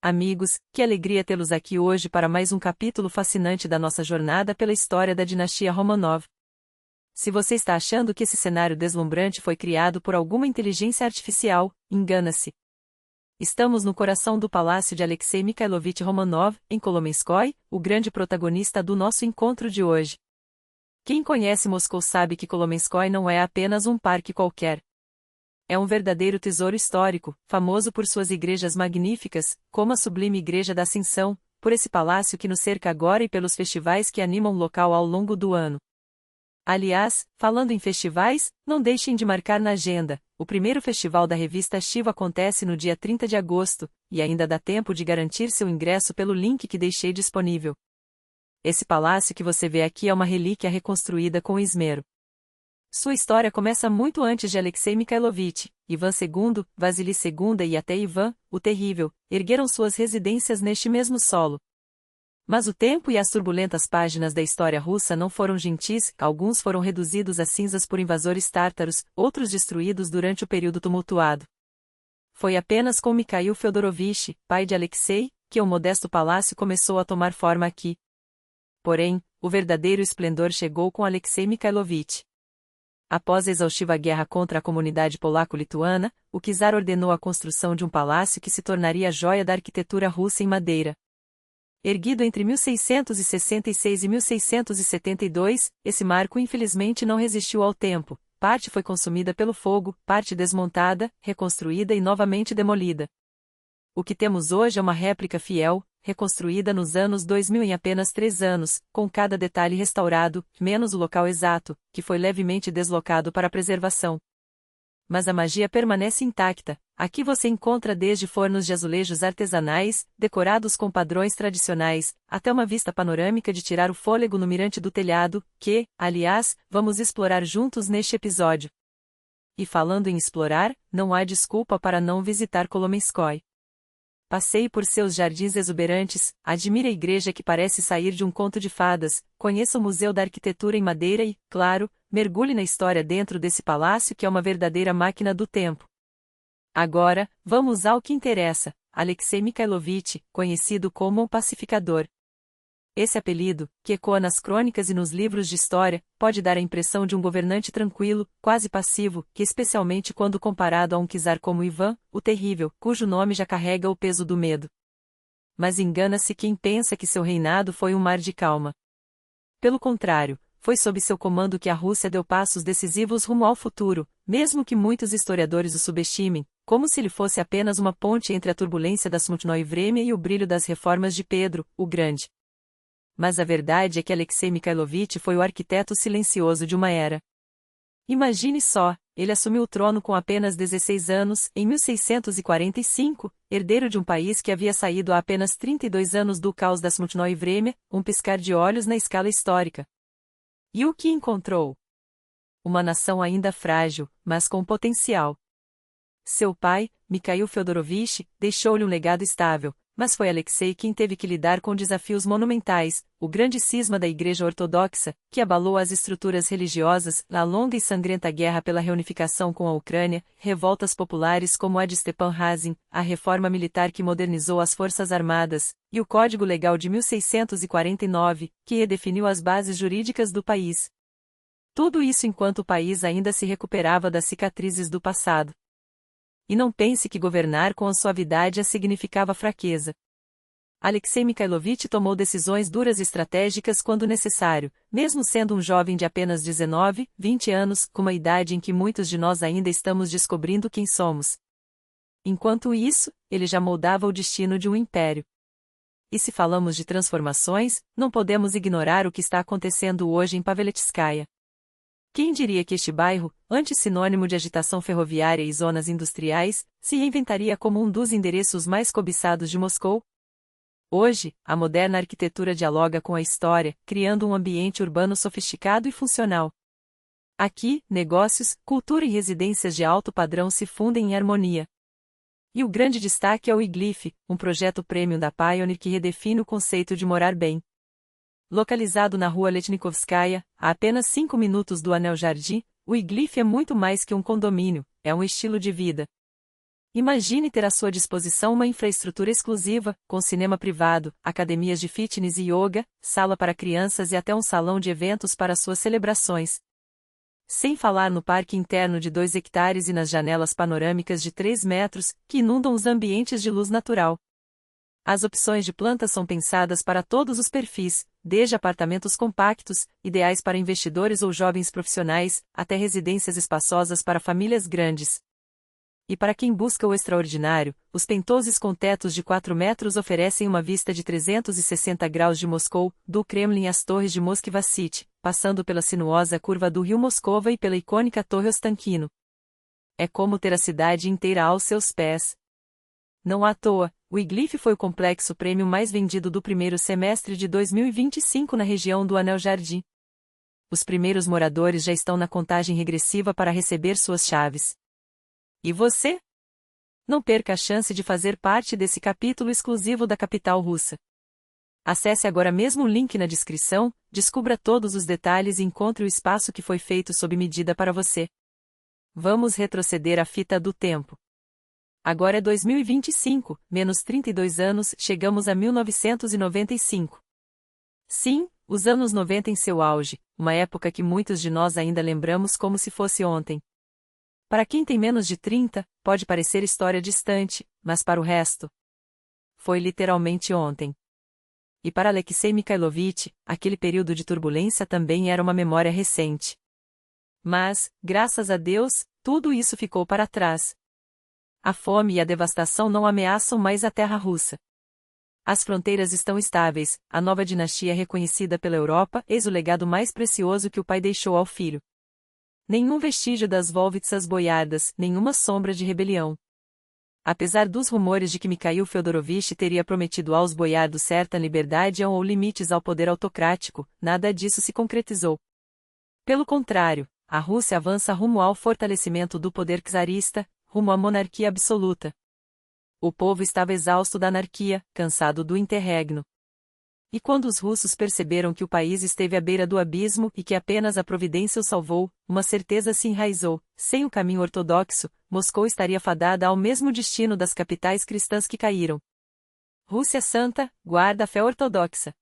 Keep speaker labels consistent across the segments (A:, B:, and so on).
A: Amigos, que alegria tê-los aqui hoje para mais um capítulo fascinante da nossa jornada pela história da dinastia Romanov. Se você está achando que esse cenário deslumbrante foi criado por alguma inteligência artificial, engana-se. Estamos no coração do palácio de Alexei Mikhailovich Romanov, em Kolomenskoye, o grande protagonista do nosso encontro de hoje. Quem conhece Moscou sabe que Kolomenskoye não é apenas um parque qualquer. É um verdadeiro tesouro histórico, famoso por suas igrejas magníficas, como a sublime Igreja da Ascensão, por esse palácio que nos cerca agora e pelos festivais que animam o local ao longo do ano. Aliás, falando em festivais, não deixem de marcar na agenda, o primeiro festival da revista Chivo acontece no dia 30 de agosto, e ainda dá tempo de garantir seu ingresso pelo link que deixei disponível. Esse palácio que você vê aqui é uma relíquia reconstruída com esmero. Sua história começa muito antes de Alexei Mikhailovich. Ivan II, Vasily II e até Ivan, o Terrível, ergueram suas residências neste mesmo solo. Mas o tempo e as turbulentas páginas da história russa não foram gentis, alguns foram reduzidos a cinzas por invasores tártaros, outros destruídos durante o período tumultuado. Foi apenas com Mikhail Feodorovich, pai de Alexei, que o modesto palácio começou a tomar forma aqui. Porém, o verdadeiro esplendor chegou com Alexei Mikhailovich. Após a exaustiva guerra contra a comunidade polaco-lituana, o czar ordenou a construção de um palácio que se tornaria a joia da arquitetura russa em madeira. Erguido entre 1666 e 1672, esse marco infelizmente não resistiu ao tempo, parte foi consumida pelo fogo, parte desmontada, reconstruída e novamente demolida. O que temos hoje é uma réplica fiel, reconstruída nos anos 2000 em apenas 3 anos, com cada detalhe restaurado, menos o local exato, que foi levemente deslocado para a preservação. Mas a magia permanece intacta. Aqui você encontra desde fornos de azulejos artesanais, decorados com padrões tradicionais, até uma vista panorâmica de tirar o fôlego no mirante do telhado, que, aliás, vamos explorar juntos neste episódio. E falando em explorar, não há desculpa para não visitar Kolomenskoye. Passeie por seus jardins exuberantes, admire a igreja que parece sair de um conto de fadas, conheça o Museu da Arquitetura em Madeira e, claro, mergulhe na história dentro desse palácio que é uma verdadeira máquina do tempo. Agora, vamos ao que interessa, Alexei Mikhailovich, conhecido como o Pacificador. Esse apelido, que ecoa nas crônicas e nos livros de história, pode dar a impressão de um governante tranquilo, quase passivo, que especialmente quando comparado a um czar como Ivan, o Terrível, cujo nome já carrega o peso do medo. Mas engana-se quem pensa que seu reinado foi um mar de calma. Pelo contrário, foi sob seu comando que a Rússia deu passos decisivos rumo ao futuro, mesmo que muitos historiadores o subestimem, como se ele fosse apenas uma ponte entre a turbulência da Smutnoye Vremya e o brilho das reformas de Pedro, o Grande. Mas a verdade é que Alexei Mikhailovich foi o arquiteto silencioso de uma era. Imagine só, ele assumiu o trono com apenas 16 anos, em 1645, herdeiro de um país que havia saído há apenas 32 anos do caos da Smutnoye Vremya, um piscar de olhos na escala histórica. E o que encontrou? Uma nação ainda frágil, mas com potencial. Seu pai, Mikhail Feodorovich, deixou-lhe um legado estável, mas foi Alexei quem teve que lidar com desafios monumentais, o grande cisma da Igreja Ortodoxa, que abalou as estruturas religiosas, a longa e sangrenta guerra pela reunificação com a Ucrânia, revoltas populares como a de Stepan Razin, a reforma militar que modernizou as forças armadas, e o Código Legal de 1649, que redefiniu as bases jurídicas do país. Tudo isso enquanto o país ainda se recuperava das cicatrizes do passado. E não pense que governar com a suavidade significava fraqueza. Alexei Mikhailovich tomou decisões duras e estratégicas quando necessário, mesmo sendo um jovem de apenas 19, 20 anos, com uma idade em que muitos de nós ainda estamos descobrindo quem somos. Enquanto isso, ele já moldava o destino de um império. E se falamos de transformações, não podemos ignorar o que está acontecendo hoje em Paveletskaya. Quem diria que este bairro, antes sinônimo de agitação ferroviária e zonas industriais, se reinventaria como um dos endereços mais cobiçados de Moscou? Hoje, a moderna arquitetura dialoga com a história, criando um ambiente urbano sofisticado e funcional. Aqui, negócios, cultura e residências de alto padrão se fundem em harmonia. E o grande destaque é o Iglif, um projeto premium da Pioneer que redefine o conceito de morar bem. Localizado na rua Letnikovskaya, a apenas 5 minutos do Anel Jardim, o Iglif é muito mais que um condomínio, é um estilo de vida. Imagine ter à sua disposição uma infraestrutura exclusiva, com cinema privado, academias de fitness e yoga, sala para crianças e até um salão de eventos para suas celebrações. Sem falar no parque interno de 2 hectares e nas janelas panorâmicas de 3 metros, que inundam os ambientes de luz natural. As opções de plantas são pensadas para todos os perfis, desde apartamentos compactos, ideais para investidores ou jovens profissionais, até residências espaçosas para famílias grandes. E para quem busca o extraordinário, os penthouses com tetos de 4 metros oferecem uma vista de 360 graus de Moscou, do Kremlin às torres de Moskva City, passando pela sinuosa curva do rio Moscova e pela icônica Torre Ostankino. É como ter a cidade inteira aos seus pés. Não à toa, o Iglif foi o complexo prêmio mais vendido do primeiro semestre de 2025 na região do Anel Jardim. Os primeiros moradores já estão na contagem regressiva para receber suas chaves. E você? Não perca a chance de fazer parte desse capítulo exclusivo da capital russa. Acesse agora mesmo o link na descrição, descubra todos os detalhes e encontre o espaço que foi feito sob medida para você. Vamos retroceder a fita do tempo. Agora é 2025, menos 32 anos, chegamos a 1995. Sim, os anos 90 em seu auge, uma época que muitos de nós ainda lembramos como se fosse ontem. Para quem tem menos de 30, pode parecer história distante, mas para o resto, foi literalmente ontem. E para Alexei Mikhailovich, aquele período de turbulência também era uma memória recente. Mas, graças a Deus, tudo isso ficou para trás. A fome e a devastação não ameaçam mais a terra russa. As fronteiras estão estáveis, a nova dinastia é reconhecida pela Europa, eis o legado mais precioso que o pai deixou ao filho. Nenhum vestígio das Volvitsas boiadas, nenhuma sombra de rebelião. Apesar dos rumores de que Mikhail Fyodorovich teria prometido aos boiados certa liberdade ou limites ao poder autocrático, nada disso se concretizou. Pelo contrário, a Rússia avança rumo ao fortalecimento do poder czarista, rumo à monarquia absoluta. O povo estava exausto da anarquia, cansado do interregno. E quando os russos perceberam que o país esteve à beira do abismo e que apenas a providência o salvou, uma certeza se enraizou: sem o caminho ortodoxo, Moscou estaria fadada ao mesmo destino das capitais cristãs que caíram. Rússia Santa, guarda a fé ortodoxa.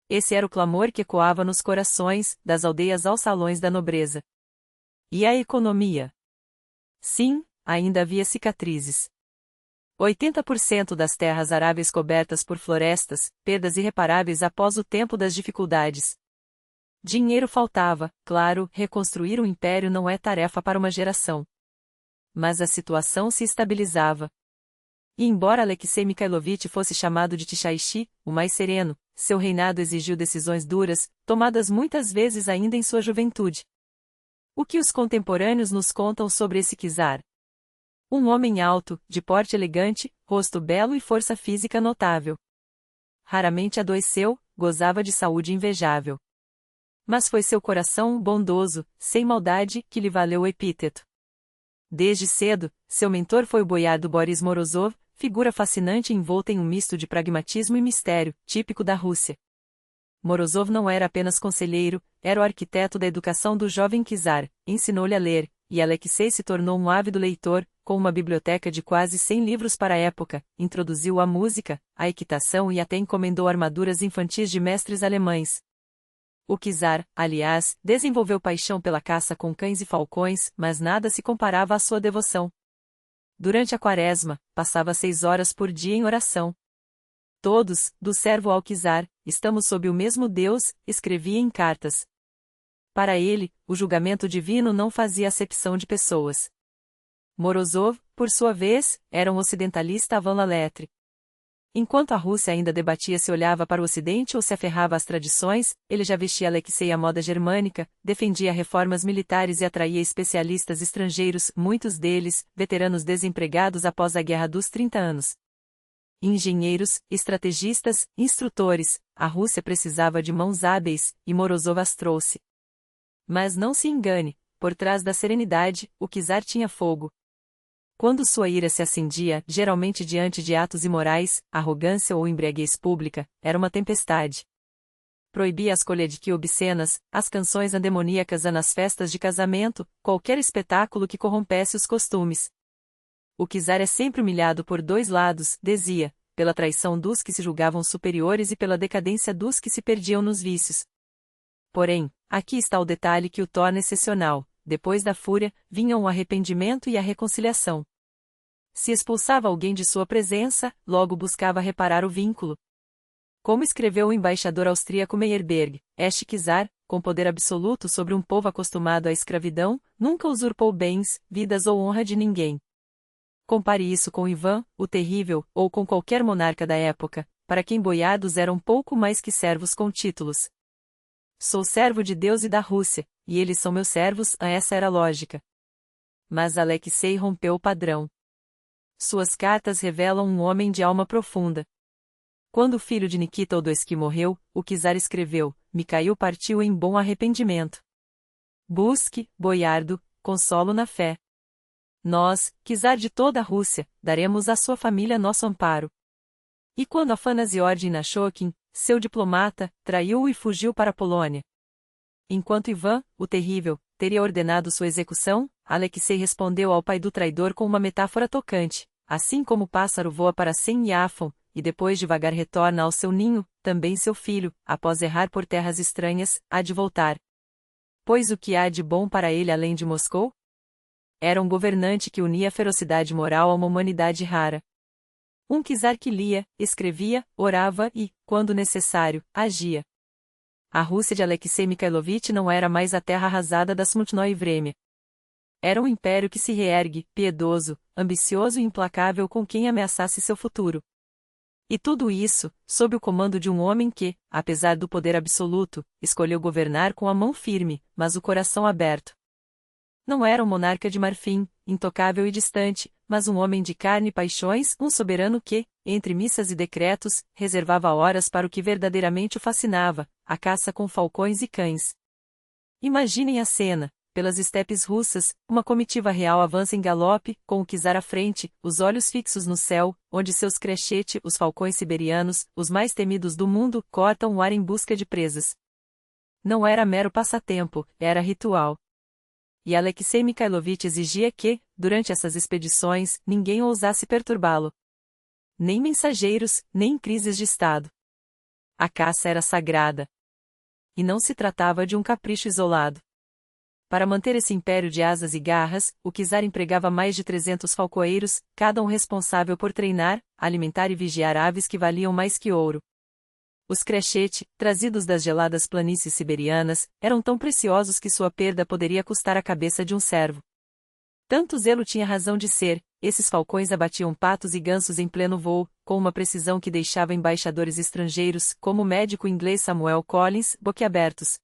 A: Esse era o clamor que ecoava nos corações, das aldeias aos salões da nobreza. E a economia? Sim, ainda havia cicatrizes. 80% das terras aráveis cobertas por florestas, perdas irreparáveis após o tempo das dificuldades. Dinheiro faltava, claro, reconstruir um império não é tarefa para uma geração. Mas a situação se estabilizava. E embora Alexei Mikhailovich fosse chamado de Tchaishi, o mais sereno, seu reinado exigiu decisões duras, tomadas muitas vezes ainda em sua juventude. O que os contemporâneos nos contam sobre esse czar? Um homem alto, de porte elegante, rosto belo e força física notável. Raramente adoeceu, gozava de saúde invejável. Mas foi seu coração bondoso, sem maldade, que lhe valeu o epíteto. Desde cedo, seu mentor foi o boiardo Boris Morozov, figura fascinante envolta em um misto de pragmatismo e mistério, típico da Rússia. Morozov não era apenas conselheiro, era o arquiteto da educação do jovem czar, ensinou-lhe a ler, e Alexei se tornou um ávido leitor, com uma biblioteca de quase 100 livros para a época, introduziu a música, a equitação e até encomendou armaduras infantis de mestres alemães. O czar, aliás, desenvolveu paixão pela caça com cães e falcões, mas nada se comparava à sua devoção. Durante a quaresma, passava 6 horas por dia em oração. Todos, do servo ao czar, estamos sob o mesmo Deus, escrevia em cartas. Para ele, o julgamento divino não fazia acepção de pessoas. Morozov, por sua vez, era um ocidentalista avant la lettre. Enquanto a Rússia ainda debatia se olhava para o Ocidente ou se aferrava às tradições, ele já vestia Alexei à moda germânica, defendia reformas militares e atraía especialistas estrangeiros, muitos deles, veteranos desempregados após a Guerra dos 30 anos. Engenheiros, estrategistas, instrutores, a Rússia precisava de mãos hábeis, e Morozov as trouxe. Mas não se engane, por trás da serenidade, o czar tinha fogo. Quando sua ira se acendia, geralmente diante de atos imorais, arrogância ou embriaguez pública, era uma tempestade. Proibia as colhedique obscenas, as canções andemoníacas nas festas de casamento, qualquer espetáculo que corrompesse os costumes. o czar é sempre humilhado por dois lados, dizia, pela traição dos que se julgavam superiores e pela decadência dos que se perdiam nos vícios. Porém, aqui está o detalhe que o torna excepcional: depois da fúria, vinham o arrependimento e a reconciliação. Se expulsava alguém de sua presença, logo buscava reparar o vínculo. Como escreveu o embaixador austríaco Meyerbeer, este czar, com poder absoluto sobre um povo acostumado à escravidão, nunca usurpou bens, vidas ou honra de ninguém. Compare isso com Ivan, o Terrível, ou com qualquer monarca da época, para quem boiados eram pouco mais que servos com títulos. Sou servo de Deus e da Rússia, e eles são meus servos, essa era a lógica. Mas Alexei rompeu o padrão. Suas cartas revelam um homem de alma profunda. Quando o filho de Nikita Odoski morreu, o czar escreveu: Mikhail partiu em bom arrependimento. Busque, boiardo, consolo na fé. Nós, czar de toda a Rússia, daremos à sua família nosso amparo. E quando Afanaziord Nashokin, seu diplomata, traiu-o e fugiu para a Polônia. Enquanto Ivan, o Terrível, teria ordenado sua execução, Alexei respondeu ao pai do traidor com uma metáfora tocante: assim como o pássaro voa para Sem-Yafon, e depois devagar retorna ao seu ninho, também seu filho, após errar por terras estranhas, há de voltar. Pois o que há de bom para ele além de Moscou? Era um governante que unia a ferocidade moral a uma humanidade rara. Um czar que lia, escrevia, orava e, quando necessário, agia. A Rússia de Alexei Mikhailovich não era mais a terra arrasada da Smutnoy Vremya. Era um império que se reergue, piedoso, ambicioso e implacável com quem ameaçasse seu futuro. E tudo isso, sob o comando de um homem que, apesar do poder absoluto, escolheu governar com a mão firme, mas o coração aberto. Não era um monarca de marfim, intocável e distante, mas um homem de carne e paixões, um soberano que, entre missas e decretos, reservava horas para o que verdadeiramente o fascinava, a caça com falcões e cães. Imaginem a cena: pelas estepes russas, uma comitiva real avança em galope, com o czar à frente, os olhos fixos no céu, onde seus crechete, os falcões siberianos, os mais temidos do mundo, cortam o ar em busca de presas. Não era mero passatempo, era ritual. E Alexei Mikhailovich exigia que, durante essas expedições, ninguém ousasse perturbá-lo. Nem mensageiros, nem crises de estado. A caça era sagrada. E não se tratava de um capricho isolado. Para manter esse império de asas e garras, o czar empregava mais de 300 falcoeiros, cada um responsável por treinar, alimentar e vigiar aves que valiam mais que ouro. Os crechete, trazidos das geladas planícies siberianas, eram tão preciosos que sua perda poderia custar a cabeça de um servo. Tanto zelo tinha razão de ser, esses falcões abatiam patos e gansos em pleno voo, com uma precisão que deixava embaixadores estrangeiros, como o médico inglês Samuel Collins, boquiabertos.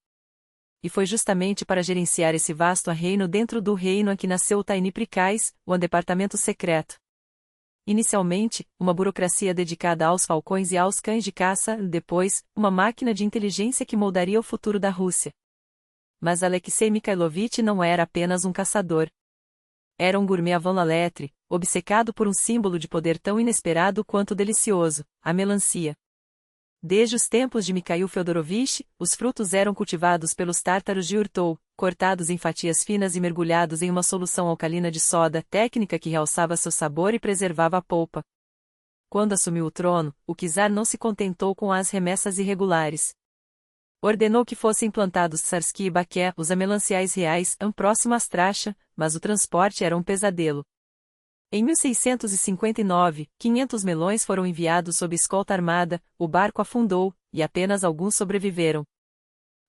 A: E foi justamente para gerenciar esse vasto reino dentro do reino a que nasceu o Tiny Prikaz, o departamento secreto. Inicialmente, uma burocracia dedicada aos falcões e aos cães de caça, depois, uma máquina de inteligência que moldaria o futuro da Rússia. Mas Alexei Mikhailovich não era apenas um caçador. Era um gourmet avant la lettre, obcecado por um símbolo de poder tão inesperado quanto delicioso: a melancia. Desde os tempos de Mikhail Feodorovich, os frutos eram cultivados pelos tártaros de Urtou, cortados em fatias finas e mergulhados em uma solução alcalina de soda, técnica que realçava seu sabor e preservava a polpa. Quando assumiu o trono, o czar não se contentou com as remessas irregulares. Ordenou que fossem plantados Tsarsky e Baqué, os amelanciais reais, próximo às Tracha, mas o transporte era um pesadelo. Em 1659, 500 melões foram enviados sob escolta armada, o barco afundou, e apenas alguns sobreviveram.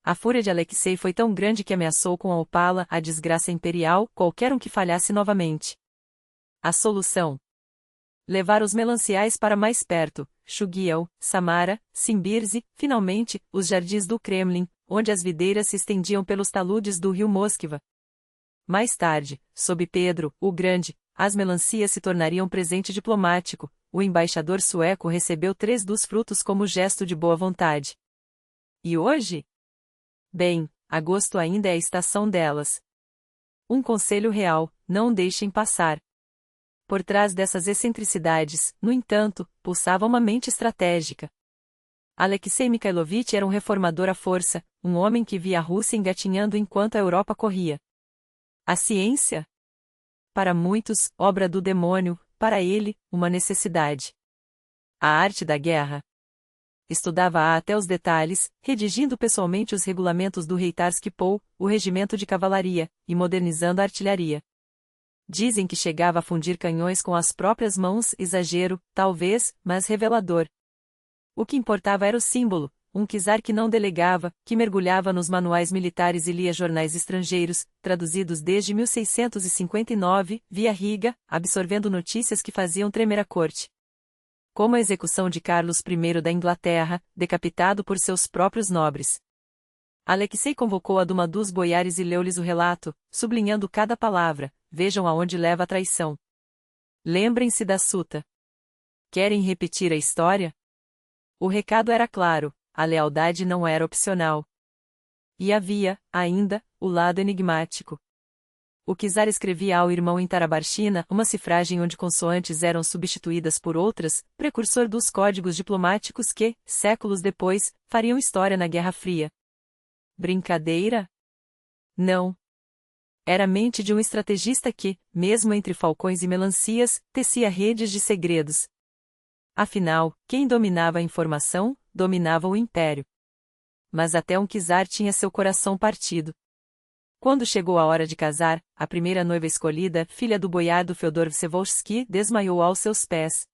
A: A fúria de Alexei foi tão grande que ameaçou com a Opala, a desgraça imperial, qualquer um que falhasse novamente. A solução: levar os melanciais para mais perto, Shugiel, Samara, Simbirzi, finalmente, os jardins do Kremlin, onde as videiras se estendiam pelos taludes do rio Moskva. Mais tarde, sob Pedro, o Grande, as melancias se tornariam presente diplomático. O embaixador sueco recebeu 3 dos frutos como gesto de boa vontade. E hoje? Bem, agosto ainda é a estação delas. Um conselho real: não deixem passar. Por trás dessas excentricidades, no entanto, pulsava uma mente estratégica. Alexei Mikhailovich era um reformador à força, um homem que via a Rússia engatinhando enquanto a Europa corria. A ciência? para muitos, obra do demônio, para ele, uma necessidade. A arte da guerra. Estudava-a até os detalhes, redigindo pessoalmente os regulamentos do rei Tarski-Pou, o regimento de cavalaria, e modernizando a artilharia. Dizem que chegava a fundir canhões com as próprias mãos, exagero, talvez, mas revelador. O que importava era o símbolo, um czar que não delegava, que mergulhava nos manuais militares e lia jornais estrangeiros, traduzidos desde 1659, via Riga, absorvendo notícias que faziam tremer a corte. Como a execução de Carlos I da Inglaterra, decapitado por seus próprios nobres. Alexei convocou a Duma dos boiares e leu-lhes o relato, sublinhando cada palavra, vejam aonde leva a traição. Lembrem-se da Suta. Querem repetir a história? O recado era claro, a lealdade não era opcional. E havia, ainda, o lado enigmático. O czar escrevia ao irmão em Tarabarchina uma cifragem onde consoantes eram substituídas por outras, precursor dos códigos diplomáticos que, séculos depois, fariam história na Guerra Fria. Brincadeira? Não. Era a mente de um estrategista que, mesmo entre falcões e melancias, tecia redes de segredos. Afinal, quem dominava a informação, dominava o império. Mas até um czar tinha seu coração partido. Quando chegou a hora de casar, a primeira noiva escolhida, filha do boiardo Fyodor Vsevolsky, desmaiou aos seus pés.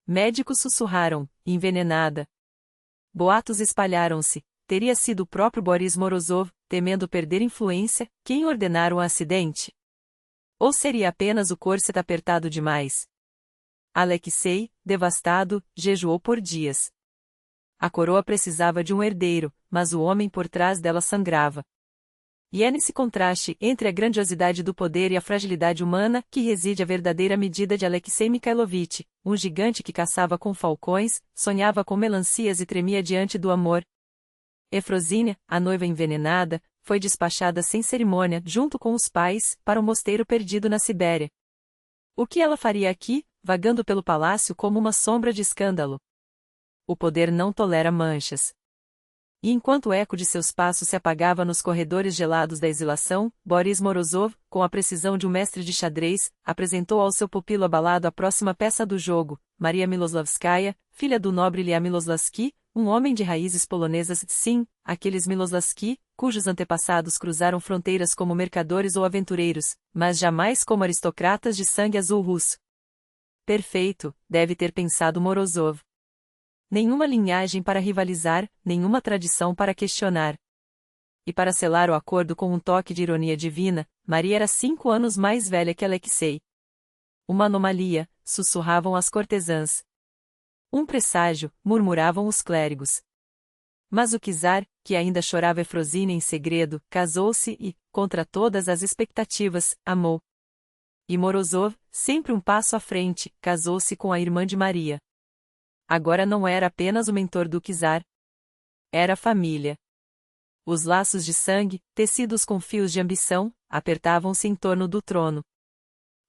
A: Médicos sussurraram, envenenada. Boatos espalharam-se, teria sido o próprio Boris Morozov, temendo perder influência, quem ordenara o acidente? Ou seria apenas o corset apertado demais? Alexei, devastado, jejuou por dias. A coroa precisava de um herdeiro, mas o homem por trás dela sangrava. E é nesse contraste entre a grandiosidade do poder e a fragilidade humana que reside a verdadeira medida de Alexei Mikhailovich, um gigante que caçava com falcões, sonhava com melancias e tremia diante do amor. Efrosínia, a noiva envenenada, foi despachada sem cerimônia, junto com os pais, para um mosteiro perdido na Sibéria. O que ela faria aqui, vagando pelo palácio como uma sombra de escândalo? O poder não tolera manchas. E enquanto o eco de seus passos se apagava nos corredores gelados da exilação, Boris Morozov, com a precisão de um mestre de xadrez, apresentou ao seu pupilo abalado a próxima peça do jogo, Maria Miloslavskaya, filha do nobre Lia Miloslavsky, um homem de raízes polonesas, sim, aqueles Miloslavsky, cujos antepassados cruzaram fronteiras como mercadores ou aventureiros, mas jamais como aristocratas de sangue azul russo. Perfeito, deve ter pensado Morozov. Nenhuma linhagem para rivalizar, nenhuma tradição para questionar. E para selar o acordo com um toque de ironia divina, Maria era 5 anos mais velha que Alexei. Uma anomalia, sussurravam as cortesãs. Um presságio, murmuravam os clérigos. Mas o czar, que ainda chorava Efrosínia em segredo, casou-se e, contra todas as expectativas, amou. E Morozov, sempre um passo à frente, casou-se com a irmã de Maria. Agora não era apenas o mentor do czar. Era família. Os laços de sangue, tecidos com fios de ambição, apertavam-se em torno do trono.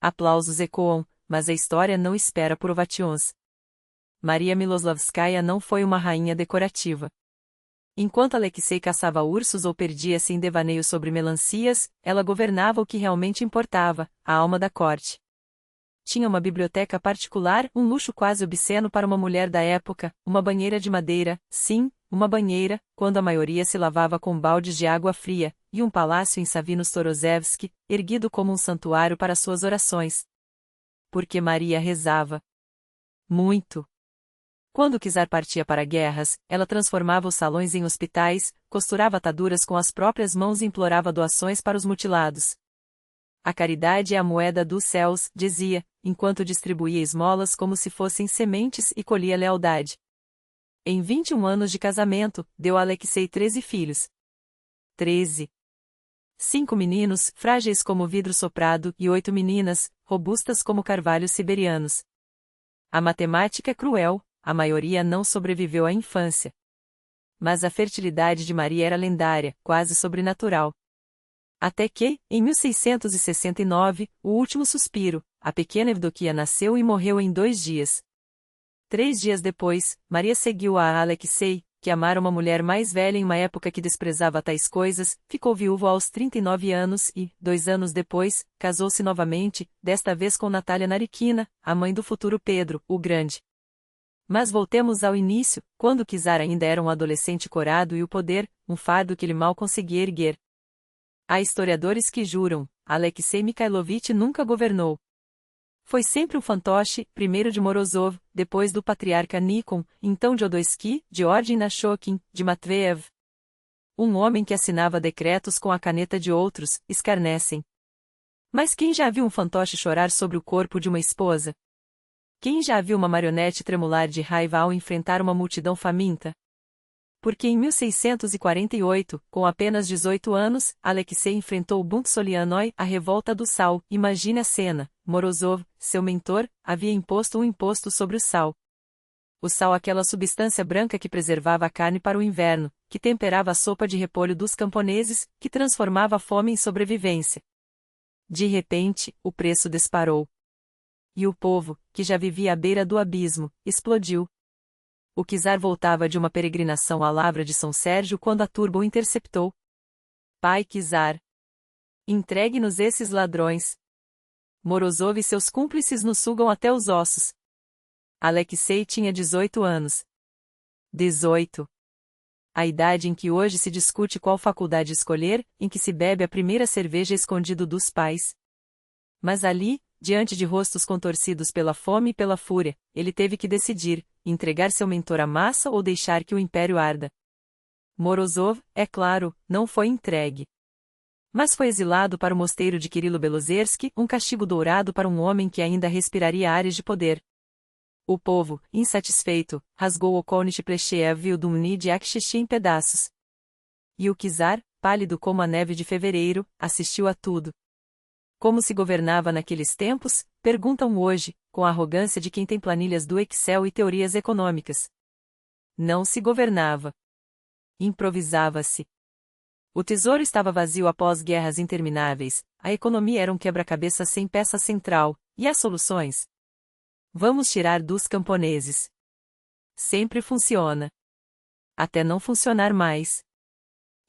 A: Aplausos ecoam, mas a história não espera por ovations. Maria Miloslavskaya não foi uma rainha decorativa. Enquanto Alexei caçava ursos ou perdia-se em devaneios sobre melancias, ela governava o que realmente importava, a alma da corte. Tinha uma biblioteca particular, um luxo quase obsceno para uma mulher da época, uma banheira de madeira, sim, uma banheira, quando a maioria se lavava com baldes de água fria, e um palácio em Savinos-Torozevsky, erguido como um santuário para suas orações. Porque Maria rezava muito. Quando o czar partia para guerras, ela transformava os salões em hospitais, costurava ataduras com as próprias mãos e implorava doações para os mutilados. A caridade é a moeda dos céus, dizia, enquanto distribuía esmolas como se fossem sementes e colhia lealdade. Em 21 anos de casamento, deu a Alexei 13 filhos. 13. 5 meninos, frágeis como vidro soprado, e 8 meninas, robustas como carvalhos siberianos. A matemática é cruel, a maioria não sobreviveu à infância. Mas a fertilidade de Maria era lendária, quase sobrenatural. Até que, em 1669, o último suspiro, a pequena Evdokia nasceu e morreu em 2 dias. 3 dias depois, Maria seguiu a Alexei, que amara uma mulher mais velha em uma época que desprezava tais coisas, ficou viúvo aos 39 anos e, 2 anos depois, casou-se novamente, desta vez com Natália Nariquina, a mãe do futuro Pedro, o Grande. Mas voltemos ao início, quando Czar ainda era um adolescente corado e o poder, um fardo que ele mal conseguia erguer. Há historiadores que juram, Alexei Mikhailovich nunca governou. Foi sempre um fantoche, primeiro de Morozov, depois do patriarca Nikon, então de Odoisky, de Ordem Nashokin, de Matveev. Um homem que assinava decretos com a caneta de outros, escarnecem. Mas quem já viu um fantoche chorar sobre o corpo de uma esposa? Quem já viu uma marionete tremular de raiva ao enfrentar uma multidão faminta? Porque em 1648, com apenas 18 anos, Alexei enfrentou Buntsolianoi, a revolta do sal. Imagine a cena. Morozov, seu mentor, havia imposto um imposto sobre o sal. O sal, aquela substância branca que preservava a carne para o inverno, que temperava a sopa de repolho dos camponeses, que transformava a fome em sobrevivência. De repente, o preço disparou. E o povo, que já vivia à beira do abismo, explodiu. O czar voltava de uma peregrinação à Lavra de São Sérgio quando a turba o interceptou. Pai czar! Entregue-nos esses ladrões! Morozov e seus cúmplices nos sugam até os ossos. Alexei tinha 18 anos. 18. A idade em que hoje se discute qual faculdade escolher, em que se bebe a primeira cerveja escondido dos pais. Mas ali, diante de rostos contorcidos pela fome e pela fúria, ele teve que decidir, entregar seu mentor à massa ou deixar que o império arda. Morozov, é claro, não foi entregue. Mas foi exilado para o mosteiro de Kirilo Belozersky, um castigo dourado para um homem que ainda respiraria ares de poder. O povo, insatisfeito, rasgou o Kolnich Plesheev e o Dumni de Aksheshi em pedaços. E o czar, pálido como a neve de fevereiro, assistiu a tudo. Como se governava naqueles tempos? Perguntam hoje, com a arrogância de quem tem planilhas do Excel e teorias econômicas. Não se governava. Improvisava-se. O tesouro estava vazio após guerras intermináveis, a economia era um quebra-cabeça sem peça central, e as soluções? Vamos tirar dos camponeses. Sempre funciona. Até não funcionar mais.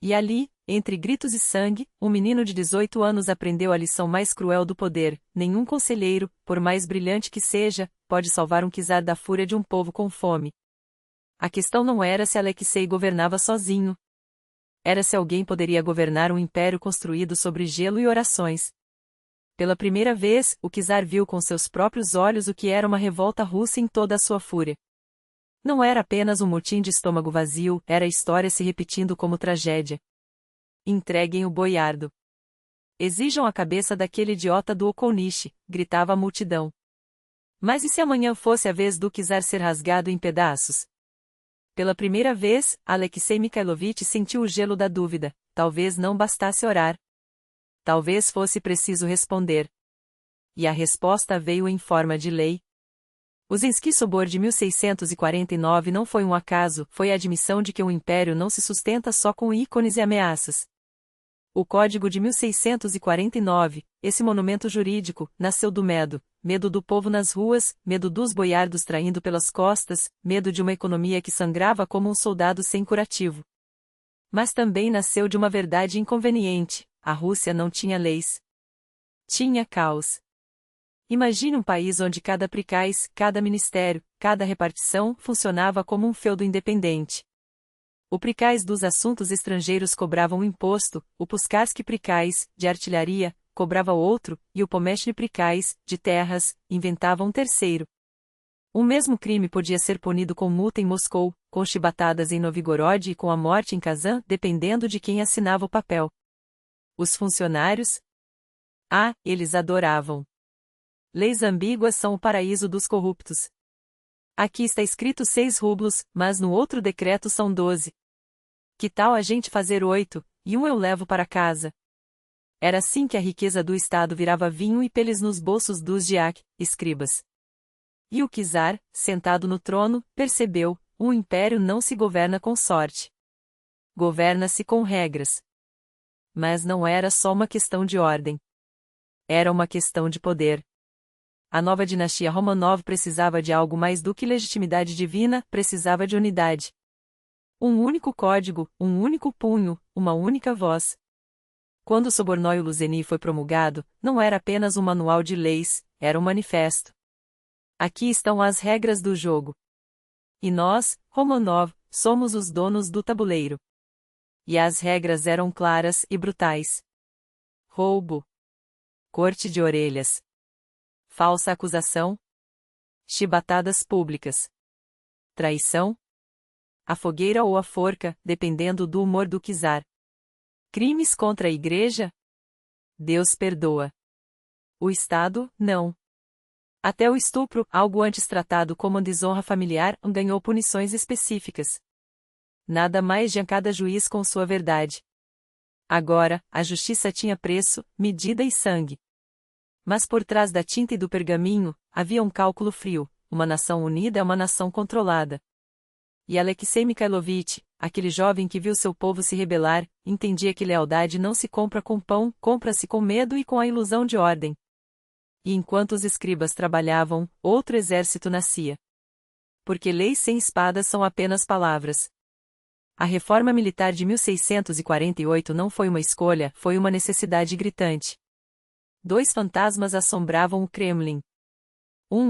A: E ali, entre gritos e sangue, um menino de 18 anos aprendeu a lição mais cruel do poder: nenhum conselheiro, por mais brilhante que seja, pode salvar um czar da fúria de um povo com fome. A questão não era se Alexei governava sozinho. Era se alguém poderia governar um império construído sobre gelo e orações. Pela primeira vez, o czar viu com seus próprios olhos o que era uma revolta russa em toda a sua fúria. Não era apenas um motim de estômago vazio, era a história se repetindo como tragédia. Entreguem o boiardo. Exijam a cabeça daquele idiota do Okolnichi, gritava a multidão. Mas e se amanhã fosse a vez do czar ser rasgado em pedaços? Pela primeira vez, Alexei Mikhailovich sentiu o gelo da dúvida, talvez não bastasse orar. Talvez fosse preciso responder. E a resposta veio em forma de lei. O Zensky Sobor de 1649 não foi um acaso, foi a admissão de que um império não se sustenta só com ícones e ameaças. O Código de 1649, esse monumento jurídico, nasceu do medo do povo nas ruas, medo dos boiardos traindo pelas costas, medo de uma economia que sangrava como um soldado sem curativo. Mas também nasceu de uma verdade inconveniente: a Rússia não tinha leis. Tinha caos. Imagine um país onde cada prikaz, cada ministério, cada repartição funcionava como um feudo independente. O prikaz dos assuntos estrangeiros cobrava um imposto, o Puskarsky prikaz, de artilharia, cobrava outro, e o Pomeshny prikaz, de terras, inventava um terceiro. Um mesmo crime podia ser punido com multa em Moscou, com chibatadas em Novgorod e com a morte em Kazan, dependendo de quem assinava o papel. Os funcionários? Ah, eles adoravam. Leis ambíguas são o paraíso dos corruptos. Aqui está escrito 6 rublos, mas no outro decreto são 12. Que tal a gente fazer 8, e um eu levo para casa? Era assim que a riqueza do Estado virava vinho e peles nos bolsos dos diak, escribas. E o czar, sentado no trono, percebeu: um império não se governa com sorte. Governa-se com regras. Mas não era só uma questão de ordem. Era uma questão de poder. A nova dinastia Romanov precisava de algo mais do que legitimidade divina, precisava de unidade. Um único código, um único punho, uma única voz. Quando o Soborno Luzeni foi promulgado, não era apenas um manual de leis, era um manifesto. Aqui estão as regras do jogo. E nós, Romanov, somos os donos do tabuleiro. E as regras eram claras e brutais. Roubo. Corte de orelhas. Falsa acusação. Chibatadas públicas. Traição. A fogueira ou a forca, dependendo do humor do czar. Crimes contra a igreja? Deus perdoa. O Estado, não. Até o estupro, algo antes tratado como desonra familiar, ganhou punições específicas. Nada mais de cada juiz com sua verdade. Agora, a justiça tinha preço, medida e sangue. Mas por trás da tinta e do pergaminho, havia um cálculo frio: uma nação unida é uma nação controlada. E Alexei Mikhailovich, aquele jovem que viu seu povo se rebelar, entendia que lealdade não se compra com pão, compra-se com medo e com a ilusão de ordem. E enquanto os escribas trabalhavam, outro exército nascia. Porque leis sem espadas são apenas palavras. A reforma militar de 1648 não foi uma escolha, foi uma necessidade gritante. Dois fantasmas assombravam o Kremlin.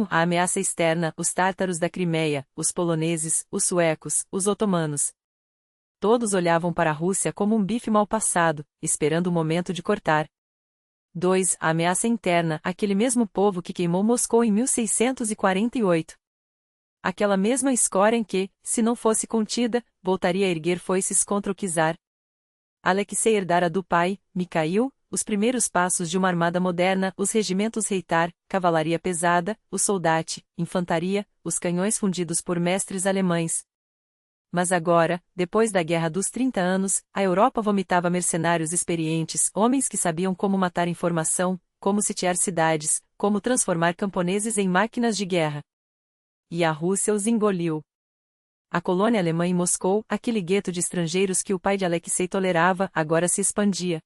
A: A ameaça externa, os tártaros da Crimeia, os poloneses, os suecos, os otomanos. Todos olhavam para a Rússia como um bife mal passado, esperando o momento de cortar. 2. A ameaça interna, aquele mesmo povo que queimou Moscou em 1648. Aquela mesma escória em que, se não fosse contida, voltaria a erguer foices contra o czar. Alexei herdara do pai, Mikhail, os primeiros passos de uma armada moderna, os regimentos Reitar, cavalaria pesada, o soldate, infantaria, os canhões fundidos por mestres alemães. Mas agora, depois da Guerra dos 30 anos, a Europa vomitava mercenários experientes, homens que sabiam como matar informação, como sitiar cidades, como transformar camponeses em máquinas de guerra. E a Rússia os engoliu. A colônia alemã em Moscou, aquele gueto de estrangeiros que o pai de Alexei tolerava, agora se expandia.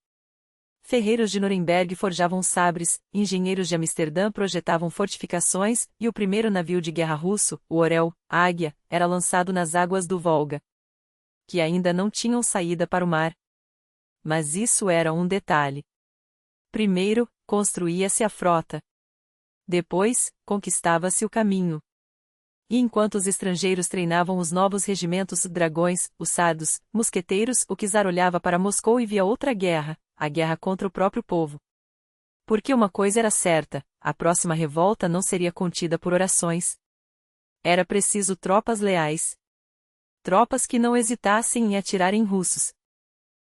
A: Ferreiros de Nuremberg forjavam sabres, engenheiros de Amsterdã projetavam fortificações, e o primeiro navio de guerra russo, o Orel, Águia, era lançado nas águas do Volga, que ainda não tinham saída para o mar. Mas isso era um detalhe. Primeiro, construía-se a frota. Depois, conquistava-se o caminho. E enquanto os estrangeiros treinavam os novos regimentos dragões, os sardos, mosqueteiros, o czar olhava para Moscou e via outra guerra, a guerra contra o próprio povo. Porque uma coisa era certa, a próxima revolta não seria contida por orações. Era preciso tropas leais. Tropas que não hesitassem em atirar em russos.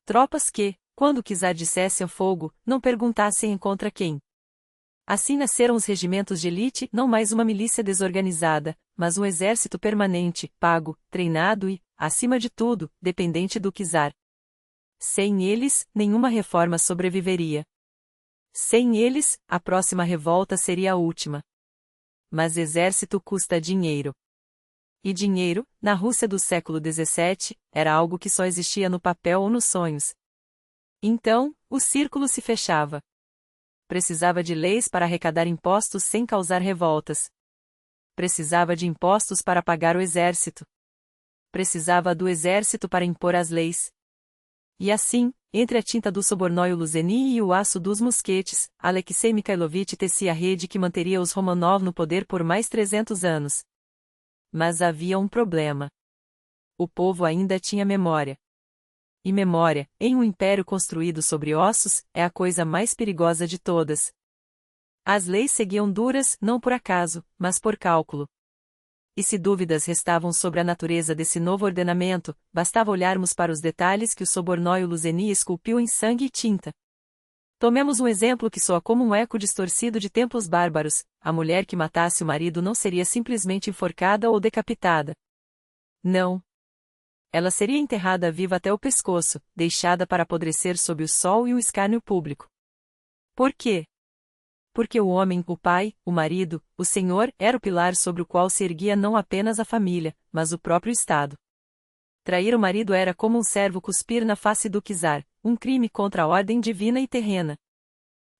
A: Tropas que, quando o czar dissesse ao fogo, não perguntassem contra quem. Assim nasceram os regimentos de elite, não mais uma milícia desorganizada, mas um exército permanente, pago, treinado e, acima de tudo, dependente do czar. Sem eles, nenhuma reforma sobreviveria. Sem eles, a próxima revolta seria a última. Mas exército custa dinheiro. E dinheiro, na Rússia do século XVII, era algo que só existia no papel ou nos sonhos. Então, o círculo se fechava. Precisava de leis para arrecadar impostos sem causar revoltas. Precisava de impostos para pagar o exército. Precisava do exército para impor as leis. E assim, entre a tinta do Soborno Luzeni e o aço dos mosquetes, Alexei Mikhailovich tecia a rede que manteria os Romanov no poder por mais 300 anos. Mas havia um problema. O povo ainda tinha memória. E memória, em um império construído sobre ossos, é a coisa mais perigosa de todas. As leis seguiam duras, não por acaso, mas por cálculo. E se dúvidas restavam sobre a natureza desse novo ordenamento, bastava olharmos para os detalhes que o Soborno Luzeni esculpiu em sangue e tinta. Tomemos um exemplo que soa como um eco distorcido de tempos bárbaros: a mulher que matasse o marido não seria simplesmente enforcada ou decapitada. Não. Ela seria enterrada viva até o pescoço, deixada para apodrecer sob o sol e o escárnio público. Por quê? Porque o homem, o pai, o marido, o senhor, era o pilar sobre o qual se erguia não apenas a família, mas o próprio Estado. Trair o marido era como um servo cuspir na face do czar, um crime contra a ordem divina e terrena.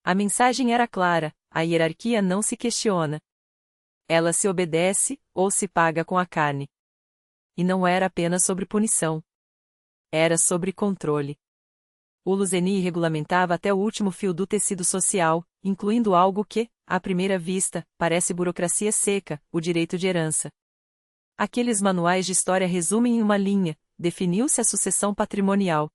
A: A mensagem era clara: a hierarquia não se questiona. Ela se obedece, ou se paga com a carne. E não era apenas sobre punição. Era sobre controle. O Luzeni regulamentava até o último fio do tecido social, incluindo algo que, à primeira vista, parece burocracia seca, o direito de herança. Aqueles manuais de história resumem em uma linha: definiu-se a sucessão patrimonial.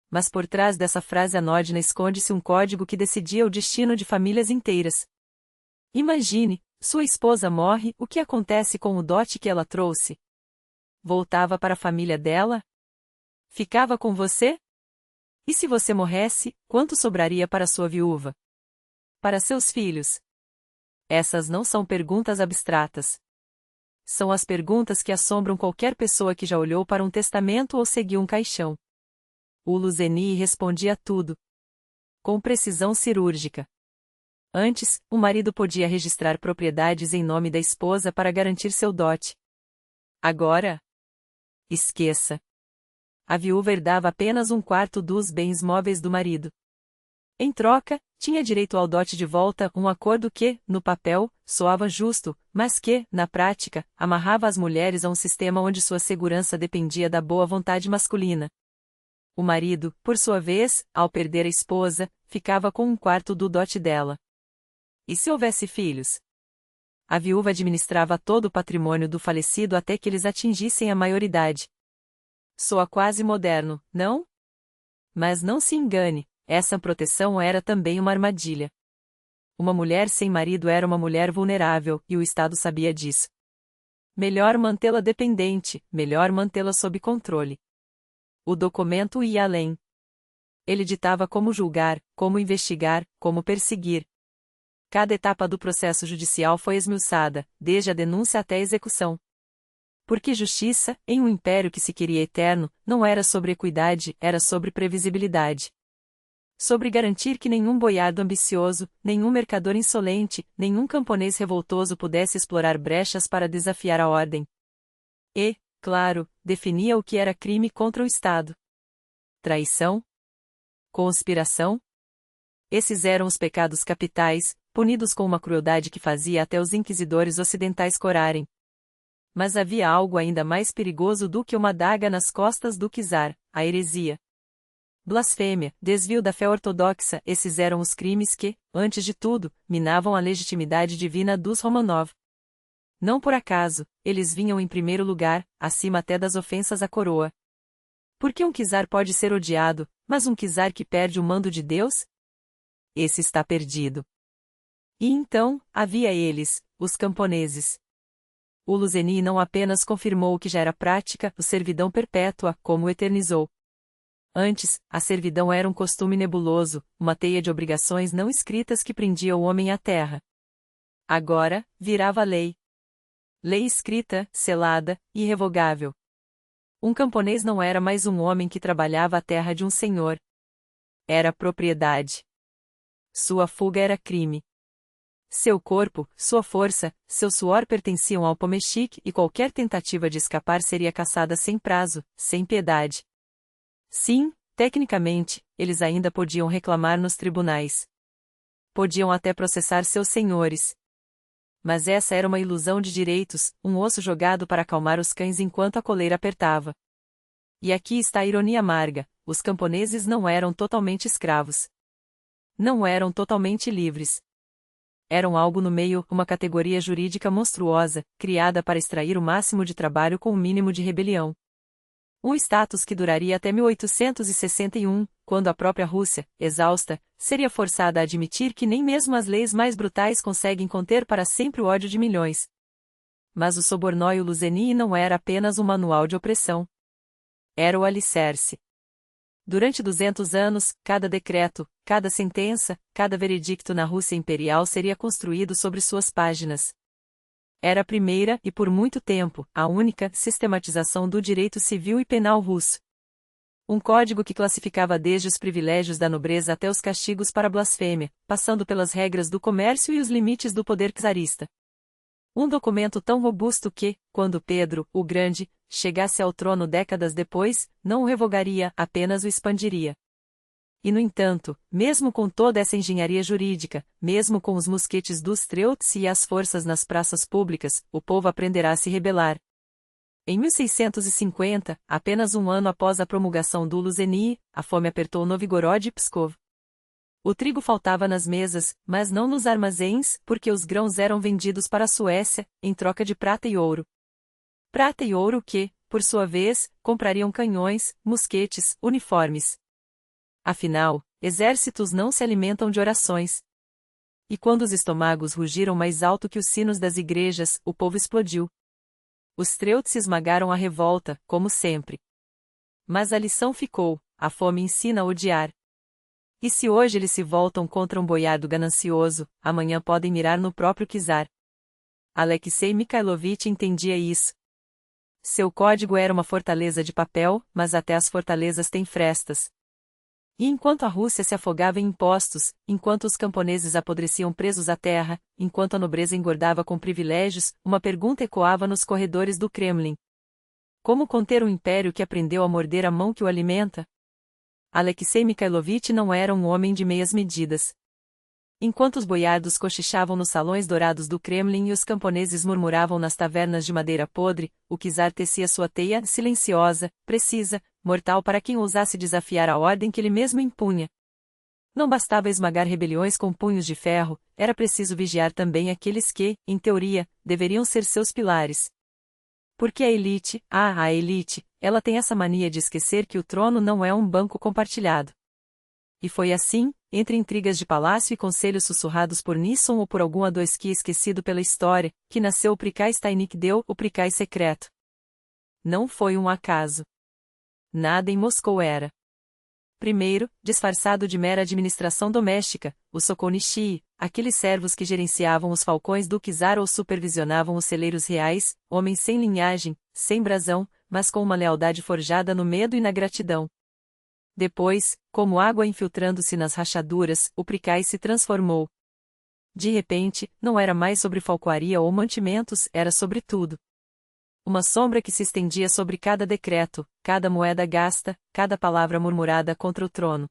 A: Mas por trás dessa frase anódina esconde-se um código que decidia o destino de famílias inteiras. Imagine, sua esposa morre, o que acontece com o dote que ela trouxe? Voltava para a família dela? Ficava com você? E se você morresse, quanto sobraria para sua viúva? Para seus filhos? Essas não são perguntas abstratas. São as perguntas que assombram qualquer pessoa que já olhou para um testamento ou seguiu um caixão. O Luzeni respondia tudo. Com precisão cirúrgica. Antes, o marido podia registrar propriedades em nome da esposa para garantir seu dote. Agora? Esqueça. A viúva herdava apenas um quarto dos bens móveis do marido. Em troca, tinha direito ao dote de volta, um acordo que, no papel, soava justo, mas que, na prática, amarrava as mulheres a um sistema onde sua segurança dependia da boa vontade masculina. O marido, por sua vez, ao perder a esposa, ficava com um quarto do dote dela. E se houvesse filhos? A viúva administrava todo o patrimônio do falecido até que eles atingissem a maioridade. Soa quase moderno, não? Mas não se engane, essa proteção era também uma armadilha. Uma mulher sem marido era uma mulher vulnerável, e o Estado sabia disso. Melhor mantê-la dependente, melhor mantê-la sob controle. O documento ia além. Ele ditava como julgar, como investigar, como perseguir. Cada etapa do processo judicial foi esmiuçada, desde a denúncia até a execução. Porque justiça, em um império que se queria eterno, não era sobre equidade, era sobre previsibilidade. Sobre garantir que nenhum boiardo ambicioso, nenhum mercador insolente, nenhum camponês revoltoso pudesse explorar brechas para desafiar a ordem. E, claro, definia o que era crime contra o Estado. Traição? Conspiração? Esses eram os pecados capitais, punidos com uma crueldade que fazia até os inquisidores ocidentais corarem. Mas havia algo ainda mais perigoso do que uma adaga nas costas do czar, a heresia. Blasfêmia, desvio da fé ortodoxa, esses eram os crimes que, antes de tudo, minavam a legitimidade divina dos Romanov. Não por acaso, eles vinham em primeiro lugar, acima até das ofensas à coroa. Porque um czar pode ser odiado, mas um czar que perde o mando de Deus? Esse está perdido. E então, havia eles, os camponeses. O Luzeni não apenas confirmou o que já era prática, a servidão perpétua, como o eternizou. Antes, a servidão era um costume nebuloso, uma teia de obrigações não escritas que prendia o homem à terra. Agora, virava lei. Lei escrita, selada, irrevogável. Um camponês não era mais um homem que trabalhava a terra de um senhor. Era propriedade. Sua fuga era crime. Seu corpo, sua força, seu suor pertenciam ao Pomeshik e qualquer tentativa de escapar seria caçada sem prazo, sem piedade. Sim, tecnicamente, eles ainda podiam reclamar nos tribunais. Podiam até processar seus senhores. Mas essa era uma ilusão de direitos, um osso jogado para acalmar os cães enquanto a coleira apertava. E aqui está a ironia amarga: os camponeses não eram totalmente escravos. Não eram totalmente livres. Eram algo no meio, uma categoria jurídica monstruosa, criada para extrair o máximo de trabalho com o mínimo de rebelião. Um status que duraria até 1861, quando a própria Rússia, exausta, seria forçada a admitir que nem mesmo as leis mais brutais conseguem conter para sempre o ódio de milhões. Mas o Sobornóio Luzeni não era apenas um manual de opressão. Era o alicerce. Durante 200 anos, cada decreto, cada sentença, cada veredicto na Rússia imperial seria construído sobre suas páginas. Era a primeira e, por muito tempo, a única sistematização do direito civil e penal russo. Um código que classificava desde os privilégios da nobreza até os castigos para blasfêmia, passando pelas regras do comércio e os limites do poder czarista. Um documento tão robusto que, quando Pedro, o Grande, chegasse ao trono décadas depois, não o revogaria, apenas o expandiria. E no entanto, mesmo com toda essa engenharia jurídica, mesmo com os mosquetes dos Streltsy e as forças nas praças públicas, o povo aprenderá a se rebelar. Em 1650, apenas um ano após a promulgação do Luzenii, a fome apertou Novgorod e Pskov. O trigo faltava nas mesas, mas não nos armazéns, porque os grãos eram vendidos para a Suécia, em troca de prata e ouro. Prata e ouro que, por sua vez, comprariam canhões, mosquetes, uniformes. Afinal, exércitos não se alimentam de orações. E quando os estômagos rugiram mais alto que os sinos das igrejas, o povo explodiu. Os Treuts esmagaram a revolta, como sempre. Mas a lição ficou: a fome ensina a odiar. E se hoje eles se voltam contra um boiardo ganancioso, amanhã podem mirar no próprio czar. Alexei Mikhailovich entendia isso. Seu código era uma fortaleza de papel, mas até as fortalezas têm frestas. E enquanto a Rússia se afogava em impostos, enquanto os camponeses apodreciam presos à terra, enquanto a nobreza engordava com privilégios, uma pergunta ecoava nos corredores do Kremlin. Como conter um império que aprendeu a morder a mão que o alimenta? Alexei Mikhailovich não era um homem de meias medidas. Enquanto os boiardos cochichavam nos salões dourados do Kremlin e os camponeses murmuravam nas tavernas de madeira podre, o czar tecia sua teia silenciosa, precisa, mortal para quem ousasse desafiar a ordem que ele mesmo impunha. Não bastava esmagar rebeliões com punhos de ferro, era preciso vigiar também aqueles que, em teoria, deveriam ser seus pilares. Porque a elite, ela tem essa mania de esquecer que o trono não é um banco compartilhado. E foi assim, entre intrigas de palácio e conselhos sussurrados por Nisson ou por algum Adoisky esquecido pela história, que nasceu o Prikaz Tainikdel, o Prikaz secreto. Não foi um acaso. Nada em Moscou era. Primeiro, disfarçado de mera administração doméstica, o Sokolnichie, aqueles servos que gerenciavam os falcões do czar ou supervisionavam os celeiros reais, homens sem linhagem, sem brasão, mas com uma lealdade forjada no medo e na gratidão. Depois, como água infiltrando-se nas rachaduras, o Prikaz se transformou. De repente, não era mais sobre falcoaria ou mantimentos, era sobre tudo. Uma sombra que se estendia sobre cada decreto, cada moeda gasta, cada palavra murmurada contra o trono.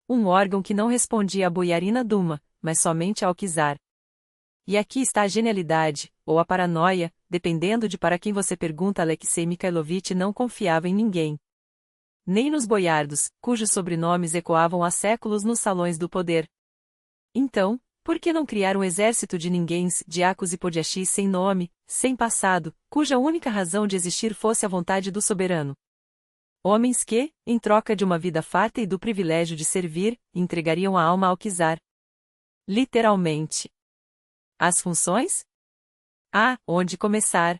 A: Um órgão que não respondia à Boiarina Duma, mas somente ao czar. E aqui está a genialidade, ou a paranoia, dependendo de para quem você pergunta. Alexei Mikhailovich não confiava em ninguém. Nem nos boiardos, cujos sobrenomes ecoavam há séculos nos salões do poder. Então, por que não criar um exército de ninguéms, diacos e podiachis sem nome, sem passado, cuja única razão de existir fosse a vontade do soberano? Homens que, em troca de uma vida farta e do privilégio de servir, entregariam a alma ao czar. Literalmente. As funções? Onde começar?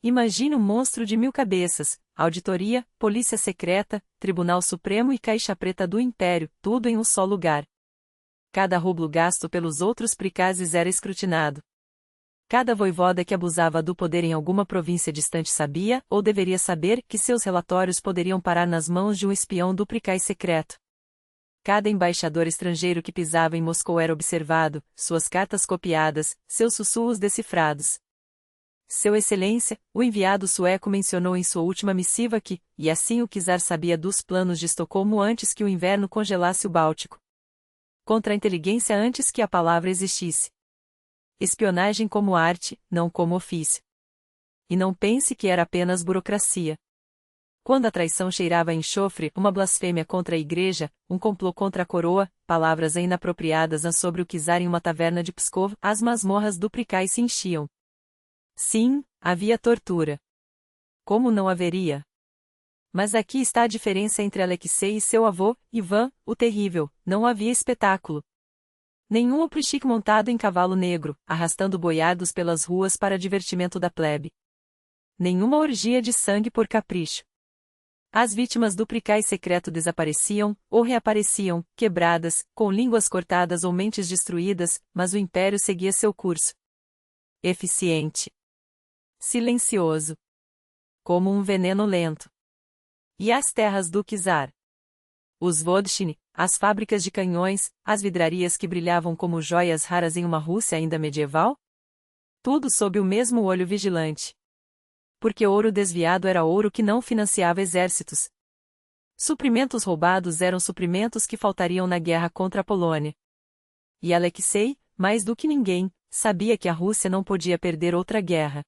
A: Imagine um monstro de 1000 cabeças, auditoria, polícia secreta, tribunal supremo e caixa preta do império, tudo em um só lugar. Cada rublo gasto pelos outros prikazes era escrutinado. Cada voivoda que abusava do poder em alguma província distante sabia, ou deveria saber, que seus relatórios poderiam parar nas mãos de um espião do prikaz secreto. Cada embaixador estrangeiro que pisava em Moscou era observado, suas cartas copiadas, seus sussurros decifrados. Seu Excelência, o enviado sueco mencionou em sua última missiva que, e assim o czar sabia dos planos de Estocolmo antes que o inverno congelasse o Báltico. Contra a inteligência antes que a palavra existisse. Espionagem como arte, não como ofício. E não pense que era apenas burocracia. Quando a traição cheirava a enxofre, uma blasfêmia contra a igreja, um complô contra a coroa, palavras inapropriadas sobre o czar em uma taverna de Pskov, as masmorras do Prikaz se enchiam. Sim, havia tortura. Como não haveria? Mas aqui está a diferença entre Alexei e seu avô, Ivan, o terrível: não havia espetáculo. Nenhum oprichik montado em cavalo negro, arrastando boiardos pelas ruas para divertimento da plebe. Nenhuma orgia de sangue por capricho. As vítimas do Prikaz secreto desapareciam, ou reapareciam, quebradas, com línguas cortadas ou mentes destruídas, mas o império seguia seu curso. Eficiente. Silencioso. Como um veneno lento. E as terras do czar? Os Vodchiny, as fábricas de canhões, as vidrarias que brilhavam como joias raras em uma Rússia ainda medieval? Tudo sob o mesmo olho vigilante. Porque ouro desviado era ouro que não financiava exércitos. Suprimentos roubados eram suprimentos que faltariam na guerra contra a Polônia. E Alexei, mais do que ninguém, sabia que a Rússia não podia perder outra guerra.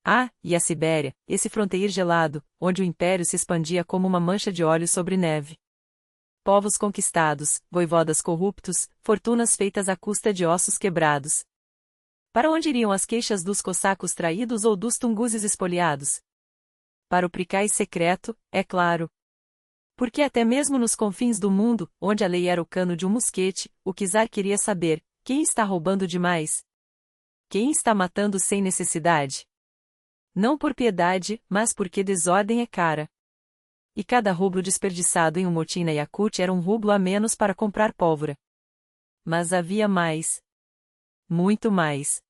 A: Ah, e a Sibéria, esse fronteir gelado, onde o império se expandia como uma mancha de óleo sobre neve. Povos conquistados, voivodas corruptos, fortunas feitas à custa de ossos quebrados. Para onde iriam as queixas dos cossacos traídos ou dos tunguses espoliados? Para o Pricais secreto, é claro. Porque até mesmo nos confins do mundo, onde a lei era o cano de um mosquete, o czar queria saber: quem está roubando demais? Quem está matando sem necessidade? Não por piedade, mas porque desordem é cara. E cada rublo desperdiçado em um motim na Yakut era um rublo a menos para comprar pólvora. Mas havia mais. Muito mais.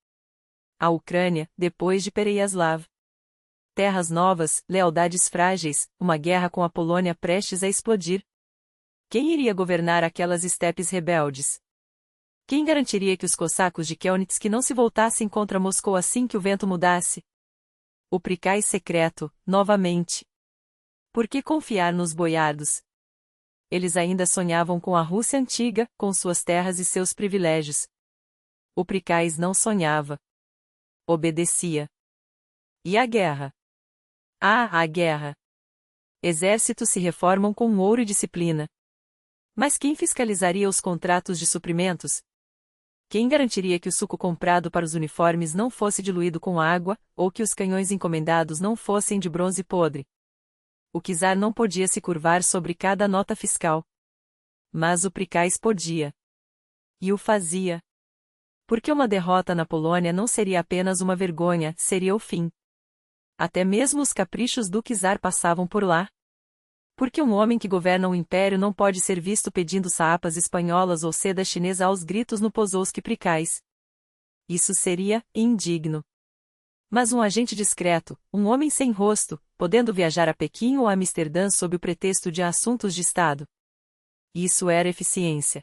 A: A Ucrânia, depois de Pereyaslav. Terras novas, lealdades frágeis, uma guerra com a Polônia prestes a explodir. Quem iria governar aquelas estepes rebeldes? Quem garantiria que os cossacos de Khmelnytsk não se voltassem contra Moscou assim que o vento mudasse? O Pricais secreto, novamente. Por que confiar nos boiardos? Eles ainda sonhavam com a Rússia antiga, com suas terras e seus privilégios. O Pricais não sonhava. Obedecia. E a guerra? Ah, a guerra! Exércitos se reformam com ouro e disciplina. Mas quem fiscalizaria os contratos de suprimentos? Quem garantiria que o suco comprado para os uniformes não fosse diluído com água, ou que os canhões encomendados não fossem de bronze podre? O czar não podia se curvar sobre cada nota fiscal. Mas o Pricais podia. E o fazia. Porque uma derrota na Polônia não seria apenas uma vergonha, seria o fim. Até mesmo os caprichos do czar passavam por lá. Porque um homem que governa um império não pode ser visto pedindo sapas espanholas ou seda chinesa aos gritos no Pozolsky Pricais. Isso seria indigno. Mas um agente discreto, um homem sem rosto, podendo viajar a Pequim ou a Amsterdã sob o pretexto de assuntos de Estado. Isso era eficiência.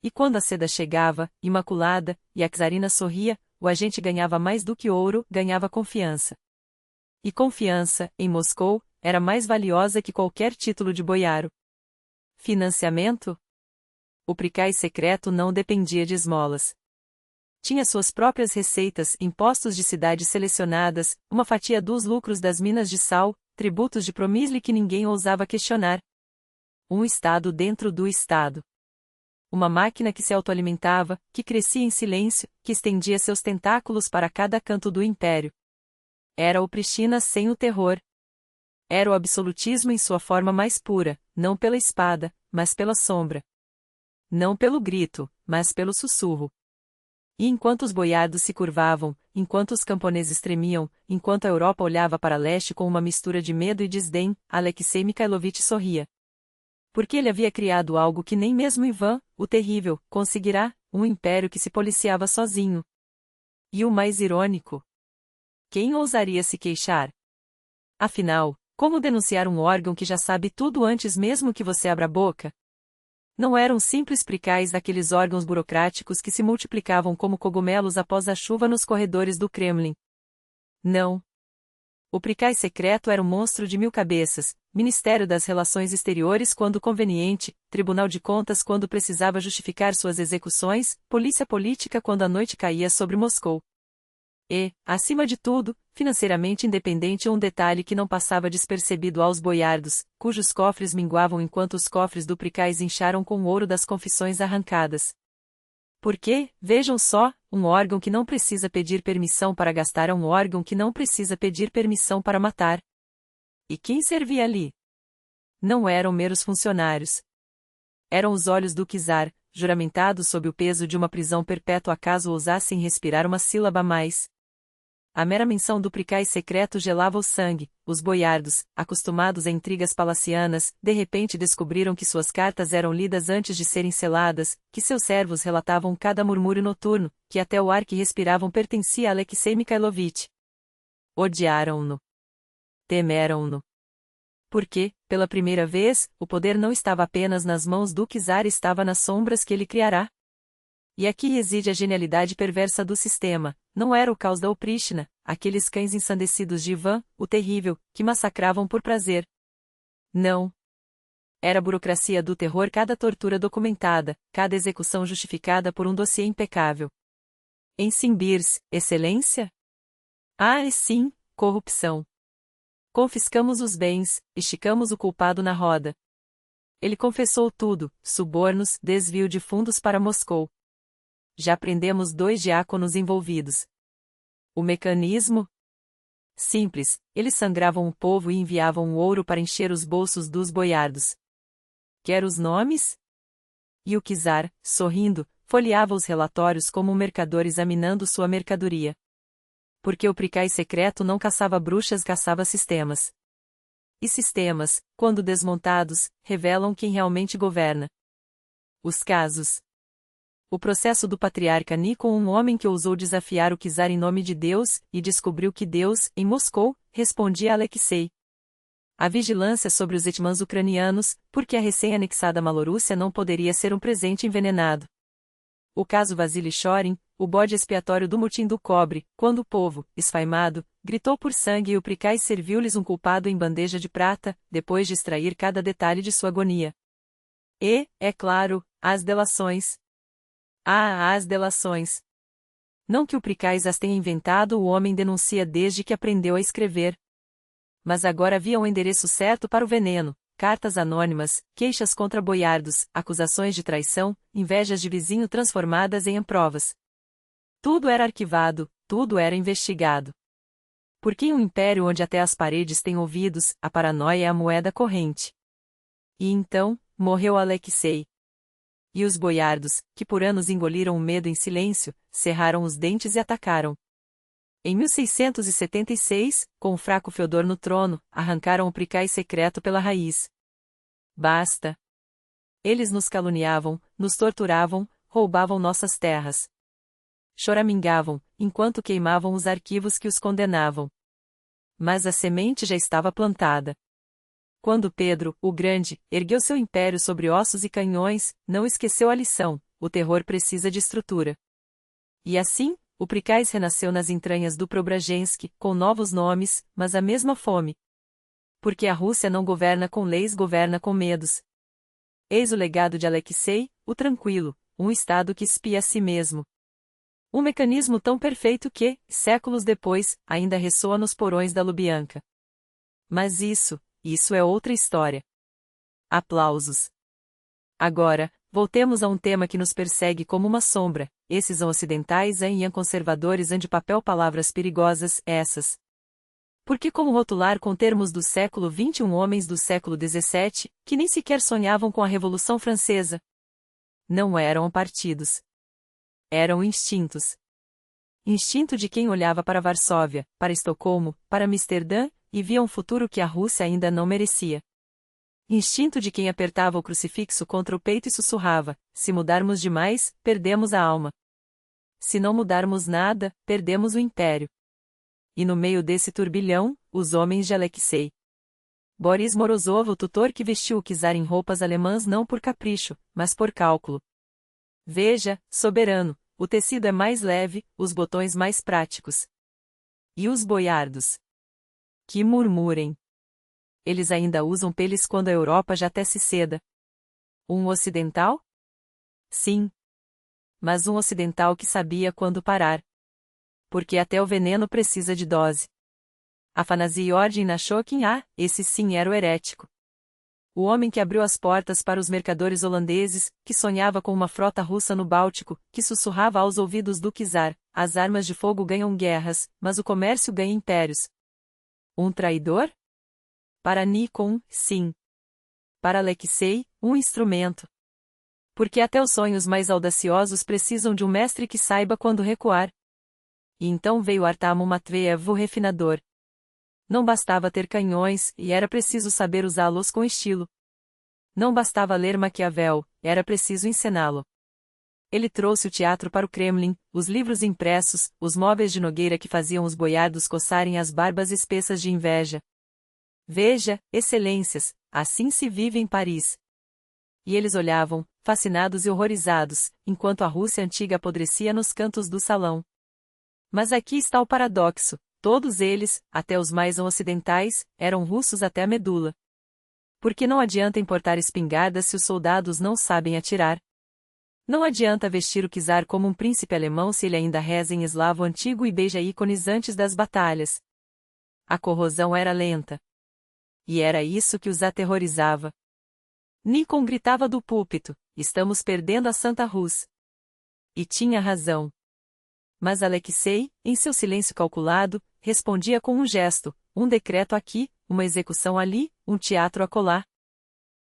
A: E quando a seda chegava, imaculada, e a czarina sorria, o agente ganhava mais do que ouro, ganhava confiança. E confiança, em Moscou, era mais valiosa que qualquer título de boiaro. Financiamento? O Pricais secreto não dependia de esmolas. Tinha suas próprias receitas, impostos de cidades selecionadas, uma fatia dos lucros das minas de sal, tributos de Promysl que ninguém ousava questionar. Um Estado dentro do Estado. Uma máquina que se autoalimentava, que crescia em silêncio, que estendia seus tentáculos para cada canto do império. Era o Prishtina sem o terror. Era o absolutismo em sua forma mais pura, não pela espada, mas pela sombra. Não pelo grito, mas pelo sussurro. E enquanto os boiardos se curvavam, enquanto os camponeses tremiam, enquanto a Europa olhava para leste com uma mistura de medo e desdém, Alexei Mikhailovich sorria. Porque ele havia criado algo que nem mesmo Ivan, o terrível, conseguirá, um império que se policiava sozinho. E o mais irônico? Quem ousaria se queixar? Afinal, como denunciar um órgão que já sabe tudo antes mesmo que você abra a boca? Não eram simples Pricais daqueles órgãos burocráticos que se multiplicavam como cogumelos após a chuva nos corredores do Kremlin. Não. O Pricais secreto era um monstro de 1000 cabeças, Ministério das Relações Exteriores quando conveniente, Tribunal de Contas quando precisava justificar suas execuções, polícia política quando a noite caía sobre Moscou. E, acima de tudo, financeiramente independente, um detalhe que não passava despercebido aos boiardos, cujos cofres minguavam enquanto os cofres do Pricais incharam com o ouro das confissões arrancadas. Porque, vejam só, um órgão que não precisa pedir permissão para gastar é um órgão que não precisa pedir permissão para matar. E quem servia ali? Não eram meros funcionários. Eram os olhos do czar, juramentados sob o peso de uma prisão perpétua caso ousassem respirar uma sílaba a mais. A mera menção do Pricais secreto gelava o sangue. Os boiardos, acostumados a intrigas palacianas, de repente descobriram que suas cartas eram lidas antes de serem seladas, que seus servos relatavam cada murmúrio noturno, que até o ar que respiravam pertencia a Alexei Mikhailovich. Odiaram-no. Temeram-no. Porque, pela primeira vez, o poder não estava apenas nas mãos do czar, estava nas sombras que ele criará. E aqui reside a genialidade perversa do sistema. Não era o caos da Oprishtina, aqueles cães ensandecidos de Ivan, o terrível, que massacravam por prazer. Não. Era a burocracia do terror, cada tortura documentada, cada execução justificada por um dossiê impecável. Em Simbirsk, excelência? Ah, e sim, corrupção. Confiscamos os bens, esticamos o culpado na roda. Ele confessou tudo: subornos, desvio de fundos para Moscou. Já prendemos 2 diáconos envolvidos. O mecanismo? Simples, eles sangravam o povo e enviavam o ouro para encher os bolsos dos boiardos. Quer os nomes? E o czar, sorrindo, folheava os relatórios como um mercador examinando sua mercadoria. Porque o Pricai secreto não caçava bruxas, caçava sistemas. E sistemas, quando desmontados, revelam quem realmente governa. Os casos. O processo do patriarca Nikon, um homem que ousou desafiar o czar em nome de Deus, e descobriu que Deus, em Moscou, respondia a Alexei. A vigilância sobre os etmãs ucranianos, porque a recém-anexada Malorússia não poderia ser um presente envenenado. O caso Vasily Chorin, o bode expiatório do motim do cobre, quando o povo, esfaimado, gritou por sangue e o Pricai serviu-lhes um culpado em bandeja de prata, depois de extrair cada detalhe de sua agonia. E, é claro, as delações. Ah, as delações. Não que o Pricai as tenha inventado, o homem denuncia desde que aprendeu a escrever. Mas agora havia um endereço certo para o veneno: cartas anônimas, queixas contra boiardos, acusações de traição, invejas de vizinho transformadas em provas. Tudo era arquivado, tudo era investigado. Porque em um império onde até as paredes têm ouvidos, a paranoia é a moeda corrente. E então, morreu Alexei. E os boiardos, que por anos engoliram o medo em silêncio, cerraram os dentes e atacaram. Em 1676, com o fraco Feodor no trono, arrancaram o Pricai secreto pela raiz. Basta. Eles nos caluniavam, nos torturavam, roubavam nossas terras. Choramingavam, enquanto queimavam os arquivos que os condenavam. Mas a semente já estava plantada. Quando Pedro, o Grande, ergueu seu império sobre ossos e canhões, não esqueceu a lição: o terror precisa de estrutura. E assim, o Pricais renasceu nas entranhas do Preobrazhensk, com novos nomes, mas a mesma fome. Porque a Rússia não governa com leis, governa com medos. Eis o legado de Alexei, o tranquilo, um Estado que espia a si mesmo. Um mecanismo tão perfeito que, séculos depois, ainda ressoa nos porões da Lubianka. Mas isso é outra história. Aplausos. Agora, voltemos a um tema que nos persegue como uma sombra: esses ocidentais e conservadores de papel, palavras perigosas, essas. Porque como rotular com termos do século XXI homens do século XVII, que nem sequer sonhavam com a Revolução Francesa? Não eram partidos. Eram instintos. Instinto de quem olhava para Varsóvia, para Estocolmo, para Amsterdã, e via um futuro que a Rússia ainda não merecia. Instinto de quem apertava o crucifixo contra o peito e sussurrava: se mudarmos demais, perdemos a alma. Se não mudarmos nada, perdemos o império. E no meio desse turbilhão, os homens de Alexei. Boris Morozov, o tutor que vestiu o czar em roupas alemãs não por capricho, mas por cálculo. Veja, soberano, o tecido é mais leve, os botões mais práticos. E os boiardos? Que murmurem. Eles ainda usam peles quando a Europa já tece seda. Um ocidental? Sim. Mas um ocidental que sabia quando parar. Porque até o veneno precisa de dose. Afanasy Ordem Nashokin, esse sim era o herético. O homem que abriu as portas para os mercadores holandeses, que sonhava com uma frota russa no Báltico, que sussurrava aos ouvidos do czar: as armas de fogo ganham guerras, mas o comércio ganha impérios. Um traidor? Para Nikon, sim. Para Alexei, um instrumento. Porque até os sonhos mais audaciosos precisam de um mestre que saiba quando recuar. E então veio Artamo Matveev, o refinador. Não bastava ter canhões, e era preciso saber usá-los com estilo. Não bastava ler Maquiavel, era preciso encená-lo. Ele trouxe o teatro para o Kremlin, os livros impressos, os móveis de nogueira que faziam os boiardos coçarem as barbas espessas de inveja. Veja, excelências, assim se vive em Paris. E eles olhavam, fascinados e horrorizados, enquanto a Rússia antiga apodrecia nos cantos do salão. Mas aqui está o paradoxo: todos eles, até os mais ocidentais, eram russos até a medula. Porque não adianta importar espingardas se os soldados não sabem atirar. Não adianta vestir o czar como um príncipe alemão se ele ainda reza em eslavo antigo e beija ícones antes das batalhas. A corrosão era lenta. E era isso que os aterrorizava. Nikon gritava do púlpito: estamos perdendo a Santa Rus. E tinha razão. Mas Alexei, em seu silêncio calculado, respondia com um gesto: um decreto aqui, uma execução ali, um teatro acolá.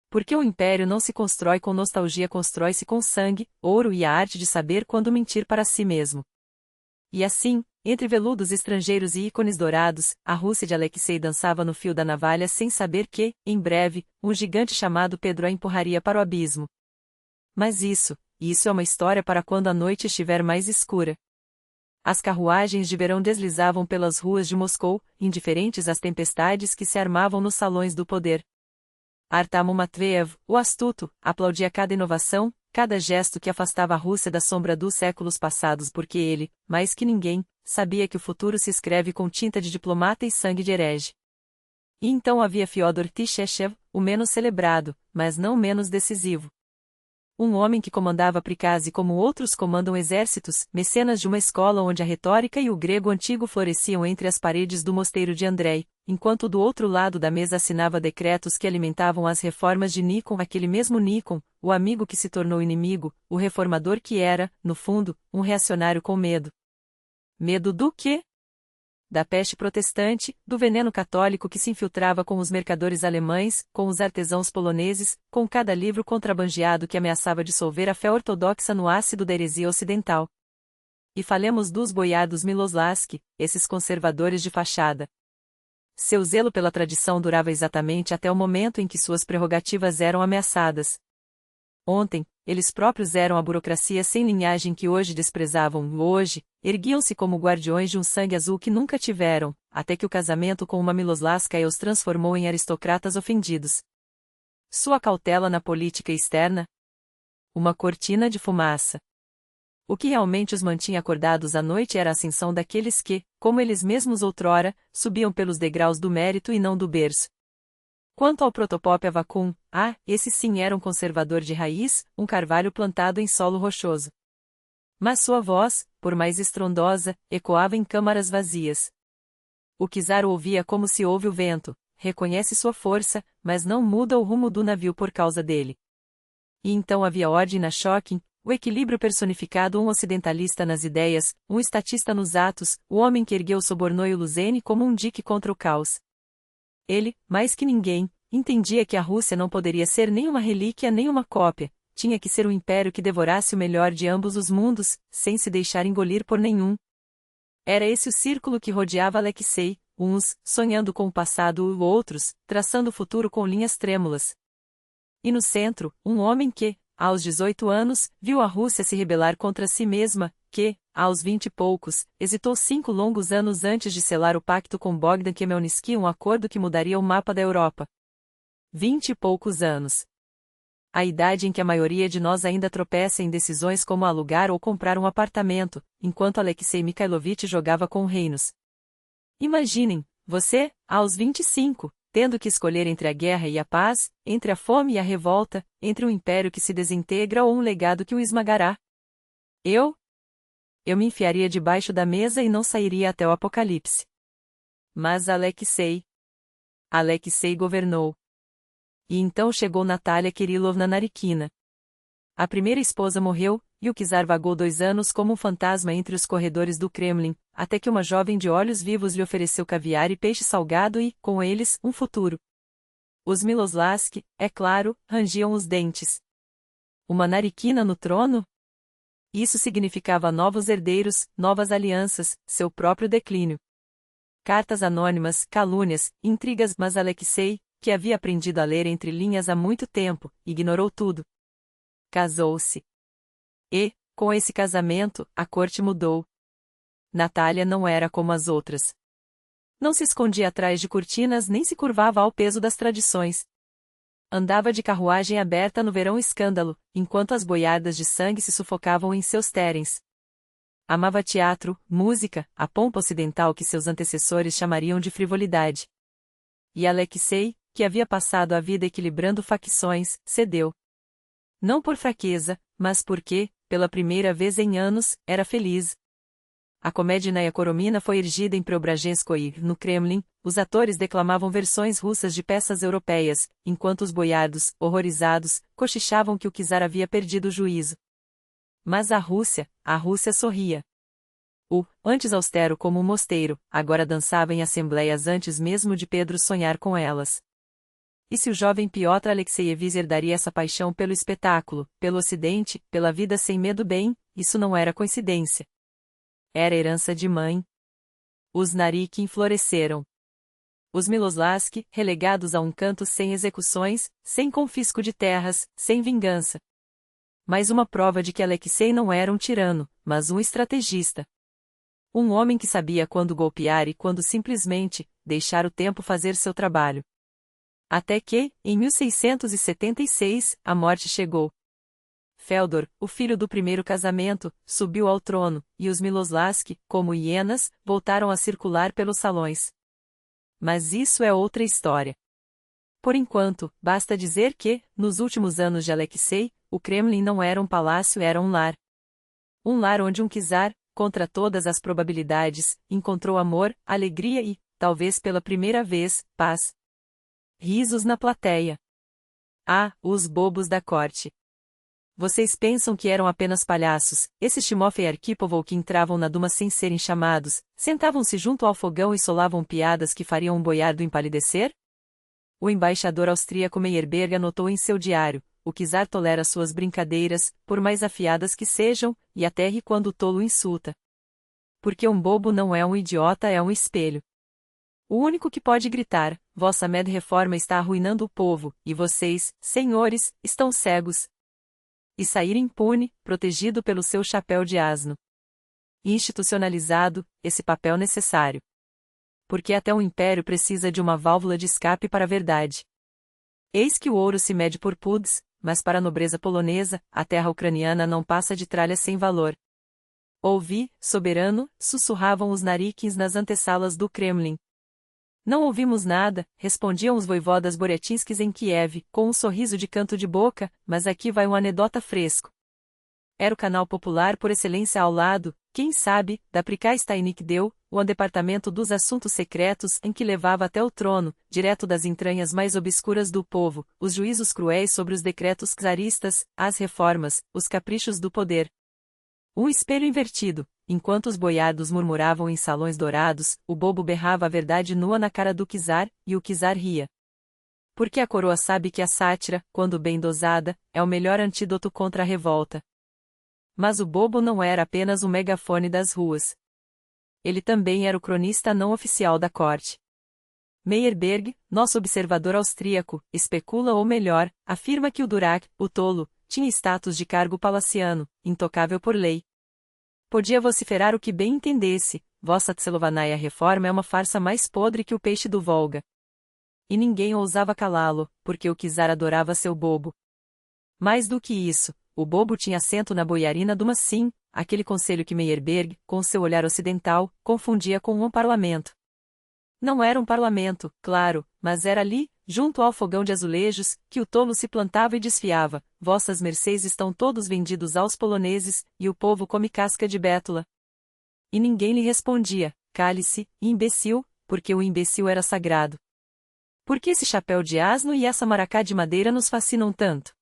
A: Porque o império não se constrói com nostalgia, constrói-se com sangue, ouro e a arte de saber quando mentir para si mesmo. E assim, entre veludos estrangeiros e ícones dourados, a Rússia de Alexei dançava no fio da navalha sem saber que, em breve, um gigante chamado Pedro a empurraria para o abismo. Mas isso é uma história para quando a noite estiver mais escura. As carruagens de verão deslizavam pelas ruas de Moscou, indiferentes às tempestades que se armavam nos salões do poder. Artam Matveev, o astuto, aplaudia cada inovação, cada gesto que afastava a Rússia da sombra dos séculos passados porque ele, mais que ninguém, sabia que o futuro se escreve com tinta de diplomata e sangue de herege. E então havia Fyodor Tchechev, o menos celebrado, mas não menos decisivo. Um homem que comandava Prikaz como outros comandam exércitos, mecenas de uma escola onde a retórica e o grego antigo floresciam entre as paredes do mosteiro de Andrei, enquanto do outro lado da mesa assinava decretos que alimentavam as reformas de Nikon, aquele mesmo Nikon, o amigo que se tornou inimigo, o reformador que era, no fundo, um reacionário com medo. Medo do quê? Da peste protestante, do veneno católico que se infiltrava com os mercadores alemães, com os artesãos poloneses, com cada livro contrabandeado que ameaçava dissolver a fé ortodoxa no ácido da heresia ocidental. E falemos dos boiados Miloslavski, esses conservadores de fachada. Seu zelo pela tradição durava exatamente até o momento em que suas prerrogativas eram ameaçadas. Ontem, eles próprios eram a burocracia sem linhagem que hoje desprezavam. Hoje, erguiam-se como guardiões de um sangue azul que nunca tiveram, até que o casamento com uma Miloslavskaia os transformou em aristocratas ofendidos. Sua cautela na política externa? Uma cortina de fumaça. O que realmente os mantinha acordados à noite era a ascensão daqueles que, como eles mesmos outrora, subiam pelos degraus do mérito e não do berço. Quanto ao Protopop Avacum, esse sim era um conservador de raiz, um carvalho plantado em solo rochoso. Mas sua voz, por mais estrondosa, ecoava em câmaras vazias. O czar o ouvia como se ouve o vento, reconhece sua força, mas não muda o rumo do navio por causa dele. E então havia ordem na Shokin, o equilíbrio personificado, um ocidentalista nas ideias, um estatista nos atos, o homem que ergueu o Sobornoio Luzene como um dique contra o caos. Ele, mais que ninguém, entendia que a Rússia não poderia ser nem uma relíquia nem uma cópia, tinha que ser um império que devorasse o melhor de ambos os mundos, sem se deixar engolir por nenhum. Era esse o círculo que rodeava Alexei, uns, sonhando com o passado, outros, traçando o futuro com linhas trêmulas. E no centro, um homem que, aos 18 anos, viu a Rússia se rebelar contra si mesma, que, aos 20 e poucos, hesitou 5 longos anos antes de selar o pacto com Bogdan Khmelnytsky, um acordo que mudaria o mapa da Europa. 20 e poucos anos. A idade em que a maioria de nós ainda tropeça em decisões como alugar ou comprar um apartamento, enquanto Alexei Mikhailovich jogava com reinos. Imaginem, você, aos 25, tendo que escolher entre a guerra e a paz, entre a fome e a revolta, entre um império que se desintegra ou um legado que o esmagará. Eu me enfiaria debaixo da mesa e não sairia até o apocalipse. Mas Alexei governou. E então chegou Natalia Kirillovna Narikina. A primeira esposa morreu, e o czar vagou 2 anos como um fantasma entre os corredores do Kremlin, até que uma jovem de olhos vivos lhe ofereceu caviar e peixe salgado e, com eles, um futuro. Os Miloslavski, é claro, rangiam os dentes. Uma Narikina no trono? Isso significava novos herdeiros, novas alianças, seu próprio declínio. Cartas anônimas, calúnias, intrigas, mas Alexei, que havia aprendido a ler entre linhas há muito tempo, ignorou tudo. Casou-se. E, com esse casamento, a corte mudou. Natália não era como as outras. Não se escondia atrás de cortinas nem se curvava ao peso das tradições. Andava de carruagem aberta no verão escândalo, enquanto as boiadas de sangue se sufocavam em seus terens. Amava teatro, música, a pompa ocidental que seus antecessores chamariam de frivolidade. E Alexei, que havia passado a vida equilibrando facções, cedeu. Não por fraqueza, mas porque, pela primeira vez em anos, era feliz. A Komednaya Koromina foi erigida em Preobrazhenskoe e, no Kremlin, os atores declamavam versões russas de peças europeias, enquanto os boiardos, horrorizados, cochichavam que o czar havia perdido o juízo. Mas a Rússia sorria. Antes austero como um mosteiro, agora dançava em assembleias antes mesmo de Pedro sonhar com elas. E se o jovem Piotr Alexeyevich herdaria essa paixão pelo espetáculo, pelo ocidente, pela vida sem medo bem, isso não era coincidência. Era herança de mãe. Os Narikin floresceram. Os Miloslavski, relegados a um canto sem execuções, sem confisco de terras, sem vingança. Mais uma prova de que Alexei não era um tirano, mas um estrategista. Um homem que sabia quando golpear e quando simplesmente deixar o tempo fazer seu trabalho. Até que, em 1676, a morte chegou. Féodor, o filho do primeiro casamento, subiu ao trono, e os Miloslavski, como hienas, voltaram a circular pelos salões. Mas isso é outra história. Por enquanto, basta dizer que, nos últimos anos de Alexei, o Kremlin não era um palácio, era um lar. Um lar onde um czar, contra todas as probabilidades, encontrou amor, alegria e, talvez pela primeira vez, paz. Risos na plateia. Os bobos da corte. Vocês pensam que eram apenas palhaços, esses Timofei e Arquipovou que entravam na Duma sem serem chamados, sentavam-se junto ao fogão e solavam piadas que fariam um boiardo empalidecer? O embaixador austríaco Meyerbeer anotou em seu diário: o czar tolera suas brincadeiras, por mais afiadas que sejam, e até ri quando o tolo insulta. Porque um bobo não é um idiota, é um espelho. O único que pode gritar: vossa med-reforma está arruinando o povo, e vocês, senhores, estão cegos. E sair impune, protegido pelo seu chapéu de asno. Institucionalizado, esse papel necessário. Porque até um império precisa de uma válvula de escape para a verdade. Eis que o ouro se mede por puds, mas para a nobreza polonesa, a terra ucraniana não passa de tralha sem valor. Ouvi, soberano, sussurravam os Narikins nas antessalas do Kremlin. Não ouvimos nada, respondiam os voivodas Boretinskis em Kiev, com um sorriso de canto de boca, mas aqui vai uma anedota fresco. Era o canal popular por excelência ao lado, quem sabe, da Prikastainik deu, o departamento dos assuntos secretos em que levava até o trono, direto das entranhas mais obscuras do povo, os juízos cruéis sobre os decretos czaristas, as reformas, os caprichos do poder. Um espelho invertido. Enquanto os boiardos murmuravam em salões dourados, o bobo berrava a verdade nua na cara do czar, e o czar ria. Porque a coroa sabe que a sátira, quando bem dosada, é o melhor antídoto contra a revolta. Mas o bobo não era apenas o megafone das ruas. Ele também era o cronista não oficial da corte. Meyerbeer, nosso observador austríaco, especula ou melhor, afirma que o Durac, o tolo, tinha status de cargo palaciano, intocável por lei. Podia vociferar o que bem entendesse: vossa Tselovanaya reforma é uma farsa mais podre que o peixe do Volga. E ninguém ousava calá-lo, porque o czar adorava seu bobo. Mais do que isso, o bobo tinha assento na boiarina Duma sim, aquele conselho que Meyerbeer, com seu olhar ocidental, confundia com um parlamento. Não era um parlamento, claro, mas era ali, junto ao fogão de azulejos, que o tolo se plantava e desfiava: vossas mercês estão todos vendidos aos poloneses, e o povo come casca de bétula. E ninguém lhe respondia: cale-se, imbecil, porque o imbecil era sagrado. Por que esse chapéu de asno e essa maracá de madeira nos fascinam tanto?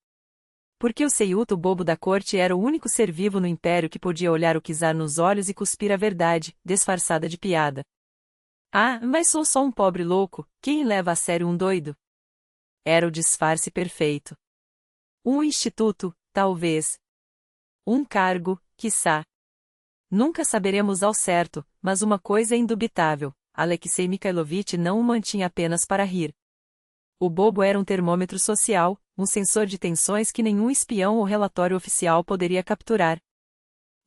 A: Porque o ceiuto bobo da corte era o único ser vivo no império que podia olhar o czar nos olhos e cuspir a verdade, disfarçada de piada. Mas sou só um pobre louco, quem leva a sério um doido? Era o disfarce perfeito. Um instituto, talvez. Um cargo, quiçá. Nunca saberemos ao certo, mas uma coisa é indubitável: Alexei Mikhailovich não o mantinha apenas para rir. O bobo era um termômetro social, um sensor de tensões que nenhum espião ou relatório oficial poderia capturar.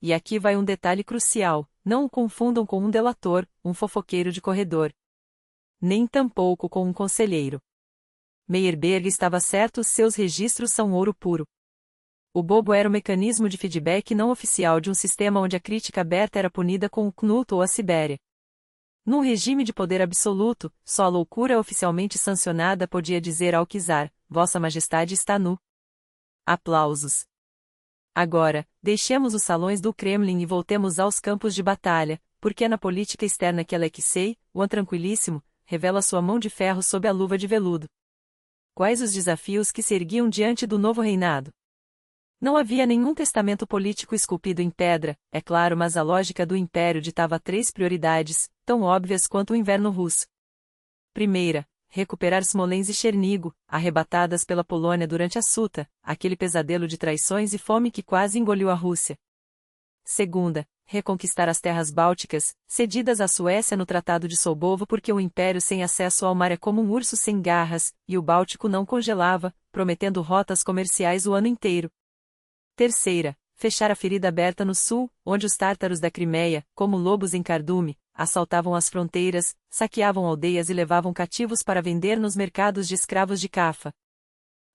A: E aqui vai um detalhe crucial: não o confundam com um delator, um fofoqueiro de corredor. Nem tampouco com um conselheiro. Meyerbeer estava certo: seus registros são ouro puro. O bobo era o mecanismo de feedback não oficial de um sistema onde a crítica aberta era punida com o Knut ou a Sibéria. Num regime de poder absoluto, só a loucura oficialmente sancionada podia dizer ao czar: vossa majestade está nu. Aplausos. Agora, deixemos os salões do Kremlin e voltemos aos campos de batalha, porque é na política externa que Alexei, o Tranquilíssimo, revela sua mão de ferro sob a luva de veludo. Quais os desafios que se erguiam diante do novo reinado? Não havia nenhum testamento político esculpido em pedra, é claro, mas a lógica do império ditava 3 prioridades, tão óbvias quanto o inverno russo. Primeira, recuperar Smolensk e Chernigo, arrebatadas pela Polônia durante a Suta, aquele pesadelo de traições e fome que quase engoliu a Rússia. Segunda, reconquistar as terras bálticas, cedidas à Suécia no Tratado de Solbovo porque o império sem acesso ao mar é como um urso sem garras, e o Báltico não congelava, prometendo rotas comerciais o ano inteiro. Terceira, fechar a ferida aberta no sul, onde os tártaros da Crimeia, como lobos em cardume, assaltavam as fronteiras, saqueavam aldeias e levavam cativos para vender nos mercados de escravos de Cafa.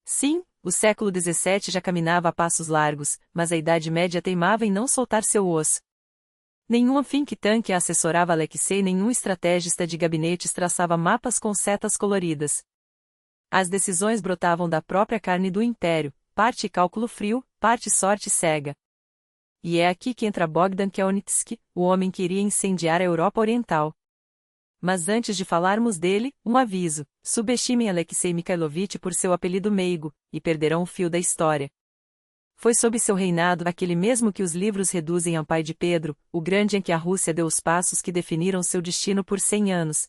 A: Sim, o século XVII já caminhava a passos largos, mas a Idade Média teimava em não soltar seu osso. Nenhum think tank assessorava Alexei, nenhum estrategista de gabinetes traçava mapas com setas coloridas. As decisões brotavam da própria carne do império, parte cálculo frio, parte sorte cega. E é aqui que entra Bogdan Khmelnytsky, o homem que iria incendiar a Europa Oriental. Mas antes de falarmos dele, um aviso: subestimem Alexei Mikhailovich por seu apelido meigo, e perderão o fio da história. Foi sob seu reinado, aquele mesmo que os livros reduzem ao pai de Pedro, o Grande, em que a Rússia deu os passos que definiram seu destino por 100 anos.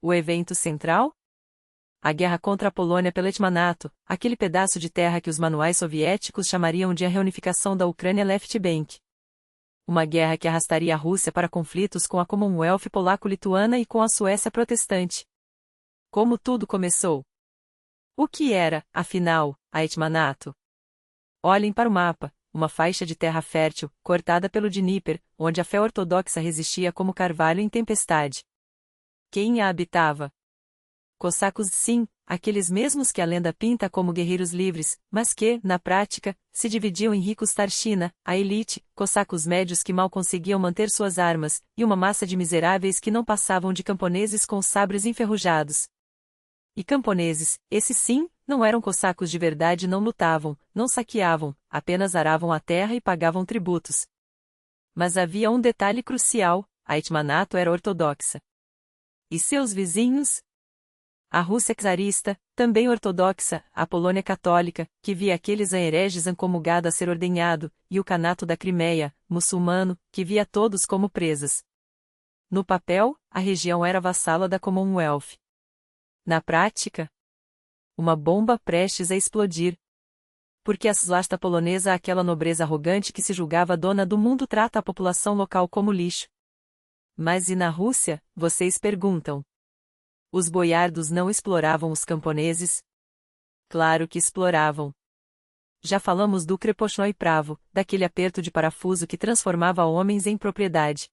A: O evento central? A guerra contra a Polônia pelo Hetmanato, aquele pedaço de terra que os manuais soviéticos chamariam de a reunificação da Ucrânia Left Bank. Uma guerra que arrastaria a Rússia para conflitos com a Commonwealth polaco-lituana e com a Suécia protestante. Como tudo começou? O que era, afinal, a Hetmanato? Olhem para o mapa, uma faixa de terra fértil, cortada pelo Dnieper, onde a fé ortodoxa resistia como carvalho em tempestade. Quem a habitava? Cossacos, sim, aqueles mesmos que a lenda pinta como guerreiros livres, mas que, na prática, se dividiam em ricos starshina, a elite, cossacos médios que mal conseguiam manter suas armas, e uma massa de miseráveis que não passavam de camponeses com sabres enferrujados. E camponeses, esses sim, não eram cossacos de verdade, não lutavam, não saqueavam, apenas aravam a terra e pagavam tributos. Mas havia um detalhe crucial: a Hetmanato era ortodoxa. E seus vizinhos? A Rússia czarista, também ortodoxa, a Polônia católica, que via aqueles hereges excomungado a ser ordenhado, e o Kanato da Crimeia, muçulmano, que via todos como presas. No papel, a região era vassala da Commonwealth. Na prática, uma bomba prestes a explodir. Porque a slasta polonesa, aquela nobreza arrogante que se julgava dona do mundo, trata a população local como lixo. Mas e na Rússia, vocês perguntam? Os boiardos não exploravam os camponeses? Claro que exploravam. Já falamos do Krepochnoi Pravo, daquele aperto de parafuso que transformava homens em propriedade.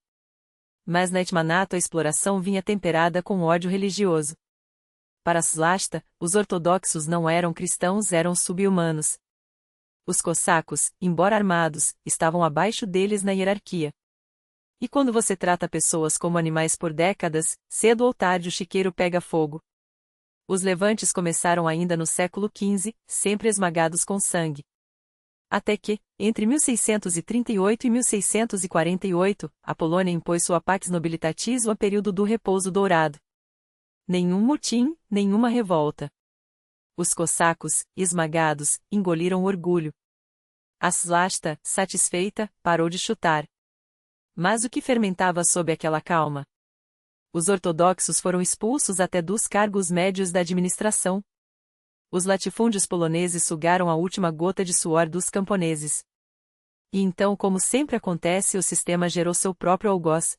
A: Mas na Hetmanato a exploração vinha temperada com ódio religioso. Para Slasta, os ortodoxos não eram cristãos, eram sub-humanos. Os cossacos, embora armados, estavam abaixo deles na hierarquia. E quando você trata pessoas como animais por décadas, cedo ou tarde o chiqueiro pega fogo. Os levantes começaram ainda no século XV, sempre esmagados com sangue. Até que, entre 1638 e 1648, a Polônia impôs sua Pax Nobilitatis, o período do repouso dourado. Nenhum motim, nenhuma revolta. Os cossacos, esmagados, engoliram o orgulho. A Slasta, satisfeita, parou de chutar. Mas o que fermentava sob aquela calma? Os ortodoxos foram expulsos até dos cargos médios da administração. Os latifúndios poloneses sugaram a última gota de suor dos camponeses. E então, como sempre acontece, o sistema gerou seu próprio algoz.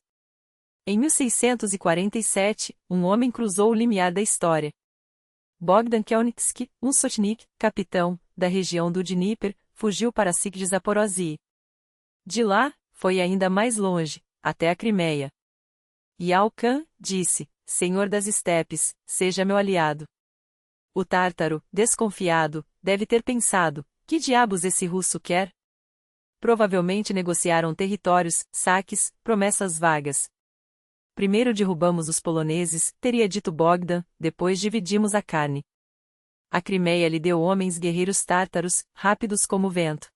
A: Em 1647, um homem cruzou o limiar da história. Bogdan Khmelnytsky, um sotnik, capitão, da região do Dnieper, fugiu para Sikh de Zaporozhye. De lá, foi ainda mais longe, até a Crimeia. E ao Khan, disse: Senhor das estepes, seja meu aliado. O tártaro, desconfiado, deve ter pensado: que diabos esse russo quer? Provavelmente negociaram territórios, saques, promessas vagas. Primeiro derrubamos os poloneses, teria dito Bogdan, depois dividimos a carne. A Crimeia lhe deu homens guerreiros tártaros, rápidos como o vento.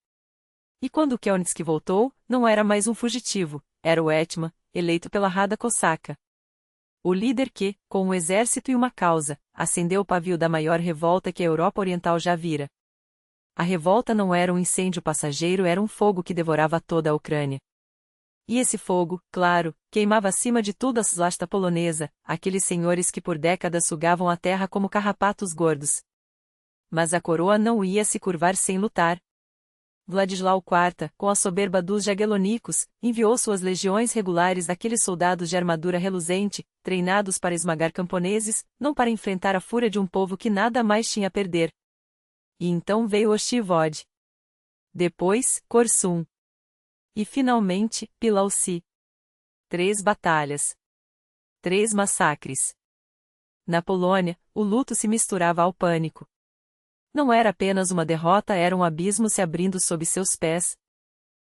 A: E quando Khmelnytsky voltou, não era mais um fugitivo, era o hetman, eleito pela Rada Cosaca. O líder que, com um exército e uma causa, acendeu o pavio da maior revolta que a Europa Oriental já vira. A revolta não era um incêndio passageiro, era um fogo que devorava toda a Ucrânia. E esse fogo, claro, queimava acima de tudo a slasta polonesa, aqueles senhores que por décadas sugavam a terra como carrapatos gordos. Mas a coroa não ia se curvar sem lutar. Vladislau IV, com a soberba dos jaguelonicos, enviou suas legiões regulares daqueles soldados de armadura reluzente, treinados para esmagar camponeses, não para enfrentar a fúria de um povo que nada mais tinha a perder. E então veio Oshivod. Depois, Korsum. E finalmente, Pilauci. 3 batalhas. 3 massacres. Na Polônia, o luto se misturava ao pânico. Não era apenas uma derrota, era um abismo se abrindo sob seus pés.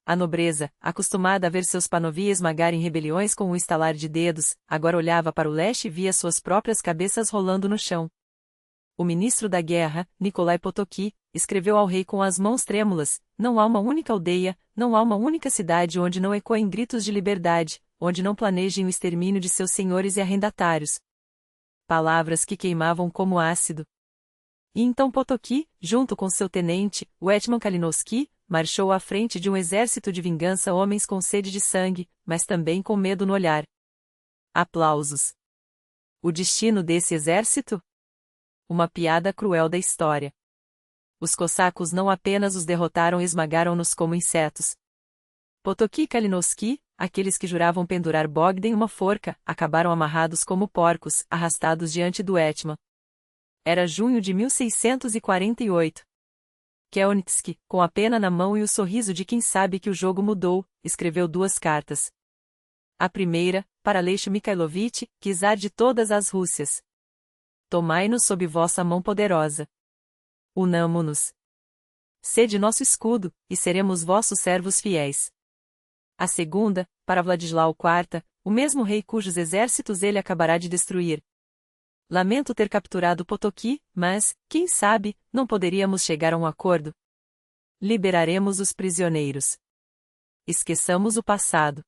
A: A nobreza, acostumada a ver seus panovi esmagarem rebeliões com um estalar de dedos, agora olhava para o leste e via suas próprias cabeças rolando no chão. O ministro da guerra, Nikolai Potocki, escreveu ao rei com as mãos trêmulas: não há uma única aldeia, não há uma única cidade onde não ecoem gritos de liberdade, onde não planejem o extermínio de seus senhores e arrendatários. Palavras que queimavam como ácido. E então Potocki, junto com seu tenente, o hetman Kalinowski, marchou à frente de um exército de vingança, homens com sede de sangue, mas também com medo no olhar. Aplausos. O destino desse exército? Uma piada cruel da história. Os cossacos não apenas os derrotaram e esmagaram-nos como insetos. Potocki e Kalinowski, aqueles que juravam pendurar Bogdan em uma forca, acabaram amarrados como porcos, arrastados diante do hetman. Era junho de 1648. Khmelnytsky, com a pena na mão e o sorriso de quem sabe que o jogo mudou, escreveu 2 cartas. A primeira, para Aleixo Mikhailovich, czar de todas as Rússias. Tomai-nos sob vossa mão poderosa. Unamo-nos. Sede nosso escudo, e seremos vossos servos fiéis. A segunda, para Vladislau IV, o mesmo rei cujos exércitos ele acabará de destruir. Lamento ter capturado Potocki, mas, quem sabe, não poderíamos chegar a um acordo. Liberaremos os prisioneiros. Esqueçamos o passado.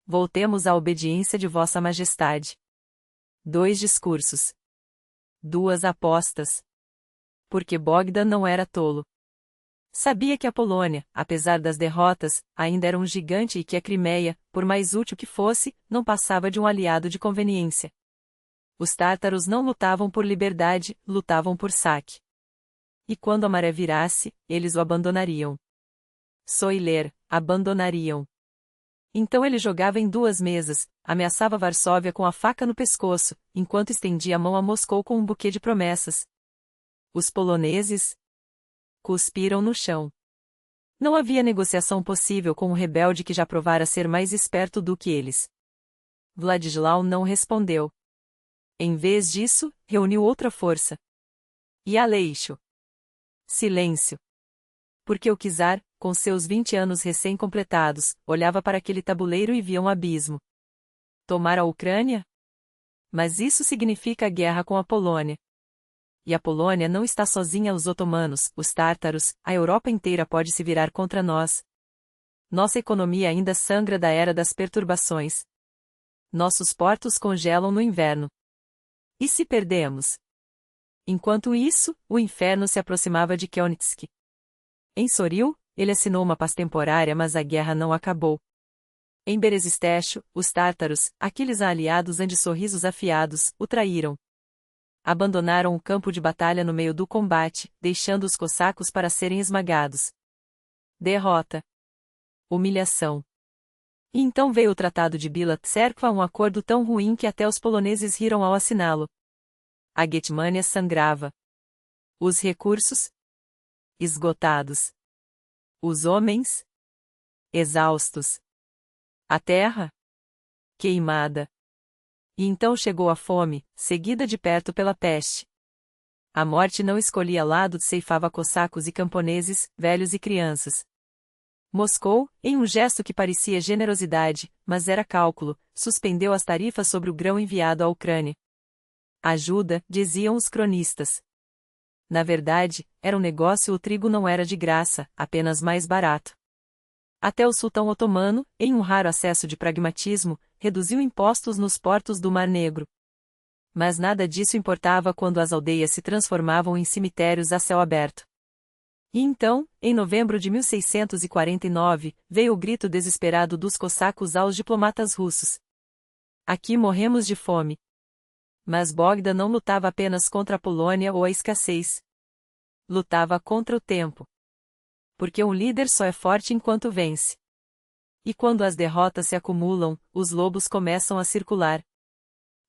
A: Voltemos à obediência de Vossa Majestade. 2 discursos. 2 apostas. Porque Bogdan não era tolo. Sabia que a Polônia, apesar das derrotas, ainda era um gigante e que a Crimeia, por mais útil que fosse, não passava de um aliado de conveniência. Os tártaros não lutavam por liberdade, lutavam por saque. E quando a maré virasse, eles o abandonariam. Soiler, abandonariam. Então ele jogava em 2 mesas, ameaçava Varsóvia com a faca no pescoço, enquanto estendia a mão a Moscou com um buquê de promessas. Os poloneses cuspiram no chão. Não havia negociação possível com um rebelde que já provara ser mais esperto do que eles. Vladislau não respondeu. Em vez disso, reuniu outra força. E Aleixo. Silêncio. Porque o czar, com seus 20 anos recém-completados, olhava para aquele tabuleiro e via um abismo. Tomar a Ucrânia? Mas isso significa guerra com a Polônia. E a Polônia não está sozinha, os otomanos, os tártaros, a Europa inteira pode se virar contra nós. Nossa economia ainda sangra da era das perturbações. Nossos portos congelam no inverno. E se perdemos? Enquanto isso, o inferno se aproximava de Khmelnytsky. Em Soril, ele assinou uma paz temporária, mas a guerra não acabou. Em Berezestecho, os tártaros, aqueles aliados ante sorrisos afiados, o traíram. Abandonaram o campo de batalha no meio do combate, deixando os cossacos para serem esmagados. Derrota. Humilhação. E então veio o Tratado de Bila-Tserkva, um acordo tão ruim que até os poloneses riram ao assiná-lo. A Guetmânia sangrava. Os recursos? Esgotados. Os homens? Exaustos. A terra? Queimada. E então chegou a fome, seguida de perto pela peste. A morte não escolhia lado, ceifava cossacos e camponeses, velhos e crianças. Moscou, em um gesto que parecia generosidade, mas era cálculo, suspendeu as tarifas sobre o grão enviado à Ucrânia. Ajuda, diziam os cronistas. Na verdade, era um negócio, o trigo não era de graça, apenas mais barato. Até o sultão otomano, em um raro acesso de pragmatismo, reduziu impostos nos portos do Mar Negro. Mas nada disso importava quando as aldeias se transformavam em cemitérios a céu aberto. E então, em novembro de 1649, veio o grito desesperado dos cossacos aos diplomatas russos. Aqui morremos de fome. Mas Bogdan não lutava apenas contra a Polônia ou a escassez. Lutava contra o tempo. Porque um líder só é forte enquanto vence. E quando as derrotas se acumulam, os lobos começam a circular.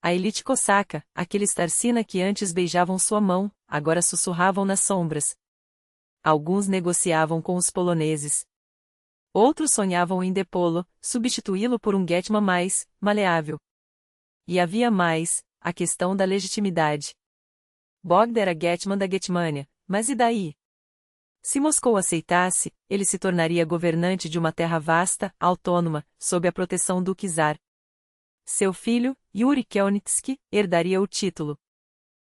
A: A elite cosaca, aqueles Tarsina que antes beijavam sua mão, agora sussurravam nas sombras. Alguns negociavam com os poloneses. Outros sonhavam em depô-lo, substituí-lo por um Getman mais maleável. E havia mais, a questão da legitimidade. Bogdan era Getman da Getmânia, mas e daí? Se Moscou aceitasse, ele se tornaria governante de uma terra vasta, autônoma, sob a proteção do czar. Seu filho, Yuri Khmelnytsky, herdaria o título.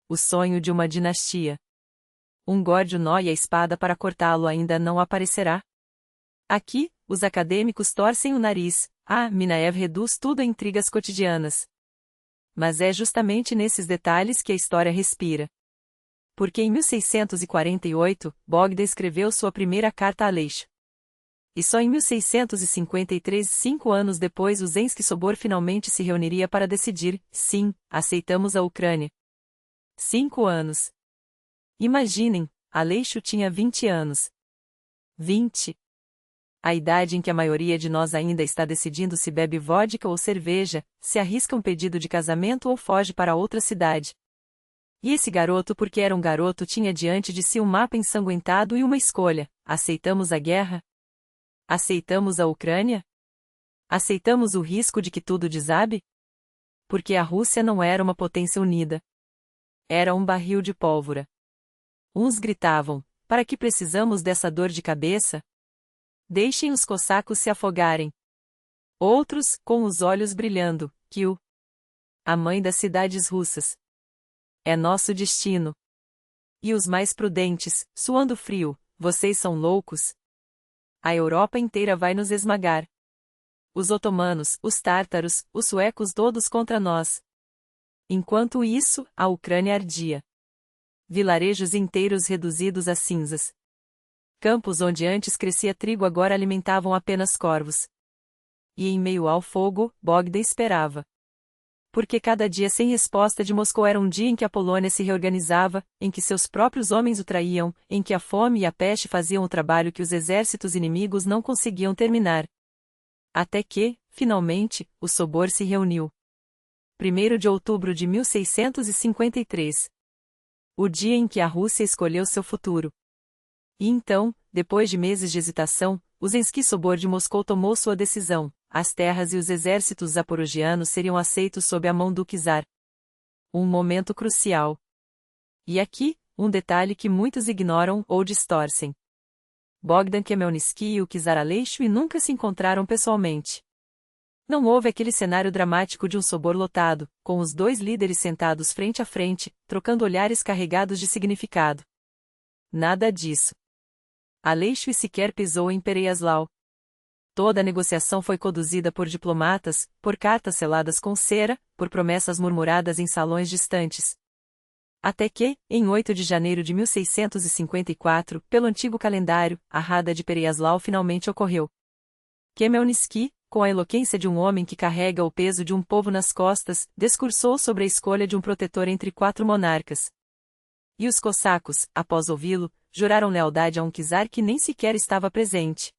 A: O sonho de uma dinastia. Um górdio nó e a espada para cortá-lo ainda não aparecerá? Aqui, os acadêmicos torcem o nariz, Minaev reduz tudo a intrigas cotidianas. Mas é justamente nesses detalhes que a história respira. Porque em 1648, Bogdan escreveu sua primeira carta a Aleixo. E só em 1653, 5 anos depois, o Zemsky Sobor finalmente se reuniria para decidir, sim, aceitamos a Ucrânia. 5 anos. Imaginem, Aleixo tinha 20 anos. 20. A idade em que a maioria de nós ainda está decidindo se bebe vodka ou cerveja, se arrisca um pedido de casamento ou foge para outra cidade. E esse garoto, porque era um garoto, tinha diante de si um mapa ensanguentado e uma escolha: aceitamos a guerra? Aceitamos a Ucrânia? Aceitamos o risco de que tudo desabe? Porque a Rússia não era uma potência unida. Era um barril de pólvora. Uns gritavam: para que precisamos dessa dor de cabeça? Deixem os cossacos se afogarem. Outros, com os olhos brilhando, Kiev, a mãe das cidades russas. É nosso destino. E os mais prudentes, suando frio: vocês são loucos? A Europa inteira vai nos esmagar. Os otomanos, os tártaros, os suecos, todos contra nós. Enquanto isso, a Ucrânia ardia. Vilarejos inteiros reduzidos a cinzas. Campos onde antes crescia trigo agora alimentavam apenas corvos. E em meio ao fogo, Bogdan esperava. Porque cada dia sem resposta de Moscou era um dia em que a Polônia se reorganizava, em que seus próprios homens o traíam, em que a fome e a peste faziam o trabalho que os exércitos inimigos não conseguiam terminar. Até que, finalmente, o Sobor se reuniu. 1º de outubro de 1653. O dia em que a Rússia escolheu seu futuro. E então, depois de meses de hesitação, o Zemsky Sobor de Moscou tomou sua decisão: as terras e os exércitos zaporogianos seriam aceitos sob a mão do czar. Um momento crucial. E aqui, um detalhe que muitos ignoram ou distorcem. Bogdan Khmelnytsky e o czar Aleixo nunca se encontraram pessoalmente. Não houve aquele cenário dramático de um Sobor lotado, com os dois líderes sentados frente a frente, trocando olhares carregados de significado. Nada disso. Aleixo sequer pisou em Pereyaslav. Toda a negociação foi conduzida por diplomatas, por cartas seladas com cera, por promessas murmuradas em salões distantes. Até que, em 8 de janeiro de 1654, pelo antigo calendário, a Rada de Pereyaslav finalmente ocorreu. Khmelnytsky, com a eloquência de um homem que carrega o peso de um povo nas costas, discursou sobre a escolha de um protetor entre 4 monarcas. E os cossacos, após ouvi-lo, juraram lealdade a um czar que nem sequer estava presente.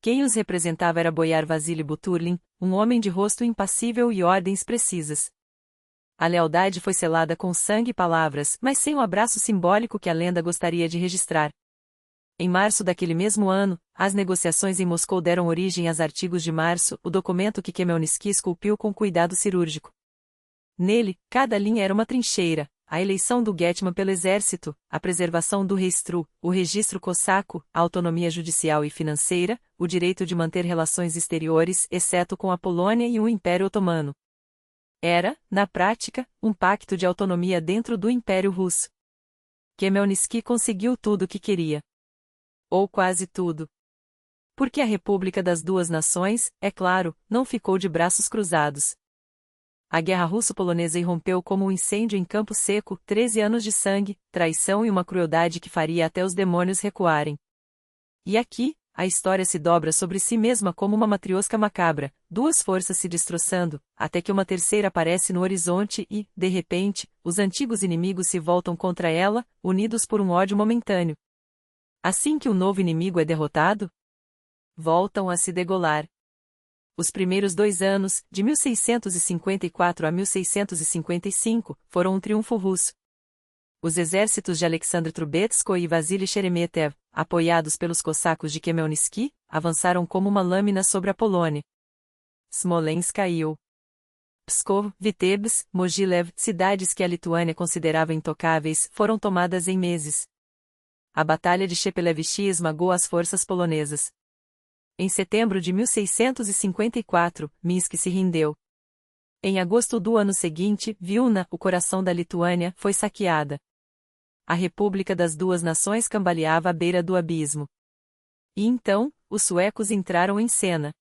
A: Quem os representava era Boiar Vasily Buturlin, um homem de rosto impassível e ordens precisas. A lealdade foi selada com sangue e palavras, mas sem o abraço simbólico que a lenda gostaria de registrar. Em março daquele mesmo ano, as negociações em Moscou deram origem aos Artigos de Março, o documento que Khmelnytsky esculpiu com cuidado cirúrgico. Nele, cada linha era uma trincheira: a eleição do Getman pelo exército, a preservação do Reichstag, o registro cossaco, a autonomia judicial e financeira, o direito de manter relações exteriores, exceto com a Polônia e o Império Otomano. Era, na prática, um pacto de autonomia dentro do Império Russo. Khmelnytsky conseguiu tudo o que queria. Ou quase tudo. Porque a República das Duas Nações, é claro, não ficou de braços cruzados. A guerra russo-polonesa irrompeu como um incêndio em campo seco, 13 anos de sangue, traição e uma crueldade que faria até os demônios recuarem. E aqui, a história se dobra sobre si mesma como uma matriosca macabra, duas forças se destroçando, até que uma terceira aparece no horizonte e, de repente, os antigos inimigos se voltam contra ela, unidos por um ódio momentâneo. Assim que o novo inimigo é derrotado, voltam a se degolar. Os primeiros 2 anos, de 1654 a 1655, foram um triunfo russo. Os exércitos de Alexandre Trubetskoy e Vasily Sheremetev, apoiados pelos cossacos de Khmelnytsky, avançaram como uma lâmina sobre a Polônia. Smolensk caiu. Pskov, Vitebsk, Mogilev, cidades que a Lituânia considerava intocáveis, foram tomadas em meses. A Batalha de Chepelevski esmagou as forças polonesas. Em setembro de 1654, Minsk se rendeu. Em agosto do ano seguinte, Vilna, o coração da Lituânia, foi saqueada. A República das Duas Nações cambaleava à beira do abismo. E então, os suecos entraram em cena.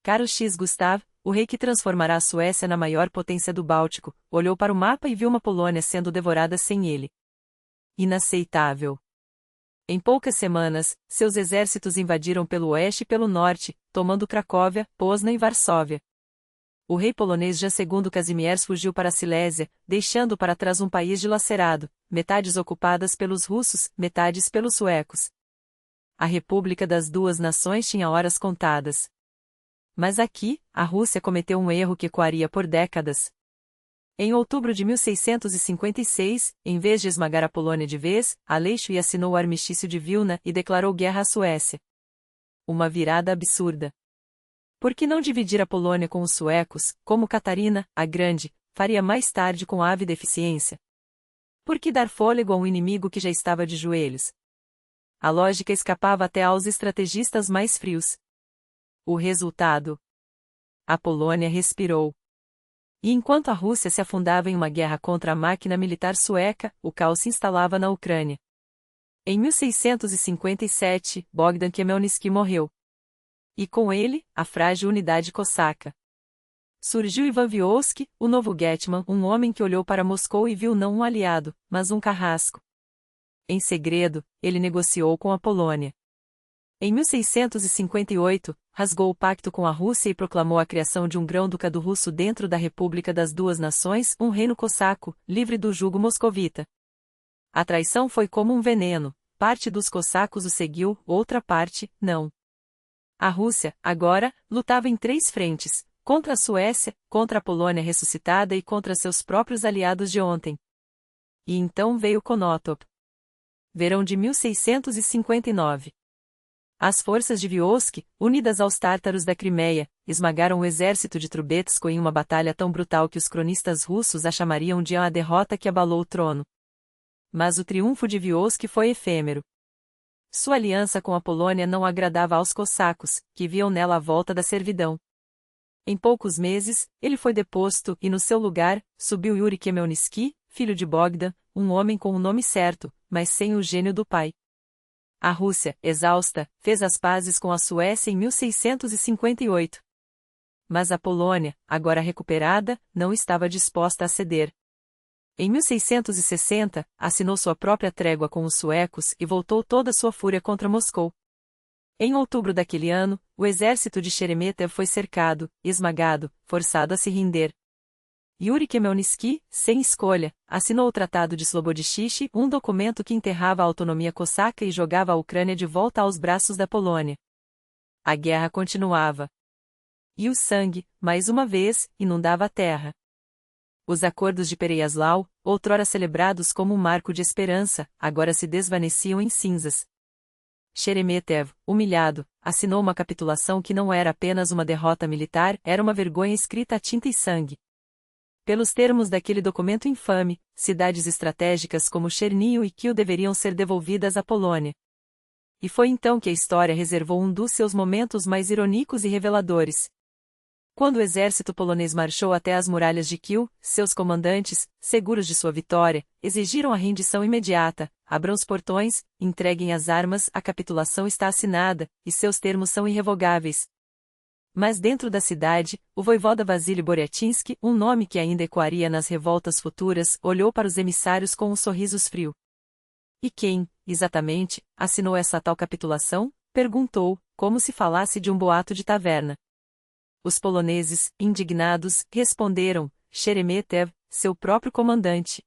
A: Carl X Gustav, o rei que transformará a Suécia na maior potência do Báltico, olhou para o mapa e viu uma Polônia sendo devorada sem ele. Inaceitável. Em poucas semanas, seus exércitos invadiram pelo oeste e pelo norte, tomando Cracóvia, Poznan e Varsóvia. O rei polonês Jan II Kazimierz fugiu para a Silésia, deixando para trás um país dilacerado, metades ocupadas pelos russos, metades pelos suecos. A República das Duas Nações tinha horas contadas. Mas aqui, a Rússia cometeu um erro que ecoaria por décadas. Em outubro de 1656, em vez de esmagar a Polônia de vez, Aleixo assinou o Armistício de Vilna e declarou guerra à Suécia. Uma virada absurda. Por que não dividir a Polônia com os suecos, como Catarina, a Grande, faria mais tarde com ávida eficiência? Por que dar fôlego a um inimigo que já estava de joelhos? A lógica escapava até aos estrategistas mais frios. O resultado? A Polônia respirou. E enquanto a Rússia se afundava em uma guerra contra a máquina militar sueca, o caos se instalava na Ucrânia. Em 1657, Bogdan Khmelnytsky morreu. E com ele, a frágil unidade cosaca. Surgiu Ivan Vyotsky, o novo Getman, um homem que olhou para Moscou e viu não um aliado, mas um carrasco. Em segredo, ele negociou com a Polônia. Em 1658, rasgou o pacto com a Rússia e proclamou a criação de um grão-ducado russo dentro da República das Duas Nações, um reino cosaco, livre do jugo moscovita. A traição foi como um veneno, parte dos cossacos o seguiu, outra parte, não. A Rússia, agora, lutava em 3 frentes, contra a Suécia, contra a Polônia ressuscitada e contra seus próprios aliados de ontem. E então veio Konotop. Verão de 1659. As forças de Vyotsky, unidas aos tártaros da Crimeia, esmagaram o exército de Trubetskoy em uma batalha tão brutal que os cronistas russos a chamariam de a derrota que abalou o trono. Mas o triunfo de Vyotsky foi efêmero. Sua aliança com a Polônia não agradava aos cossacos, que viam nela a volta da servidão. Em poucos meses, ele foi deposto e no seu lugar, subiu Yuri Khmelnytsky, filho de Bogdan, um homem com o nome certo, mas sem o gênio do pai. A Rússia, exausta, fez as pazes com a Suécia em 1658. Mas a Polônia, agora recuperada, não estava disposta a ceder. Em 1660, assinou sua própria trégua com os suecos e voltou toda sua fúria contra Moscou. Em outubro daquele ano, o exército de Sheremetev foi cercado, esmagado, forçado a se render. Yuri Khmelnytsky, sem escolha, assinou o Tratado de Slobodishchy, um documento que enterrava a autonomia cosaca e jogava a Ucrânia de volta aos braços da Polônia. A guerra continuava. E o sangue, mais uma vez, inundava a terra. Os acordos de Pereyaslaw, outrora celebrados como um marco de esperança, agora se desvaneciam em cinzas. Sheremetev, humilhado, assinou uma capitulação que não era apenas uma derrota militar, era uma vergonha escrita a tinta e sangue. Pelos termos daquele documento infame, cidades estratégicas como Chernihiv e Kiel deveriam ser devolvidas à Polônia. E foi então que a história reservou um dos seus momentos mais irônicos e reveladores. Quando o exército polonês marchou até as muralhas de Kiel, seus comandantes, seguros de sua vitória, exigiram a rendição imediata, abram os portões, entreguem as armas, a capitulação está assinada, e seus termos são irrevogáveis. Mas dentro da cidade, o voivoda Vasílio Boryatinsky, um nome que ainda ecoaria nas revoltas futuras, olhou para os emissários com um sorriso frio. E quem, exatamente, assinou essa tal capitulação? Perguntou, como se falasse de um boato de taverna. Os poloneses, indignados, responderam, Sheremetev, seu próprio comandante.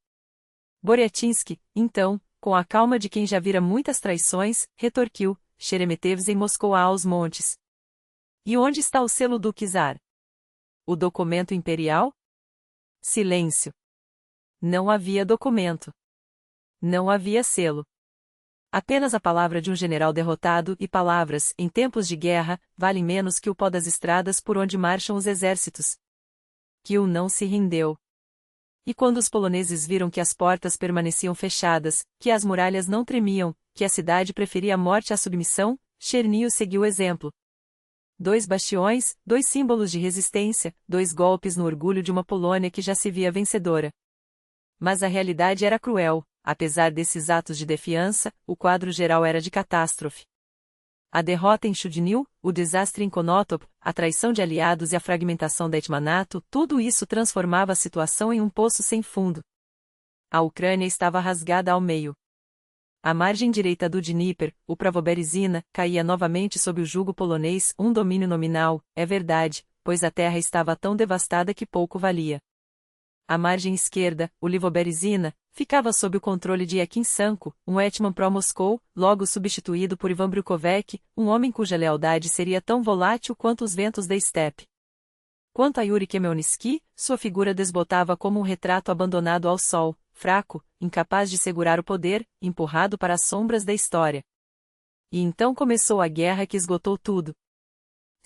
A: Boryatinsky, então, com a calma de quem já vira muitas traições, retorquiu, Sheremetevs em Moscou há aos montes. E onde está o selo do czar? O documento imperial? Silêncio. Não havia documento. Não havia selo. Apenas a palavra de um general derrotado e palavras, em tempos de guerra, valem menos que o pó das estradas por onde marcham os exércitos. Kiel não se rendeu. E quando os poloneses viram que as portas permaneciam fechadas, que as muralhas não tremiam, que a cidade preferia a morte à submissão, Chernivtsi seguiu o exemplo. 2 bastiões, 2 símbolos de resistência, 2 golpes no orgulho de uma Polônia que já se via vencedora. Mas a realidade era cruel. Apesar desses atos de defiança, o quadro geral era de catástrofe. A derrota em Chudnil, o desastre em Konotop, a traição de aliados e a fragmentação da Etmanato, tudo isso transformava a situação em um poço sem fundo. A Ucrânia estava rasgada ao meio. À margem direita do Dnieper, o Pravoberezhina caía novamente sob o jugo polonês, um domínio nominal, é verdade, pois a terra estava tão devastada que pouco valia. À margem esquerda, o Livoberezhina ficava sob o controle de Yakin Sanko, um hetman pró-Moscou, logo substituído por Ivan Brukovec, um homem cuja lealdade seria tão volátil quanto os ventos da estepe. Quanto a Yuri Khmelnytsky, sua figura desbotava como um retrato abandonado ao sol, fraco, incapaz de segurar o poder, empurrado para as sombras da história. E então começou a guerra que esgotou tudo.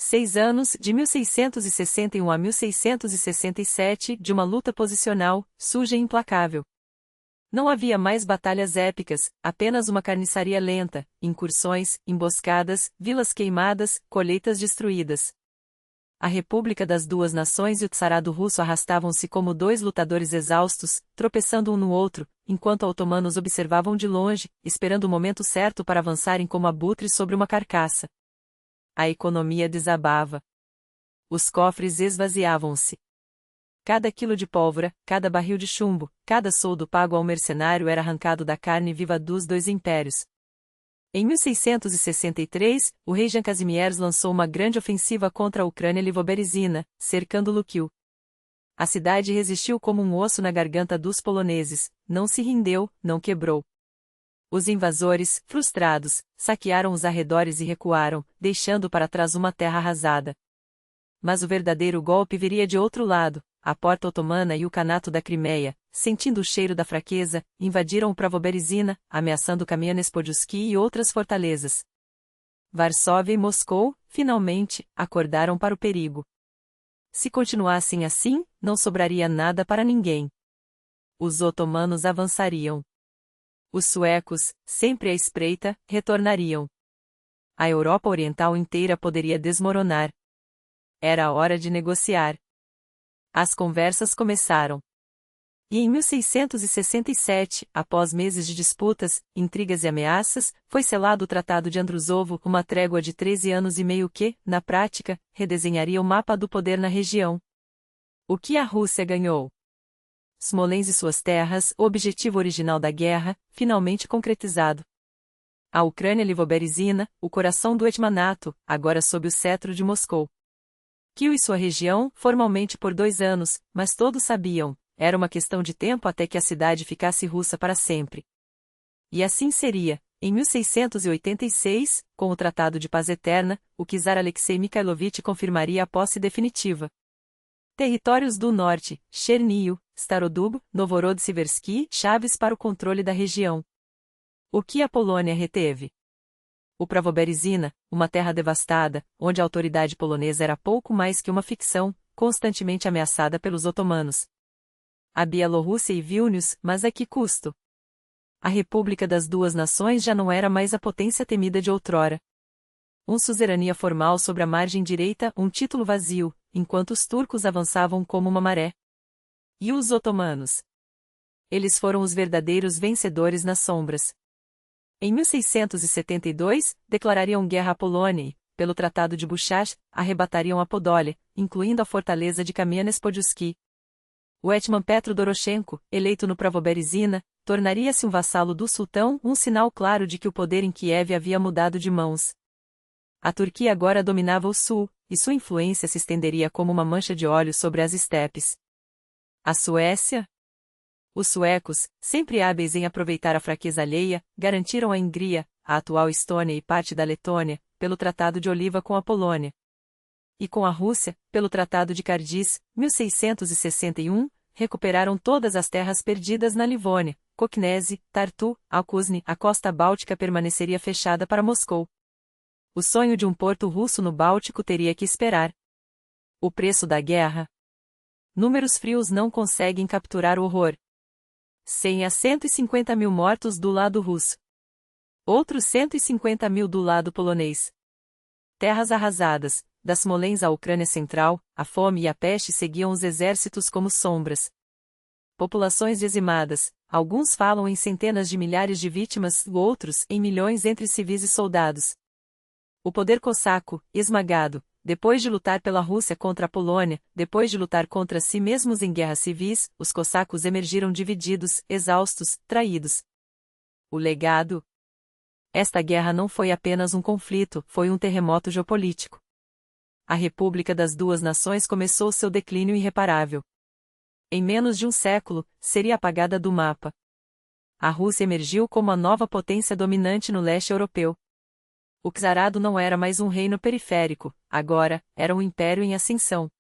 A: 6 anos, de 1661 a 1667, de uma luta posicional, suja e implacável. Não havia mais batalhas épicas, apenas uma carniçaria lenta, incursões, emboscadas, vilas queimadas, colheitas destruídas. A República das Duas Nações e o Tsarado russo arrastavam-se como 2 lutadores exaustos, tropeçando um no outro, enquanto otomanos observavam de longe, esperando o momento certo para avançarem como abutres sobre uma carcaça. A economia desabava. Os cofres esvaziavam-se. Cada quilo de pólvora, cada barril de chumbo, cada soldo pago ao mercenário era arrancado da carne viva dos 2 impérios. Em 1663, o rei Jan Kazimierz lançou uma grande ofensiva contra a Ucrânia Livoberezhina, cercando Lukiw. A cidade resistiu como um osso na garganta dos poloneses, não se rendeu, não quebrou. Os invasores, frustrados, saquearam os arredores e recuaram, deixando para trás uma terra arrasada. Mas o verdadeiro golpe viria de outro lado. A porta otomana e o Kanato da Crimeia, sentindo o cheiro da fraqueza, invadiram o Pravoberezhina, ameaçando Kamianets-Podilsky e outras fortalezas. Varsóvia e Moscou, finalmente, acordaram para o perigo. Se continuassem assim, não sobraria nada para ninguém. Os otomanos avançariam. Os suecos, sempre à espreita, retornariam. A Europa Oriental inteira poderia desmoronar. Era a hora de negociar. As conversas começaram. E em 1667, após meses de disputas, intrigas e ameaças, foi selado o Tratado de Andrusovo, uma trégua de 13 anos e meio que, na prática, redesenharia o mapa do poder na região. O que a Rússia ganhou? Smolensk e suas terras, o objetivo original da guerra, finalmente concretizado. A Ucrânia Livoberezhina, o coração do Hetmanato, agora sob o cetro de Moscou. Kiel e sua região, formalmente por 2 anos, mas todos sabiam, era uma questão de tempo até que a cidade ficasse russa para sempre. E assim seria. Em 1686, com o Tratado de Paz Eterna, o czar Alexei Mikhailovich confirmaria a posse definitiva. Territórios do Norte, Chernivtsi, Starodub, Novhorod-Siversky, chaves para o controle da região. O que a Polônia reteve? O Pravoberezhina, uma terra devastada, onde a autoridade polonesa era pouco mais que uma ficção, constantemente ameaçada pelos otomanos. A Bielorrússia e Vilnius, mas a que custo? A República das Duas Nações já não era mais a potência temida de outrora. Suzerania formal sobre a margem direita, um título vazio, enquanto os turcos avançavam como uma maré. E os otomanos? Eles foram os verdadeiros vencedores nas sombras. Em 1672, declarariam guerra à Polônia e, pelo Tratado de Buchach, arrebatariam a Podólia, incluindo a fortaleza de Kamianets-Podilsky. O hetman Petro Doroshenko, eleito no Pravoberezhina, tornaria-se um vassalo do sultão, um sinal claro de que o poder em Kiev havia mudado de mãos. A Turquia agora dominava o sul, e sua influência se estenderia como uma mancha de óleo sobre as estepes. A Suécia? Os suecos, sempre hábeis em aproveitar a fraqueza alheia, garantiram a Hungria, a atual Estônia e parte da Letônia, pelo Tratado de Oliva com a Polônia. E com a Rússia, pelo Tratado de Cardiz, 1661, recuperaram todas as terras perdidas na Livônia, Koknese, Tartu, Alkuzny. A costa báltica permaneceria fechada para Moscou. O sonho de um porto russo no Báltico teria que esperar. O preço da guerra? Números frios não conseguem capturar o horror. 100 a 150 mil mortos do lado russo. Outros 150 mil do lado polonês. Terras arrasadas, da Smolensk à Ucrânia Central, a fome e a peste seguiam os exércitos como sombras. Populações dizimadas, alguns falam em centenas de milhares de vítimas, outros em milhões entre civis e soldados. O poder cossaco, esmagado, depois de lutar pela Rússia contra a Polônia, depois de lutar contra si mesmos em guerras civis, os cossacos emergiram divididos, exaustos, traídos. O legado? Esta guerra não foi apenas um conflito, foi um terremoto geopolítico. A República das Duas Nações começou seu declínio irreparável. Em menos de um século, seria apagada do mapa. A Rússia emergiu como a nova potência dominante no leste europeu. O czarado não era mais um reino periférico, agora, era um império em ascensão.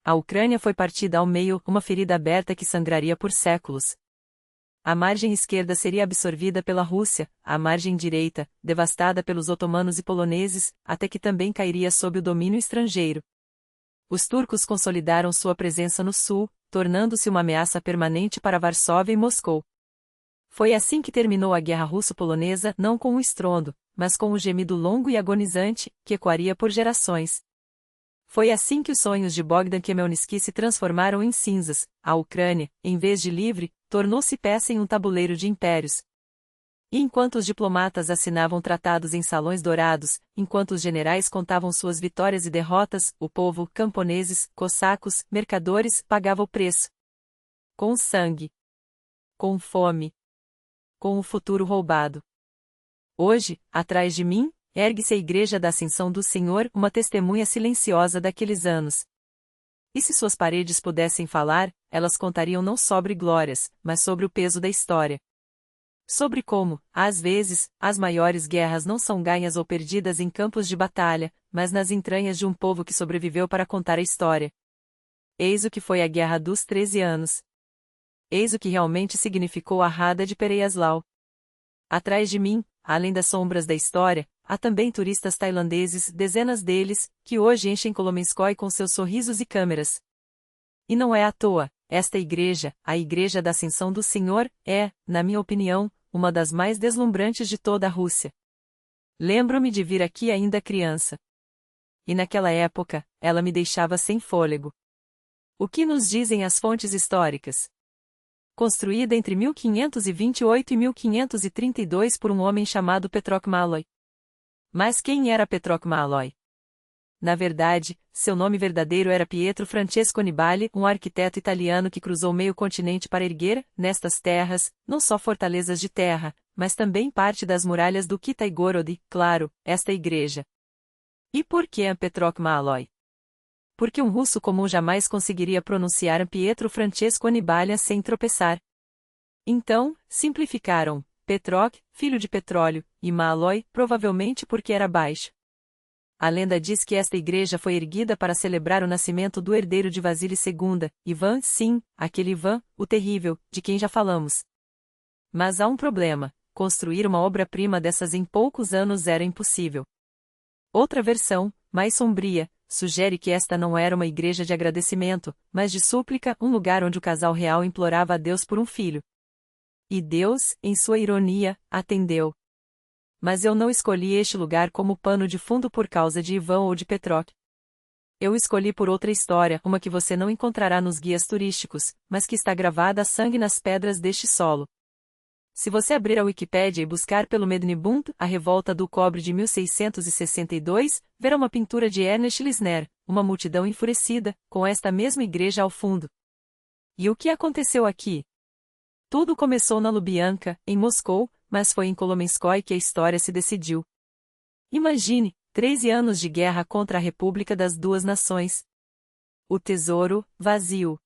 A: A Ucrânia foi partida ao meio, uma ferida aberta que sangraria por séculos. A margem esquerda seria absorvida pela Rússia, a margem direita, devastada pelos otomanos e poloneses, até que também cairia sob o domínio estrangeiro. Os turcos consolidaram sua presença no sul, tornando-se uma ameaça permanente para Varsóvia e Moscou. Foi assim que terminou a Guerra Russo-Polonesa, não com um estrondo, mas com um gemido longo e agonizante, que ecoaria por gerações. Foi assim que os sonhos de Bogdan Khmelnytsky se transformaram em cinzas. A Ucrânia, em vez de livre, tornou-se peça em um tabuleiro de impérios. E enquanto os diplomatas assinavam tratados em salões dourados, enquanto os generais contavam suas vitórias e derrotas, o povo, camponeses, cossacos, mercadores, pagava o preço. Com sangue. Com fome. Com o futuro roubado. Hoje, atrás de mim, ergue-se a Igreja da Ascensão do Senhor, uma testemunha silenciosa daqueles anos. E se suas paredes pudessem falar, elas contariam não sobre glórias, mas sobre o peso da história. Sobre como, às vezes, as maiores guerras não são ganhas ou perdidas em campos de batalha, mas nas entranhas de um povo que sobreviveu para contar a história. Eis o que foi a Guerra dos 13 Anos. Eis o que realmente significou a Rada de Pereiaslau. Atrás de mim, além das sombras da história, há também turistas tailandeses, dezenas deles, que hoje enchem Kolomenskoye com seus sorrisos e câmeras. E não é à toa, esta igreja, a Igreja da Ascensão do Senhor, é, na minha opinião, uma das mais deslumbrantes de toda a Rússia. Lembro-me de vir aqui ainda criança. E naquela época, ela me deixava sem fôlego. O que nos dizem as fontes históricas? Construída entre 1528 e 1532 por um homem chamado Petrok Malloy. Mas quem era Petrok Malloy? Na verdade, seu nome verdadeiro era Pietro Francesco Nibali, um arquiteto italiano que cruzou meio continente para erguer, nestas terras, não só fortalezas de terra, mas também parte das muralhas do Kitaigorod, claro, esta igreja. E por que Petrok Malloy? Porque um russo comum jamais conseguiria pronunciar Pietro Francesco Nibali sem tropeçar. Então, simplificaram, Petrok, filho de petróleo, e Malloy, provavelmente porque era baixo. A lenda diz que esta igreja foi erguida para celebrar o nascimento do herdeiro de Vasily II, Ivan, sim, aquele Ivan, o terrível, de quem já falamos. Mas há um problema, construir uma obra-prima dessas em poucos anos era impossível. Outra versão, mais sombria, sugere que esta não era uma igreja de agradecimento, mas de súplica, um lugar onde o casal real implorava a Deus por um filho. E Deus, em sua ironia, atendeu. Mas eu não escolhi este lugar como pano de fundo por causa de Ivan ou de Petrok. Eu escolhi por outra história, uma que você não encontrará nos guias turísticos, mas que está gravada a sangue nas pedras deste solo. Se você abrir a Wikipédia e buscar pelo Mednibund, a revolta do cobre de 1662, verá uma pintura de Ernest Lisner, uma multidão enfurecida, com esta mesma igreja ao fundo. E o que aconteceu aqui? Tudo começou na Lubianka, em Moscou, mas foi em Kolomenskoye que a história se decidiu. Imagine, 13 anos de guerra contra a República das Duas Nações. O tesouro, vazio.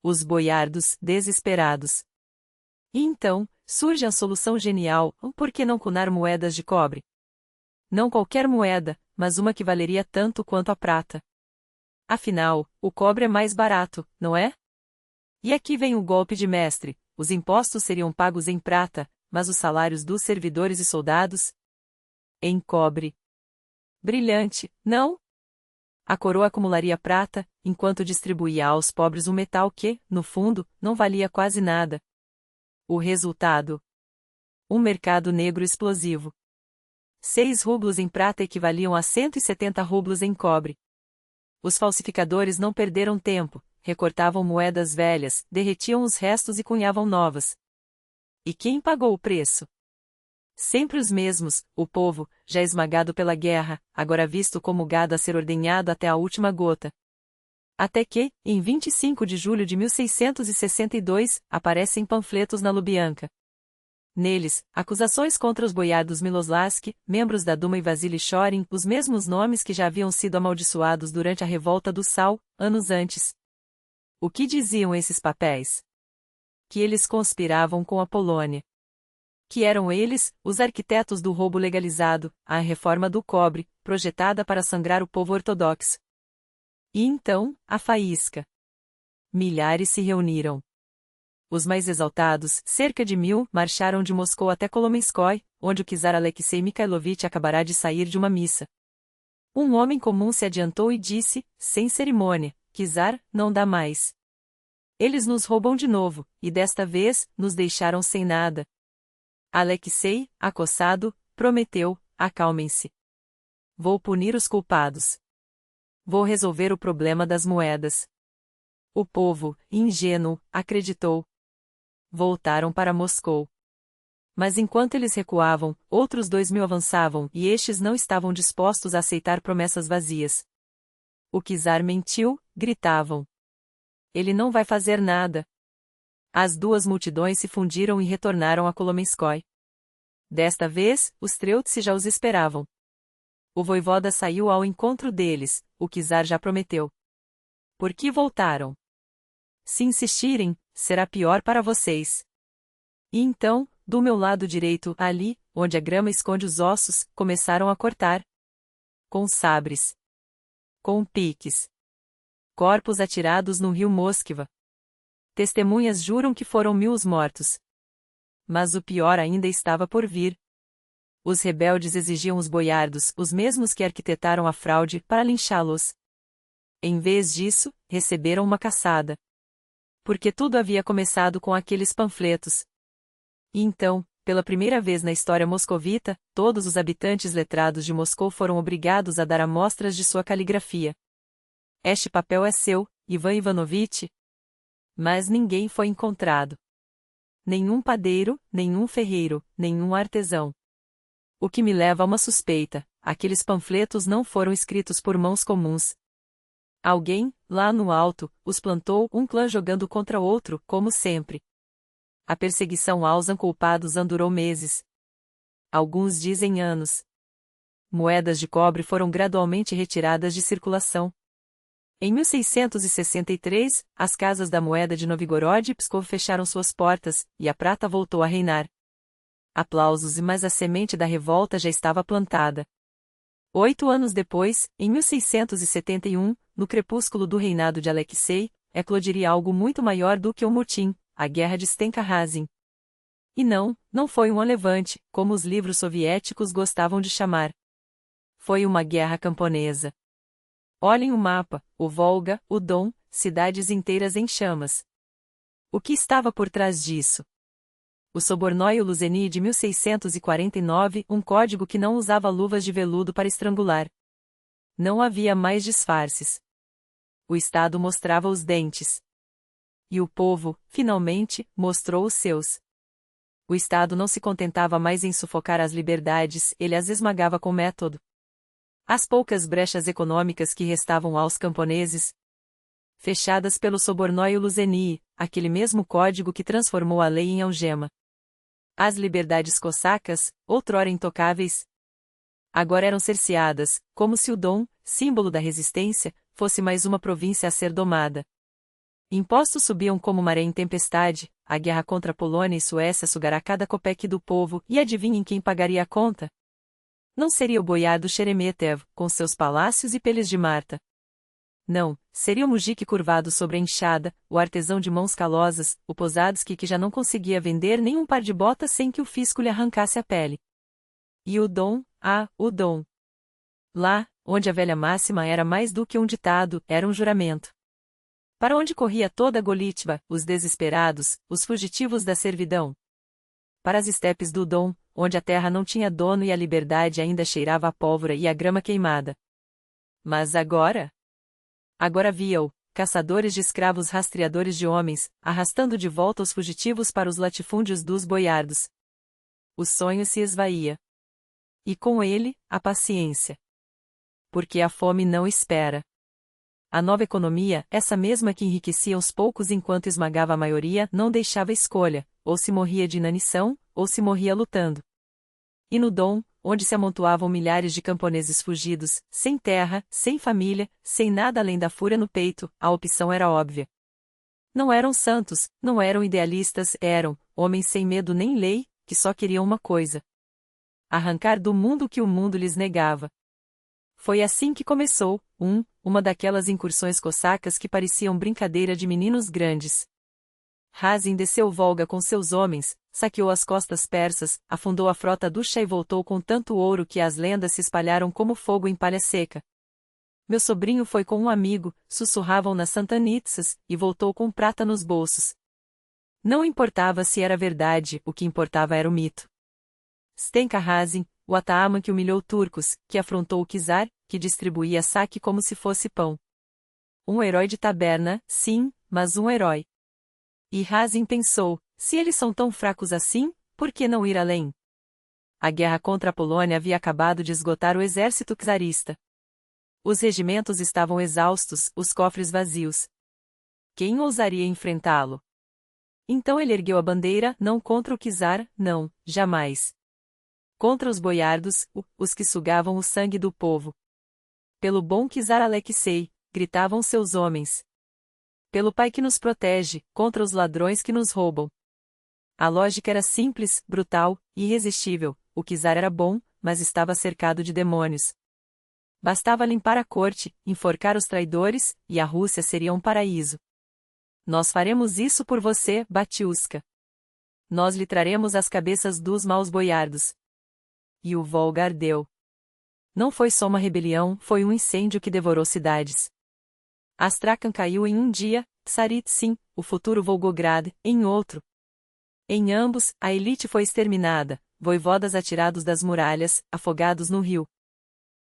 A: Os boiardos, desesperados. E então, surge a solução genial: por que não cunar moedas de cobre? Não qualquer moeda, mas uma que valeria tanto quanto a prata. Afinal, o cobre é mais barato, não é? E aqui vem o golpe de mestre: os impostos seriam pagos em prata, mas os salários dos servidores e soldados? Em cobre. Brilhante, não? A coroa acumularia prata, enquanto distribuía aos pobres um metal que, no fundo, não valia quase nada. O resultado? Um mercado negro explosivo. 6 rublos em prata equivaliam a 170 rublos em cobre. Os falsificadores não perderam tempo, recortavam moedas velhas, derretiam os restos e cunhavam novas. E quem pagou o preço? Sempre os mesmos: o povo, já esmagado pela guerra, agora visto como gado a ser ordenhado até a última gota. Até que, em 25 de julho de 1662, aparecem panfletos na Lubianka. Neles, acusações contra os boiardos Miloslavski, membros da Duma e Vasily Chorin, os mesmos nomes que já haviam sido amaldiçoados durante a Revolta do Sal, anos antes. O que diziam esses papéis? Que eles conspiravam com a Polônia. Que eram eles, os arquitetos do roubo legalizado, a reforma do cobre, projetada para sangrar o povo ortodoxo. E então, a faísca. Milhares se reuniram. Os mais exaltados, cerca de 1000, marcharam de Moscou até Kolomenskoye, onde o czar Alexei Mikhailovich acabará de sair de uma missa. Um homem comum se adiantou e disse, sem cerimônia: czar, não dá mais. Eles nos roubam de novo, e desta vez, nos deixaram sem nada. Alexei, acossado, prometeu: acalmem-se. Vou punir os culpados. Vou resolver o problema das moedas. O povo, ingênuo, acreditou. Voltaram para Moscou. Mas enquanto eles recuavam, outros 2000 avançavam, e estes não estavam dispostos a aceitar promessas vazias. O czar mentiu, gritavam. Ele não vai fazer nada. As duas multidões se fundiram e retornaram a Kolomenskoye. Desta vez, os Treutsi já os esperavam. O voivoda saiu ao encontro deles: o czar já prometeu. Por que voltaram? Se insistirem, será pior para vocês. E então, do meu lado direito, ali, onde a grama esconde os ossos, começaram a cortar. Com sabres. Com piques. Corpos atirados no rio Moskva. Testemunhas juram que foram 1000 os mortos. Mas o pior ainda estava por vir. Os rebeldes exigiam os boiardos, os mesmos que arquitetaram a fraude, para linchá-los. Em vez disso, receberam uma caçada. Porque tudo havia começado com aqueles panfletos. E então, pela primeira vez na história moscovita, todos os habitantes letrados de Moscou foram obrigados a dar amostras de sua caligrafia. Este papel é seu, Ivan Ivanovitch. Mas ninguém foi encontrado. Nenhum padeiro, nenhum ferreiro, nenhum artesão. O que me leva a uma suspeita: aqueles panfletos não foram escritos por mãos comuns. Alguém, lá no alto, os plantou, um clã jogando contra outro, como sempre. A perseguição aos culpados durou meses. Alguns dizem anos. Moedas de cobre foram gradualmente retiradas de circulação. Em 1663, as casas da moeda de Novgorod e Pskov fecharam suas portas, e a prata voltou a reinar. Aplausos, mas a semente da revolta já estava plantada. 8 anos depois, em 1671, no crepúsculo do reinado de Alexei, eclodiria algo muito maior do que o motim, a Guerra de Stenka-Razin. E não foi um levante, como os livros soviéticos gostavam de chamar. Foi uma guerra camponesa. Olhem o mapa: o Volga, o Don, cidades inteiras em chamas. O que estava por trás disso? O Sobornoio Luzeni de 1649, um código que não usava luvas de veludo para estrangular. Não havia mais disfarces. O Estado mostrava os dentes. E o povo, finalmente, mostrou os seus. O Estado não se contentava mais em sufocar as liberdades, ele as esmagava com método. As poucas brechas econômicas que restavam aos camponeses, fechadas pelo Soborno Luseni, aquele mesmo código que transformou a lei em algema. As liberdades cossacas, outrora intocáveis, agora eram cerceadas, como se o Dom, símbolo da resistência, fosse mais uma província a ser domada. Impostos subiam como maré em tempestade, a guerra contra a Polônia e Suécia sugará cada copeque do povo, e adivinhem quem pagaria a conta? Não seria o boiardo Sheremetev, com seus palácios e peles de Marta. Não, seria o mujique curvado sobre a enxada, o artesão de mãos calosas, o Posadski que já não conseguia vender nem um par de botas sem que o fisco lhe arrancasse a pele. E o Dom, o Dom. Lá, onde a velha máxima era mais do que um ditado, era um juramento. Para onde corria toda a Golitva, os desesperados, os fugitivos da servidão? Para as estepes do Dom, onde a terra não tinha dono e a liberdade ainda cheirava a pólvora e a grama queimada. Mas agora? Agora via-o, caçadores de escravos rastreadores de homens, arrastando de volta os fugitivos para os latifúndios dos boiardos. O sonho se esvaía. E com ele, a paciência. Porque a fome não espera. A nova economia, essa mesma que enriquecia os poucos enquanto esmagava a maioria, não deixava escolha, ou se morria de inanição, ou se morria lutando. E no Dom, onde se amontoavam milhares de camponeses fugidos, sem terra, sem família, sem nada além da fúria no peito, a opção era óbvia. Não eram santos, não eram idealistas, eram homens sem medo nem lei, que só queriam uma coisa: arrancar do mundo o que o mundo lhes negava. Foi assim que começou, uma daquelas incursões cossacas que pareciam brincadeira de meninos grandes. Razin desceu o Volga com seus homens, saqueou as costas persas, afundou a frota do Shah e voltou com tanto ouro que as lendas se espalharam como fogo em palha seca. Meu sobrinho foi com um amigo, sussurravam nas Santanitsas, e voltou com prata nos bolsos. Não importava se era verdade, o que importava era o mito. Stenka Razin, o Ataman que humilhou turcos, que afrontou o czar, que distribuía saque como se fosse pão. Um herói de taberna, sim, mas um herói. E Razin pensou, se eles são tão fracos assim, por que não ir além? A guerra contra a Polônia havia acabado de esgotar o exército czarista. Os regimentos estavam exaustos, os cofres vazios. Quem ousaria enfrentá-lo? Então ele ergueu a bandeira, não contra o czar, não, jamais. Contra os boiardos, os que sugavam o sangue do povo. Pelo bom czar Alexei, gritavam seus homens. Pelo Pai que nos protege, contra os ladrões que nos roubam. A lógica era simples, brutal, irresistível. O czar era bom, mas estava cercado de demônios. Bastava limpar a corte, enforcar os traidores, e a Rússia seria um paraíso. Nós faremos isso por você, Batiuska. Nós lhe traremos as cabeças dos maus boiardos. E o Volga ardeu. Não foi só uma rebelião, foi um incêndio que devorou cidades. Astrakhan caiu em um dia, Tsaritsyn, o futuro Volgograd, em outro. Em ambos, a elite foi exterminada, voivodas atirados das muralhas, afogados no rio.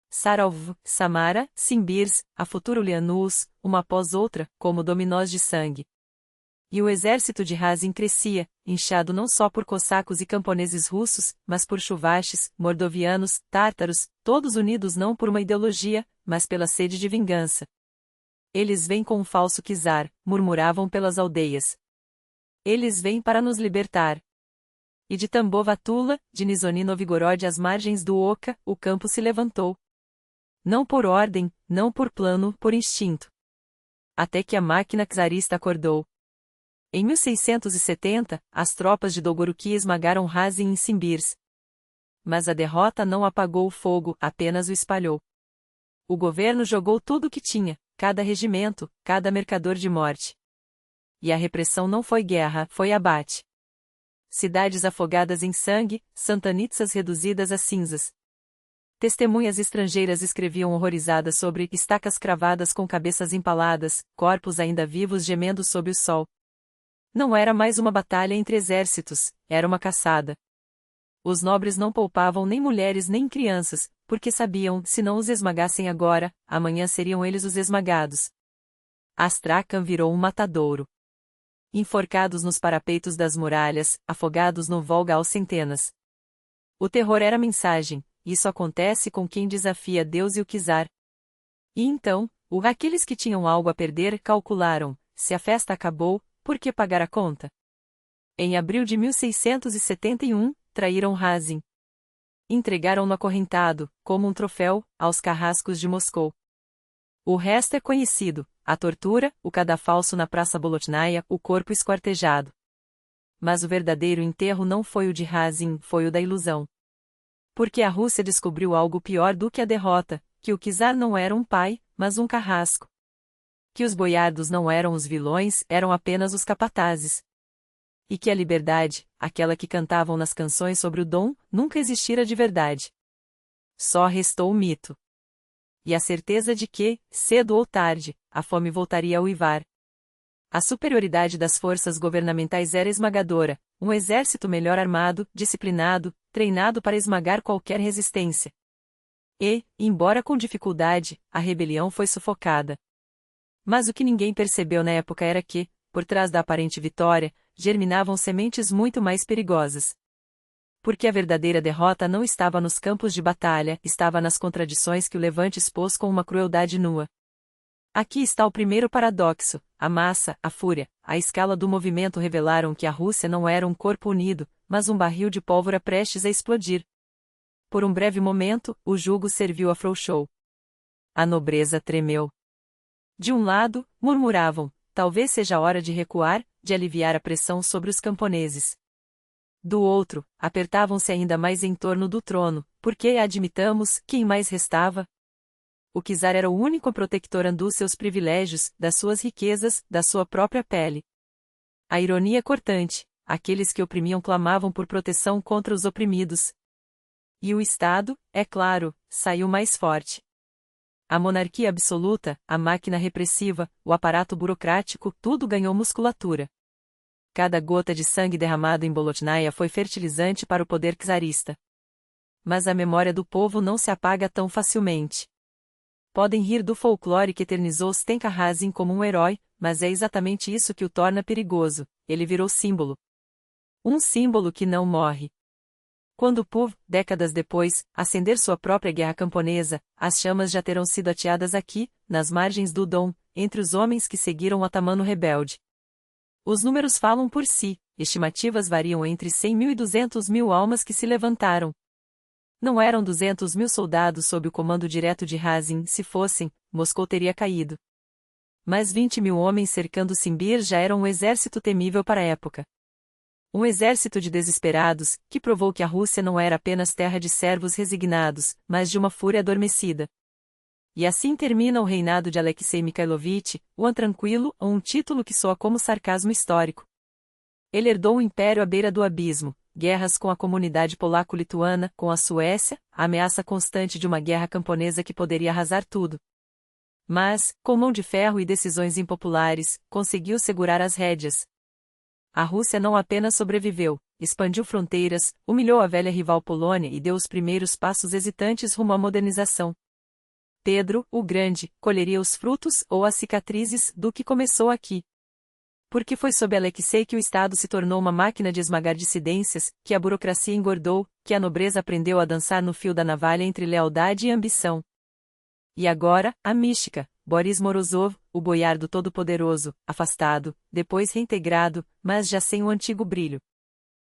A: Sarov, Samara, Simbirsk, a futura Ulyanovsk, uma após outra, como dominós de sangue. E o exército de Razin crescia, inchado não só por cossacos e camponeses russos, mas por chuvashes, mordovianos, tártaros, todos unidos não por uma ideologia, mas pela sede de vingança. Eles vêm com um falso czar, murmuravam pelas aldeias. Eles vêm para nos libertar. E de Tambov a Tula, de Nizhny Novgorod às margens do Oka, o campo se levantou. Não por ordem, não por plano, por instinto. Até que a máquina czarista acordou. Em 1670, as tropas de Dolgoruki esmagaram Razin em Simbirsk. Mas a derrota não apagou o fogo, apenas o espalhou. O governo jogou tudo o que tinha, cada regimento, cada mercador de morte. E a repressão não foi guerra, foi abate. Cidades afogadas em sangue, Santanitsas reduzidas a cinzas. Testemunhas estrangeiras escreviam horrorizadas sobre estacas cravadas com cabeças empaladas, corpos ainda vivos gemendo sob o sol. Não era mais uma batalha entre exércitos, era uma caçada. Os nobres não poupavam nem mulheres nem crianças, porque sabiam, se não os esmagassem agora, amanhã seriam eles os esmagados. Astrakhan virou um matadouro. enforcados nos parapeitos das muralhas, afogados no Volga aos centenas. O terror era mensagem: isso acontece com quem desafia Deus e o czar. E então, aqueles que tinham algo a perder calcularam: se a festa acabou, por que pagar a conta? Em abril de 1671, traíram Razin. Entregaram-no acorrentado, como um troféu, aos carrascos de Moscou. O resto é conhecido: a tortura, o cadafalso na Praça Bolotnaya, o corpo esquartejado. Mas o verdadeiro enterro não foi o de Razin, foi o da ilusão. Porque a Rússia descobriu algo pior do que a derrota: que o czar não era um pai, mas um carrasco. Que os boiardos não eram os vilões, eram apenas os capatazes. E que a liberdade, aquela que cantavam nas canções sobre o Dom, nunca existira de verdade. Só restou o mito. E a certeza de que, cedo ou tarde, a fome voltaria a uivar. A superioridade das forças governamentais era esmagadora, um exército melhor armado, disciplinado, treinado para esmagar qualquer resistência. E, embora com dificuldade, a rebelião foi sufocada. Mas o que ninguém percebeu na época era que, por trás da aparente vitória, germinavam sementes muito mais perigosas. Porque a verdadeira derrota não estava nos campos de batalha, estava nas contradições que o Levante expôs com uma crueldade nua. Aqui está o primeiro paradoxo: a massa, a fúria, a escala do movimento revelaram que a Rússia não era um corpo unido, mas um barril de pólvora prestes a explodir. Por um breve momento, o jugo servil afrouxou. A nobreza tremeu. De um lado, murmuravam: talvez seja a hora de recuar, de aliviar a pressão sobre os camponeses. Do outro, apertavam-se ainda mais em torno do trono, porque, admitamos, quem mais restava? O czar era o único protector dos seus privilégios, das suas riquezas, da sua própria pele. A ironia cortante: aqueles que oprimiam clamavam por proteção contra os oprimidos. E o Estado, é claro, saiu mais forte. A monarquia absoluta, a máquina repressiva, o aparato burocrático, tudo ganhou musculatura. Cada gota de sangue derramado em Bolotnaya foi fertilizante para o poder czarista. Mas a memória do povo não se apaga tão facilmente. Podem rir do folclore que eternizou Stenka Razin como um herói, mas é exatamente isso que o torna perigoso: ele virou símbolo. Um símbolo que não morre. Quando o povo, décadas depois, acender sua própria guerra camponesa, as chamas já terão sido ateadas aqui, nas margens do Don, entre os homens que seguiram o atamano rebelde. Os números falam por si: estimativas variam entre 100.000 e 200.000 almas que se levantaram. Não eram 200.000 soldados sob o comando direto de Razin; se fossem, Moscou teria caído. Mas 20.000 homens cercando Simbir já era um exército temível para a época. Um exército de desesperados, que provou que a Rússia não era apenas terra de servos resignados, mas de uma fúria adormecida. E assim termina o reinado de Alexei Mikhailovich, o Tranquilo, um título que soa como sarcasmo histórico. Ele herdou um império à beira do abismo, guerras com a comunidade polaco-lituana, com a Suécia, a ameaça constante de uma guerra camponesa que poderia arrasar tudo. Mas, com mão de ferro e decisões impopulares, conseguiu segurar as rédeas. A Rússia não apenas sobreviveu, expandiu fronteiras, humilhou a velha rival Polônia e deu os primeiros passos hesitantes rumo à modernização. Pedro, o Grande, colheria os frutos ou as cicatrizes do que começou aqui. Porque foi sob Alexei que o Estado se tornou uma máquina de esmagar dissidências, que a burocracia engordou, que a nobreza aprendeu a dançar no fio da navalha entre lealdade e ambição. E agora, a mística: Boris Morozov, o boiardo todo-poderoso, afastado, depois reintegrado, mas já sem o antigo brilho.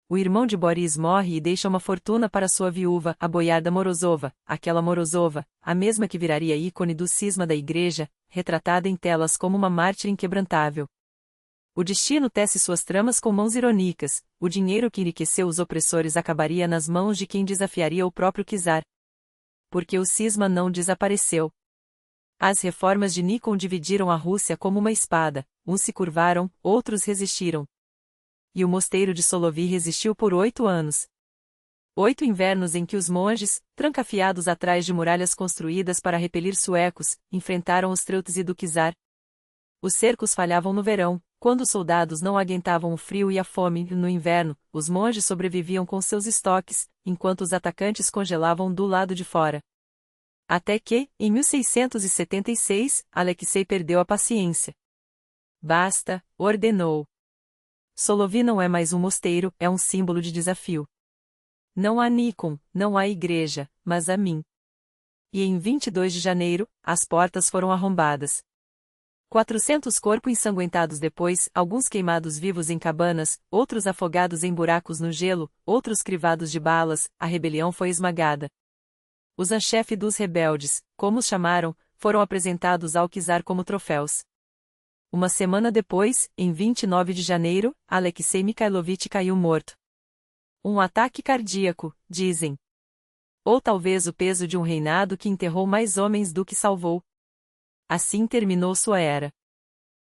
A: O irmão de Boris morre e deixa uma fortuna para sua viúva, a boiarda Morozova, aquela Morozova, a mesma que viraria ícone do cisma da igreja, retratada em telas como uma mártir inquebrantável. O destino tece suas tramas com mãos irônicas: o dinheiro que enriqueceu os opressores acabaria nas mãos de quem desafiaria o próprio czar. Porque o cisma não desapareceu. As reformas de Nikon dividiram a Rússia como uma espada: uns se curvaram, outros resistiram. E o mosteiro de Solovy resistiu por 8 anos. 8 invernos em que os monges, trancafiados atrás de muralhas construídas para repelir suecos, enfrentaram os Treutzi do czar. Os cercos falhavam no verão, quando os soldados não aguentavam o frio e a fome; no inverno, os monges sobreviviam com seus estoques, enquanto os atacantes congelavam do lado de fora. Até que, em 1676, Alexei perdeu a paciência. Basta, ordenou. Solovy não é mais um mosteiro, é um símbolo de desafio. Não há Nikon, não há igreja, mas a mim. E em 22 de janeiro, as portas foram arrombadas. 400 corpos ensanguentados depois, alguns queimados vivos em cabanas, outros afogados em buracos no gelo, outros crivados de balas, a rebelião foi esmagada. Os anchefes dos rebeldes, como os chamaram, foram apresentados ao czar como troféus. Uma semana depois, em 29 de janeiro, Alexei Mikhailovich caiu morto. Um ataque cardíaco, dizem. Ou talvez o peso de um reinado que enterrou mais homens do que salvou. Assim terminou sua era.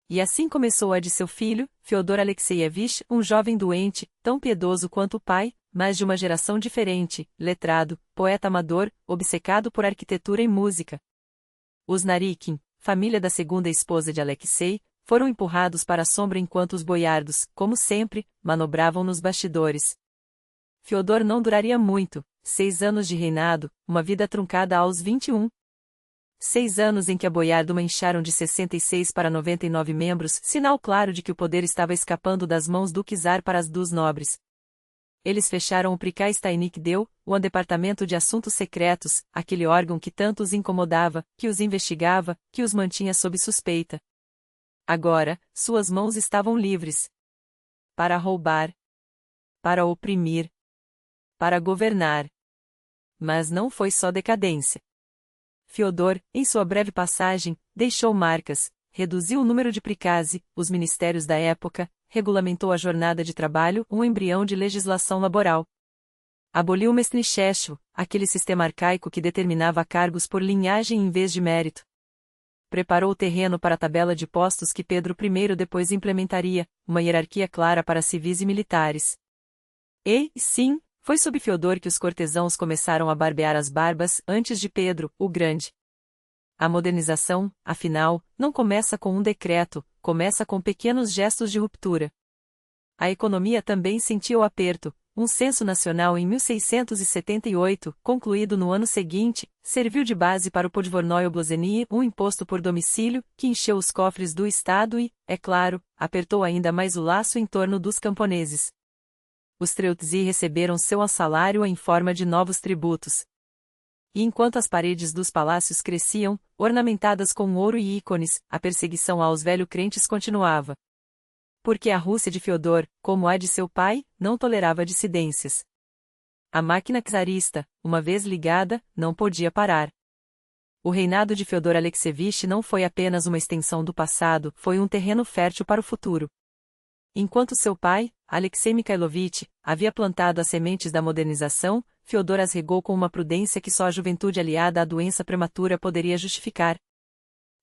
A: E assim começou a de seu filho, Fyodor Alexeyevich, um jovem doente, tão piedoso quanto o pai, mas de uma geração diferente, letrado, poeta amador, obcecado por arquitetura e música. Os Narikin, família da segunda esposa de Alexei, foram empurrados para a sombra enquanto os boiardos, como sempre, manobravam nos bastidores. Fyodor não duraria muito, 6 anos de reinado, uma vida truncada aos 21. 6 anos em que a boiarda incharam de 66 para 99 membros, sinal claro de que o poder estava escapando das mãos do czar para as dos nobres. Eles fecharam o Prikaz Tainik Deu, o Departamento de Assuntos Secretos, aquele órgão que tanto os incomodava, que os investigava, que os mantinha sob suspeita. Agora, suas mãos estavam livres. Para roubar. Para oprimir. Para governar. Mas não foi só decadência. Fyodor, em sua breve passagem, deixou marcas, reduziu o número de prikaze, os ministérios da época, regulamentou a jornada de trabalho, um embrião de legislação laboral. Aboliu o mestnichecho, aquele sistema arcaico que determinava cargos por linhagem em vez de mérito. Preparou o terreno para a tabela de postos que Pedro I depois implementaria, uma hierarquia clara para civis e militares. E, sim, foi sob Fyodor que os cortesãos começaram a barbear as barbas, antes de Pedro, o Grande. A modernização, afinal, não começa com um decreto, começa com pequenos gestos de ruptura. A economia também sentiu o aperto. Um censo nacional em 1678, concluído no ano seguinte, serviu de base para o Podvornoye Oblozenie, um imposto por domicílio, que encheu os cofres do Estado e, é claro, apertou ainda mais o laço em torno dos camponeses. Os Treutzi receberam seu salário em forma de novos tributos. E enquanto as paredes dos palácios cresciam, ornamentadas com ouro e ícones, a perseguição aos velhos crentes continuava. Porque a Rússia de Fyodor, como a de seu pai, não tolerava dissidências. A máquina czarista, uma vez ligada, não podia parar. O reinado de Fyodor Alexeyevich não foi apenas uma extensão do passado, foi um terreno fértil para o futuro. Enquanto seu pai, Alexei Mikhailovich, havia plantado as sementes da modernização, Fyodor as regou com uma prudência que só a juventude aliada à doença prematura poderia justificar.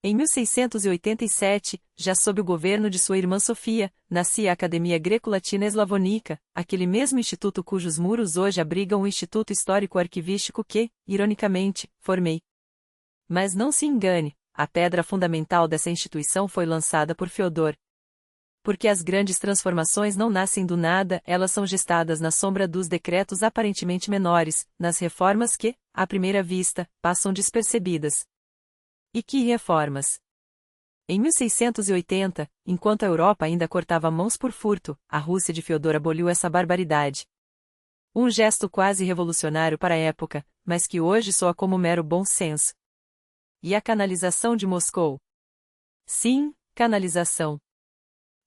A: Em 1687, já sob o governo de sua irmã Sofia, nascia a Academia Greco-Latina Eslavônica, aquele mesmo instituto cujos muros hoje abrigam o Instituto Histórico-Arquivístico que, ironicamente, formei. Mas não se engane, a pedra fundamental dessa instituição foi lançada por Fyodor. Porque as grandes transformações não nascem do nada, elas são gestadas na sombra dos decretos aparentemente menores, nas reformas que, à primeira vista, passam despercebidas. E que reformas? Em 1680, enquanto a Europa ainda cortava mãos por furto, a Rússia de Fyodor aboliu essa barbaridade. Um gesto quase revolucionário para a época, mas que hoje soa como mero bom senso. E a canalização de Moscou? Sim, canalização.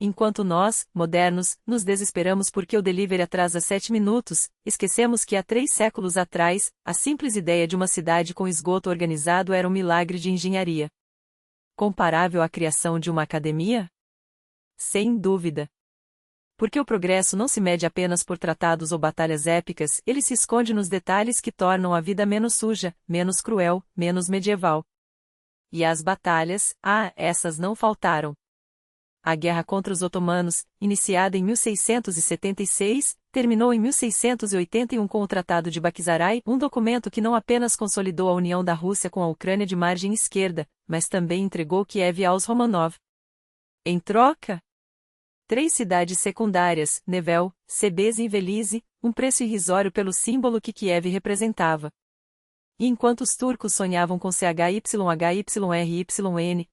A: Enquanto nós, modernos, nos desesperamos porque o delivery atrasa 7 minutos, esquecemos que há 3 séculos atrás, a simples ideia de uma cidade com esgoto organizado era um milagre de engenharia. Comparável à criação de uma academia? Sem dúvida. Porque o progresso não se mede apenas por tratados ou batalhas épicas, ele se esconde nos detalhes que tornam a vida menos suja, menos cruel, menos medieval. E as batalhas, essas não faltaram. A guerra contra os otomanos, iniciada em 1676, terminou em 1681 com o Tratado de Bakhtsarai, um documento que não apenas consolidou a união da Rússia com a Ucrânia de margem esquerda, mas também entregou Kiev aos Romanov. Em troca, 3 cidades secundárias, Nevel, Sebez e Velise, um preço irrisório pelo símbolo que Kiev representava. E enquanto os turcos sonhavam com CHYHYRYN,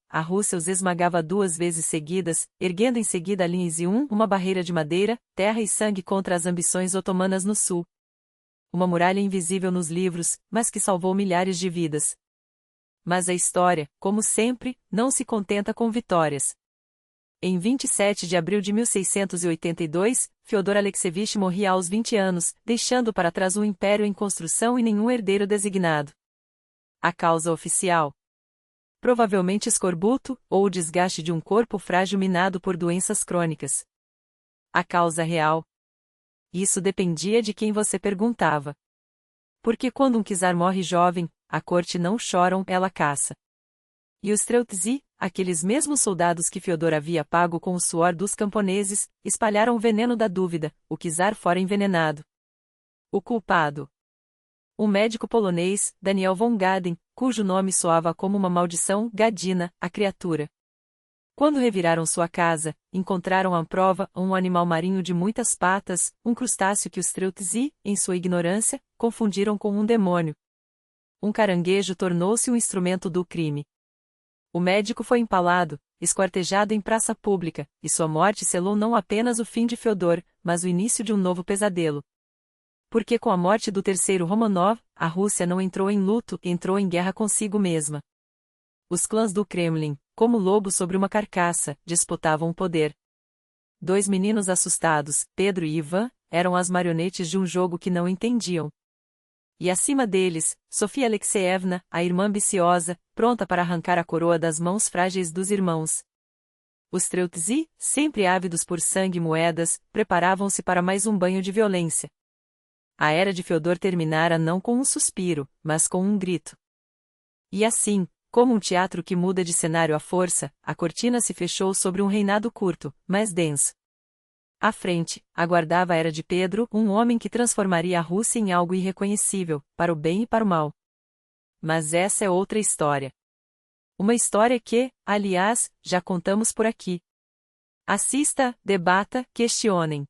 A: a Rússia os esmagava 2 vezes seguidas, erguendo em seguida a linha I, uma barreira de madeira, terra e sangue contra as ambições otomanas no sul. Uma muralha invisível nos livros, mas que salvou milhares de vidas. Mas a história, como sempre, não se contenta com vitórias. Em 27 de abril de 1682, Fyodor Alexeyevich morria aos 20 anos, deixando para trás um império em construção e nenhum herdeiro designado. A causa oficial: provavelmente escorbuto, ou o desgaste de um corpo frágil minado por doenças crônicas. A causa real: isso dependia de quem você perguntava. Porque quando um czar morre jovem, a corte não chora, ela caça. E os Streltsy, aqueles mesmos soldados que Fyodor havia pago com o suor dos camponeses, espalharam o veneno da dúvida: o czar fora envenenado. O culpado: um médico polonês, Daniel von Gaden, cujo nome soava como uma maldição, Gadina, a criatura. Quando reviraram sua casa, encontraram à prova um animal marinho de muitas patas, um crustáceo que os Streltsy, em sua ignorância, confundiram com um demônio. Um caranguejo tornou-se um instrumento do crime. O médico foi empalado, esquartejado em praça pública, e sua morte selou não apenas o fim de Fyodor, mas o início de um novo pesadelo. Porque com a morte do terceiro Romanov, a Rússia não entrou em luto, entrou em guerra consigo mesma. Os clãs do Kremlin, como lobos sobre uma carcaça, disputavam o poder. 2 meninos assustados, Pedro e Ivan, eram as marionetes de um jogo que não entendiam. E acima deles, Sofia Alexeyevna, a irmã ambiciosa, pronta para arrancar a coroa das mãos frágeis dos irmãos. Os Streltsy, sempre ávidos por sangue e moedas, preparavam-se para mais um banho de violência. A era de Fyodor terminara não com um suspiro, mas com um grito. E assim, como um teatro que muda de cenário à força, a cortina se fechou sobre um reinado curto, mas denso. À frente, aguardava a era de Pedro, um homem que transformaria a Rússia em algo irreconhecível, para o bem e para o mal. Mas essa é outra história. Uma história que, aliás, já contamos por aqui. Assista, debata, questionem.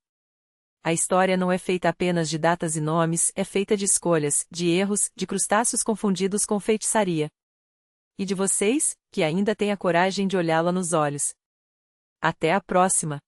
A: A história não é feita apenas de datas e nomes, é feita de escolhas, de erros, de crustáceos confundidos com feitiçaria. E de vocês, que ainda têm a coragem de olhá-la nos olhos. Até a próxima!